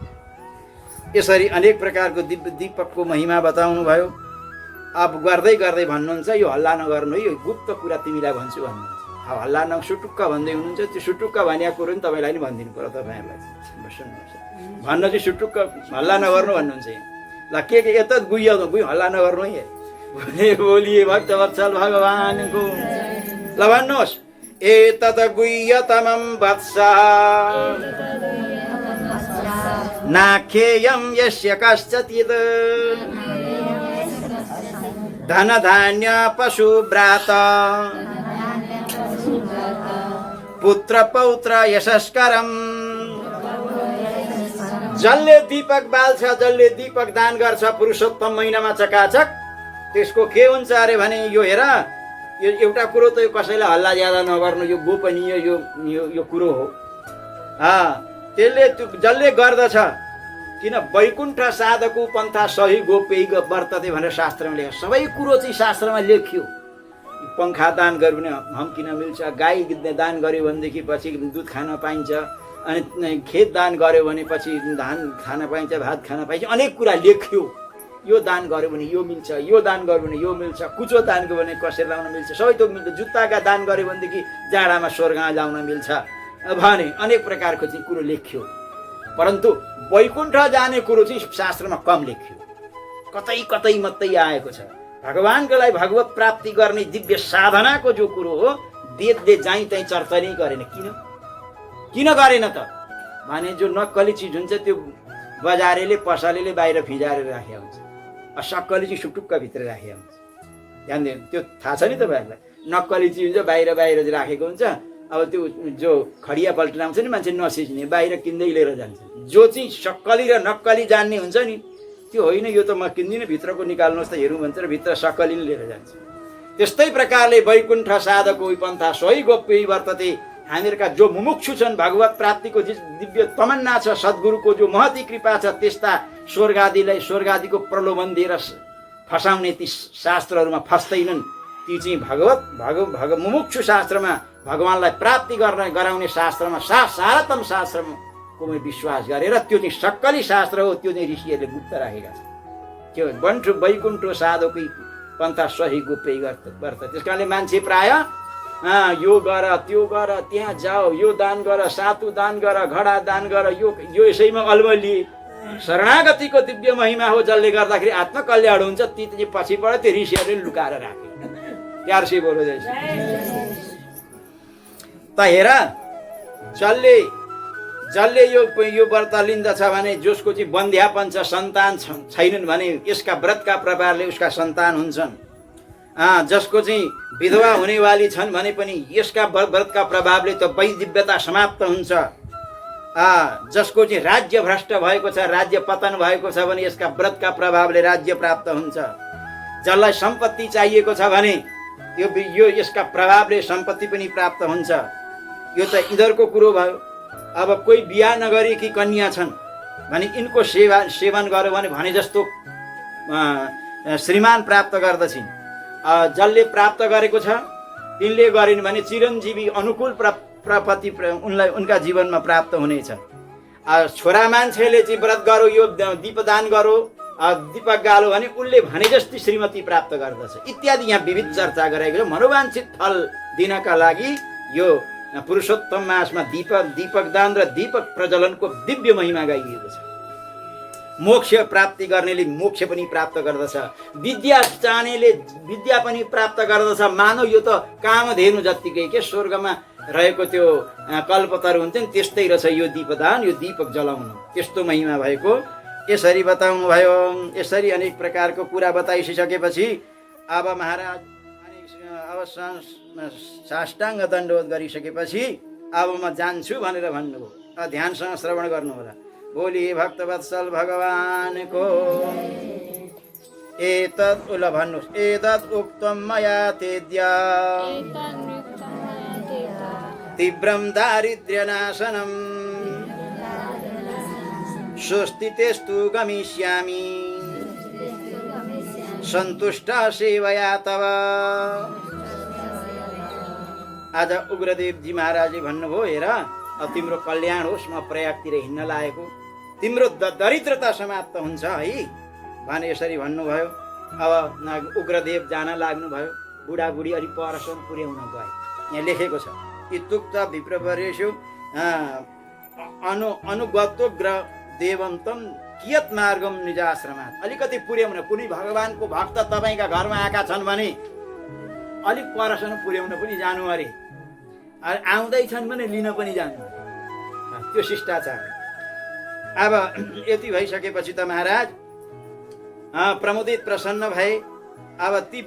Speaker 3: यसरी अनेक प्रकारको दीपकको महिमा बताउनु भयो। अब गर्दै गर्दै भन्नुहुन्छ यो हल्ला नगर्नु है, यो गुप्त कुरा तिमीलाई भन्छु भन्नुहुन्छ। अब हल्ला सुटुक्क भन्दै हुनुहुन्छ, त्यो सुटुक्क भनेको कुरो नि तपाईँलाई नि भनिदिनु पर्यो। तपाईँहरूलाई सुन्नुहोस्, भन्न चाहिँ सुटुक्क हल्ला नगर्नु भन्नुहुन्छ। ल के यता गुई हल्ला नगर्नु है, बोलिए भक्तवत्सल भगवानको। ल भन्नुहोस्, एतत् गुह्यतमं वत्स नाख्येयं यस्य कश्चित् धन धान्य पशु व्रात पुत्र पौत्र यशस्करम। जसले दीपक बाल्छ, जसले दीपक दान गर्छ पुरुषोत्तम महिनामा चकाचक, त्यसको के हुन्छ अरे भने यो हेर, यो एउटा कुरो त यो कसैलाई हल्ला ज्यादा नगर्नु, यो गोपनीय यो कुरो हो। त्यसले जसले गर्दछ, किन वैकुण्ठ साधकु पन्था सही गोप्य वर्तते भनेर शास्त्रमा लेख। सबै कुरो चाहिँ शास्त्रमा लेखियो। पंखा दान गर्यो भने हम किन मिल्छ, गाई दान गर्यो भनेदेखि पछि दुध खान पाइन्छ, अनि खेत दान गर्यो भने पछि धान खान पाइन्छ, भात खान पाइन्छ, अनेक कुरा लेखियो। यो दान गर्यो भने यो मिल्छ, यो दान गर्यो भने यो मिल्छ, कुचो दान गर्यो भने कसेर लाउन मिल्छ, सबै थोक मिल्छ, जुत्ताका दान गर्यो भनेदेखि जाडामा स्वर्ग लाउन मिल्छ भने अनेक प्रकारको चाहिँ कुरो लेखियो। परन्तु वैकुण्ठ जाने कुरो चाहिँ शास्त्रमा कम लेखियो, कतै कतै मात्रै आएको छ। भगवानको लागि भगवत प्राप्ति गर्ने दिव्य साधनाको जो कुरो हो, वेदले जहीँ तहीँ चर्चा नै गरेन। किन गरेन त भने जो नक्कली चिज हुन्छ त्यो बजारेले पसलेले बाहिर फिजाएर राखेको हुन्छ, सक्कली चाहिँ सुटुक्क भित्र राखेको हुन्छ। ध्यान दिनु, त्यो थाहा छ नि तपाईँहरूलाई। नक्कली चिज हुन्छ बाहिर राखेको हुन्छ। अब त्यो जो खडिया पल्टन आउँछ नि मान्छे नसिच्ने, बाहिर किन्दै लिएर जान्छ। जो चाहिँ सक्कली र नक्कली जान्ने हुन्छ नि, त्यो होइन यो त म किन्दिनँ, भित्रको निकाल्नुहोस् त हेरौँ भन्छ र भित्र सक्कली लिएर जान्छ। त्यस्तै प्रकारले वैकुण्ठ साधको पन्था सही गोप्य वर्तते। हामीहरूका जो मुमुक्षु छन्, भगवत प्राप्तिको दिव्य तमन्ना छ, सद्गुरुको जो महती कृपा छ, त्यस्ता स्वर्गादिको प्रलोभन दिएर फसाउने ती शास्त्रहरूमा फस्दैनन्। ती चाहिँ भगवत मुमुक्षु शास्त्रमा भगवानलाई प्राप्ति गराउने शास्त्रमा सारतम शास्त्रमा कोमै विश्वास गरेर त्यो चाहिँ सक्कली शास्त्र हो, त्यो चाहिँ ऋषिहरूले गुप्त राखेका छन्। त्यो बन्ठु वैकुण्ठ साधकै पन्था सही गोप्य वर्त। त्यस कारणले मान्छे प्राय यो गर त्यो गर, त्यहाँ जाऊ, यो दान गर, सातु दान गर, घडा दान गर, यो यसैमा अल्मलिए। शरणागतिको दिव्य महिमा हो, जसले गर्दाखेरि आत्मकल्याण हुन्छ। ती चाहिँ पछिबाट त्यो ऋषिहरूले लुकाएर राखे। प्यार से बोलो जैसे त हेर, जसले यो व्रत लिन्दछ भने, जसको चाहिँ बन्ध्यापन छ, सन्तान छैनन् भने यसका व्रतका प्रभावले उसका सन्तान हुन्छन्। जसको चाहिँ विधवा हुनेवाली छन् भने पनि यसका व्रतका प्रभावले त वैदिव्यता समाप्त हुन्छ। जसको चाहिँ राज्य भ्रष्ट भएको छ, राज्य पतन भएको छ भने यसका व्रतका प्रभावले राज्य प्राप्त हुन्छ। जसलाई सम्पत्ति चाहिएको छ भने यो यसका प्रभावले सम्पत्ति पनि प्राप्त हुन्छ। यो त इधरको कुरो भयो। अब कोही बिहा नगरेकी कन्या छन् भने यिनको सेवन गर्यो भने जस्तो श्रीमान प्राप्त गर्दछिन्। जसले प्राप्त गरेको छ तिनले गरिन् भने चिरञ्जीवी अनुकूल प्रपत्ति उनका जीवनमा प्राप्त हुनेछ। छोरा मान्छेले चाहिँ व्रत गरो, यो दीपदान गरो, दीपक गालो भने उसले भने जस्तै श्रीमती प्राप्त गर्दछ इत्यादि यहाँ विविध चर्चा गरेको छ। मनोवाञ्छित फल दिनका लागि यो पुरुषोत्तम मासमा दीपक दान र दीपक प्रज्वलनको दिव्य महिमा गाइएको छ। मोक्ष प्राप्ति गर्नेले मोक्ष पनि प्राप्त गर्दछ, विद्या चाहनेले विद्या पनि प्राप्त गर्दछ। मानव यो त कामधेनु जत्तिकै के स्वर्गमा रहेको त्यो कल्पतरु हुन्छ नि त्यस्तै रहेछ यो दीपदान, यो दीपक जलाउनु, त्यस्तो महिमा भएको यसरी बताउनु भयो। यसरी अनेक प्रकारको कुरा बताइसकेपछि अब महाराज अब साष्टाङ्ग दण्डवत गरिसकेपछि अब म जान्छु भनेर भन्नुभयो। ध्यानसँग श्रवण गर्नु होला। बोलिए भक्तवत्सल भगवानको एतत् उल भन्नुहोस्। एतत् उक्तम मया तेद्य तीव्रम दारिद्र्यनाशनम सुस्थितेस्तु गमिष्यामि सन्तुष्टा सेवया तव। आज उग्रदेवजी महाराजले भन्नुभयो, हेर तिम्रो कल्याण होस्, म प्रयागतिर हिँड्न लागेको, तिम्रो दरिद्रता समाप्त हुन्छ है भने यसरी भन्नुभयो। अब उग्रदेव जान लाग्नुभयो। बुढाबुढी अलि परसम्म पुर्याउन गए। यहाँ लेखेको छ इत्युक्त विप्रवरेषु अनुगतोग्र देवं तम कियत मार्गम निजाश्रमात्। अलिकति पुर्याउन, कुनै भगवानको भक्त तपाईँका घरमा आएका छन् भने अलिक परसम्म पुर्याउन पनि जानु अरे, आउँदैछन् भने लिन पनि जानु, त्यो शिष्टाचार। अब यति भइसकेपछि त महाराज प्रमुदित प्रसन्न भए। अब ती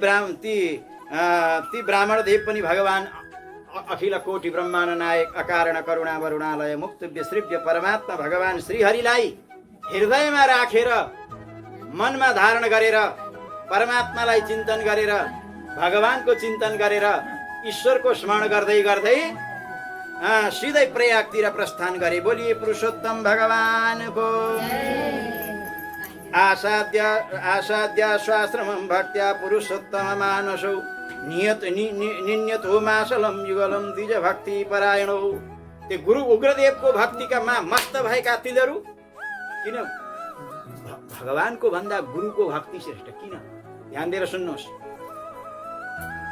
Speaker 3: ब्राह्मण देव पनि भगवान अखिल कोटि ब्रह्माण्ड नायक अकारण करुणा वरुणालय मुक्त विश्रिव्य परमात्मा भगवान श्रीहरिलाई हृदयमा राखेर मनमा धारण गरेर परमात्मालाई चिन्तन गरेर भगवानको चिन्तन गरेर ईश्वरको स्मरण गर्दै गर्दै सिधै प्रयागतिर प्रस्थान गरे। बोलिए पुरुषोत्तम भगवानको। आसाद्य स्वाश्रमं भक्त्या पुरुषोत्तम मानसौ निन्यतो मासलम युगलम द्विज भक्ति परायणौ। त्यो गुरु उग्रदेवको भक्तिका मस्त भएका तिनीहरू किन भगवानको भन्दा गुरुको भक्ति श्रेष्ठ किन? ध्यान दिएर सुन्नुहोस्।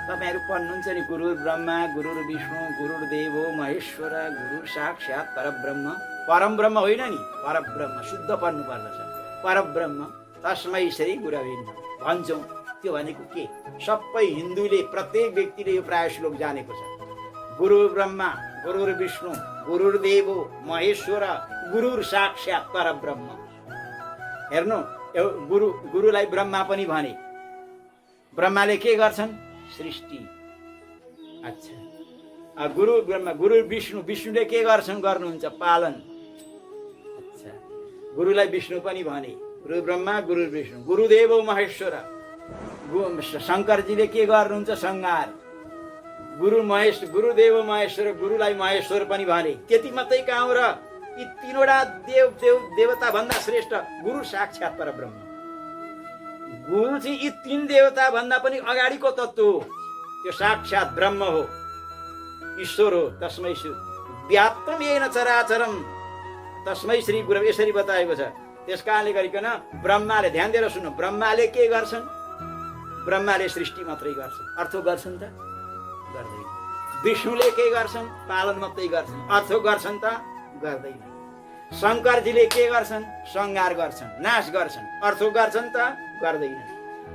Speaker 3: तपाईहरु पढ्नुहुन्छ नि, गुरु ब्रह्मा गुरु विष्णु गुरु देवो महेश्वर गुरु साक्षात् परब्रह्म। परब्रह्म होइन नि, परब्रह्म शुद्ध पढ्नु पर्दछ। परब्रह्म तस्मै श्री गुरवे नमः भन्छौँ। त्यो भनेको के? सबै हिन्दूले प्रत्येक व्यक्तिले यो प्राय श्लोक जानेको छ। गुरु ब्रह्मा गुरु विष्णु गुरु देवो महेश्वर गुरु साक्षात् परब्रह्म। हेर्नु, गुरुलाई ब्रह्मा पनि भने। ब्रह्माले के गर्छन्? सृष्टि। अच्छा, गुरु ब्रह्मा गुरु विष्णु, विष्णुले के गर्नुहुन्छ? पालन। अच्छा, गुरुलाई विष्णु पनि भने। गुरु ब्रह्मा गुरु विष्णु गुरुदेव महेश्वर। शङ्करजीले के गर्नुहुन्छ? संहार। गुरुदेव महेश्वर, गुरुलाई महेश्वर पनि भने। त्यति मात्रै काम र यी तीनवटा देवता भन्दा श्रेष्ठ गुरु साक्षात् परब्रह्म। गुरु चाहिँ यी तीन देवता भन्दा पनि अगाडिको तत्त्व हो। त्यो साक्षात् ब्रह्म हो, ईश्वर हो। तस्मै श्री व्याप्तम येन चराचरम तस्मै श्री गुरु यसरी बताएको छ। त्यसकारणले गरिकन ब्रह्माले, ध्यान दिएर सुन्नु, ब्रह्माले के गर्छन्? ब्रह्माले सृष्टि मात्रै गर्छन्, अर्थ गर्छन् त? गर्दैन। विष्णुले के गर्छन्? पालन मात्रै गर्छन्, अर्थ गर्छन् त? गर्दैन। शङ्करजीले के गर्छन्? संहार गर्छन्, नाश गर्छन्, अर्थ गर्छन् त? गर्दैन।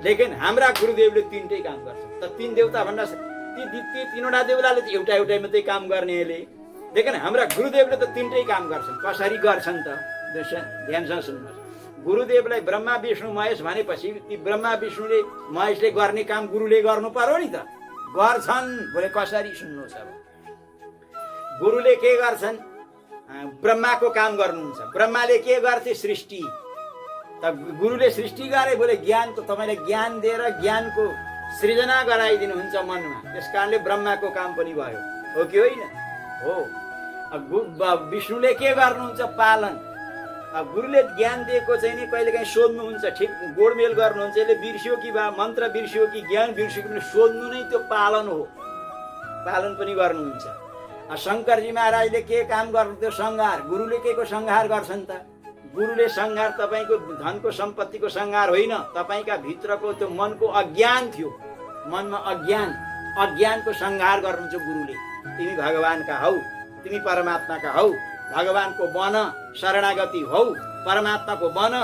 Speaker 3: लेकिन हाम्रा गुरुदेवले तीनटै काम गर्छन्। त तीन देवता भन्दा ती तीनवटा देवताले त एउटा मात्रै काम गर्नेले, लेकिन हाम्रा गुरुदेवले त तीनटै काम गर्छन्। कसरी गर्छन् त? ध्यानसँग सुन्नुहोस्। गुरुदेवलाई ब्रह्मा विष्णु महेश भनेपछि ती ब्रह्मा विष्णुले महेशले गर्ने काम गुरुले गर्नु पर्यो नि त? गर्छन्। बोले कसरी? सुन्नुहोस्। अब गुरुले के गर्छन्? ब्रह्माको काम गर्नुहुन्छ। ब्रह्माले के गर्थे? सृष्टि। त गुरुले सृष्टि गरे, बोले ज्ञानको, तपाईँले ज्ञान दिएर ज्ञानको सृजना गराइदिनुहुन्छ मनमा। त्यस कारणले ब्रह्माको काम पनि भयो, हो कि होइन? हो। विष्णुले के गर्नुहुन्छ? पालन। गुरुले ज्ञान दिएको चाहिँ नि कहिलेकाहीँ सोध्नुहुन्छ, ठिक गोडमेल गर्नुहुन्छ। यसले बिर्सियो कि बा मन्त्र बिर्सियो कि ज्ञान बिर्सियो कि सोध्नु नै त्यो पालन हो। पालन पनि गर्नुहुन्छ। शङ्करजी महाराजले के काम गर्नुहुन्थ्यो? सङ्घार। गुरुले के को सङ्घार गर्छन् त? गुरुले सङ्घार तपाईँको धनको सम्पत्तिको सङ्घार होइन, तपाईँका भित्रको त्यो मनको अज्ञान थियो, मनमा अज्ञानको सङ्घार गर्नुहुन्छ गुरुले। तिमी भगवानका हौ, तिमी परमात्माका हौ, भगवानको बन, शरणागति हौ, परमात्माको बन।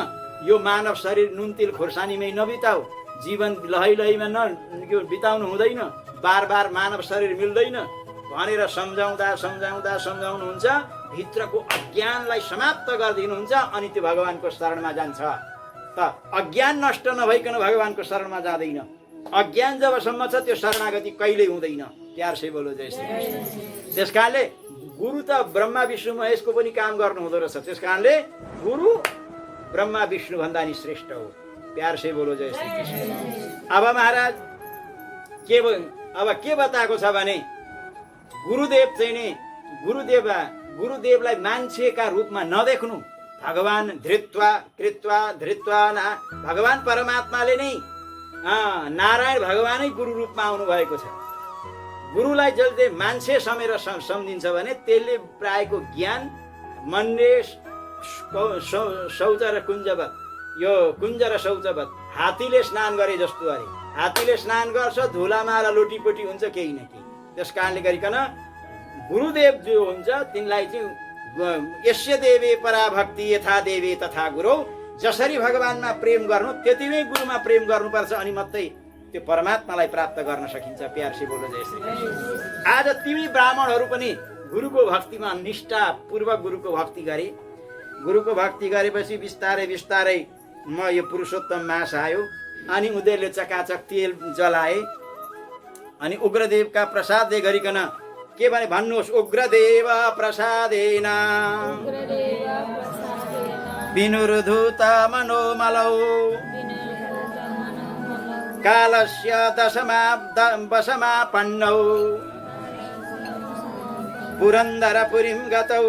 Speaker 3: यो मानव शरीर नुन तेल खोर्सानीमै नबिताऊ, जीवन लहैलहीमा यो बिताउनु हुँदैन, बार बार मानव शरीर मिल्दैन भनेर सम्झाउनुहुन्छ। भित्रको अज्ञानलाई समाप्त गरिदिनुहुन्छ अनि त्यो भगवानको शरणमा जान्छ। त अज्ञान नष्ट नभइकन भगवानको शरणमा जाँदैन। अज्ञान जबसम्म छ त्यो शरणागति कहिल्यै हुँदैन। प्यार से बोलो जय श्री कृष्ण। त्यस कारणले गुरु त ब्रह्मा विष्णु महेशको पनि काम गर्नु हुँदो रहेछ। त्यस कारणले गुरु ब्रह्मा विष्णु भन्दा नि श्रेष्ठ हो। प्यार से बोलो जय श्री कृष्ण। अब महाराज के बताएको छ भने गुरुदेव चाहिँ नि गुरुदेवलाई मान्छेका रूपमा नदेख्नु। भगवान धृत्वा कृत्वा धृत्वा ना, भगवान परमात्माले नै नारायण भगवानै गुरु रूपमा आउनु भएको छ। गुरुलाई जसले मान्छे समेर सम्झिन्छ भने त्यसले प्रायको ज्ञान मनले शौच र कुञ्जवत, यो कुञ्ज र शौचवत हात्तीले स्नान गरे जस्तो अरे। हात्तीले स्नान गर्छ, धुलामाला लोटीपोटी हुन्छ केही न केही। त्यस कारणले गरिकन गुरुदेव जो हुन्छ तिनलाई चाहिँ यस्य देवे पराभक्ति यथा देवे तथा गुरु, जसरी भगवानमा प्रेम गर्नु त्यति नै गुरुमा प्रेम गर्नुपर्छ अनि मात्रै त्यो परमात्मालाई प्राप्त गर्न सकिन्छ। प्यार से बोलो जय श्री कृष्ण। आज तिमी ब्राह्मणहरू पनि गुरुको भक्तिमा निष्ठा पूर्वक गुरुको भक्ति गरे। गुरुको भक्ति गरेपछि बिस्तारै बिस्तारै म यो पुरुषोत्तम मास आयो अनि उनीहरूले चकाचक तेल जलाए अनि उग्रदेवका प्रसादले गरिकन के भने भन्नुहोस्? उग्रदेव प्रसादेन विनुरुधूत मनोमलौ कालस्य वशमापन्नौ पुरन्दरपुरीं गतौ।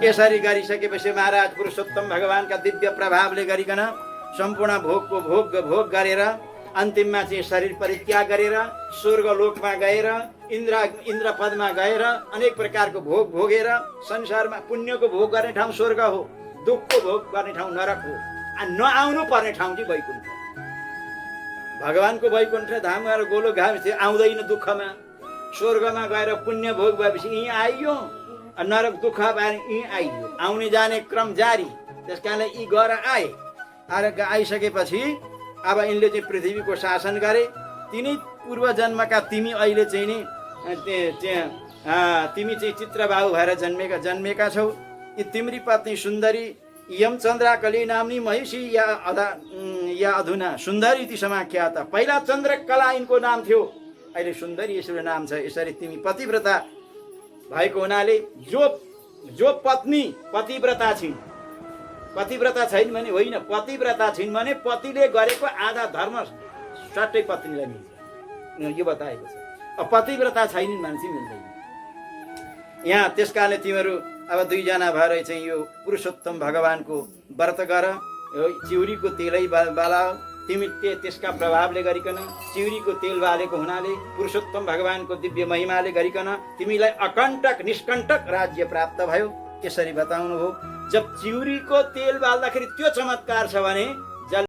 Speaker 3: यसरी गरिसकेपछि महाराज पुरुषोत्तम भगवानका दिव्य प्रभावले गरिकन सम्पूर्ण भोग गरेर अन्तिममा चाहिँ शरीर परित्याग गरेर स्वर्गलोकमा गएर इन्द्र पदमा गएर अनेक प्रकारको भोग भोगेर, संसारमा पुण्यको भोग गर्ने ठाउँ स्वर्ग हो, दुःखको भोग गर्ने ठाउँ नरक हो, नआउनु पर्ने ठाउँ चाहिँ वैकुण्ठ। भगवानको वैकुण्ठ धाम गएर गोलो घाम आउँदैन दुःखमा। स्वर्गमा गएर पुण्य भोग भएपछि यहीँ आइयो, नरक दुःख भएर यहीँ आइयो, आउने जाने क्रम जारी। त्यस कारणले यी गएर आइसकेपछि अब यिनले चाहिँ पृथ्वीको शासन गरे। तिनी पूर्व जन्मका तिमी अहिले चाहिँ नि तिमी चाहिँ चित्रबाहु भएर जन्मेका छौ। यी तिम्री पत्नी सुन्दरी यम चन्द्राकली नाम्नी महिषी या अधुना सुन्दरी ती समाख्यात। पहिला चन्द्रकला यिनको नाम थियो, अहिले सुन्दरी यसरी नाम छ। यसरी तिमी पतिव्रता भएको हुनाले जो पत्नी पतिव्रता छिन्, पतिव्रता छैन भने होइन, पतिव्रता छिन् भने पतिले गरेको आधा धर्म सट्टै पत्नीलाई मिल्छ, यो बताएको छ। अब पतिव्रता छैनन् भने चाहिँ मिल्दैन यहाँ। त्यस कारणले तिमीहरू अब दुईजना भएर चाहिँ यो पुरुषोत्तम भगवानको व्रत गर, चिउरीको तेलै बालाऊ। तिमी त्यसका प्रभावले गरिकन चिउरीको तेल बालेको हुनाले पुरुषोत्तम भगवानको दिव्य महिमाले गरिकन तिमीलाई अकण्टक निष्कण्टक राज्य प्राप्त भयो। यसरी बताउनु हो। जब चिउरीको तेल बाल्दाखेरि त्यो चमत्कार छ भने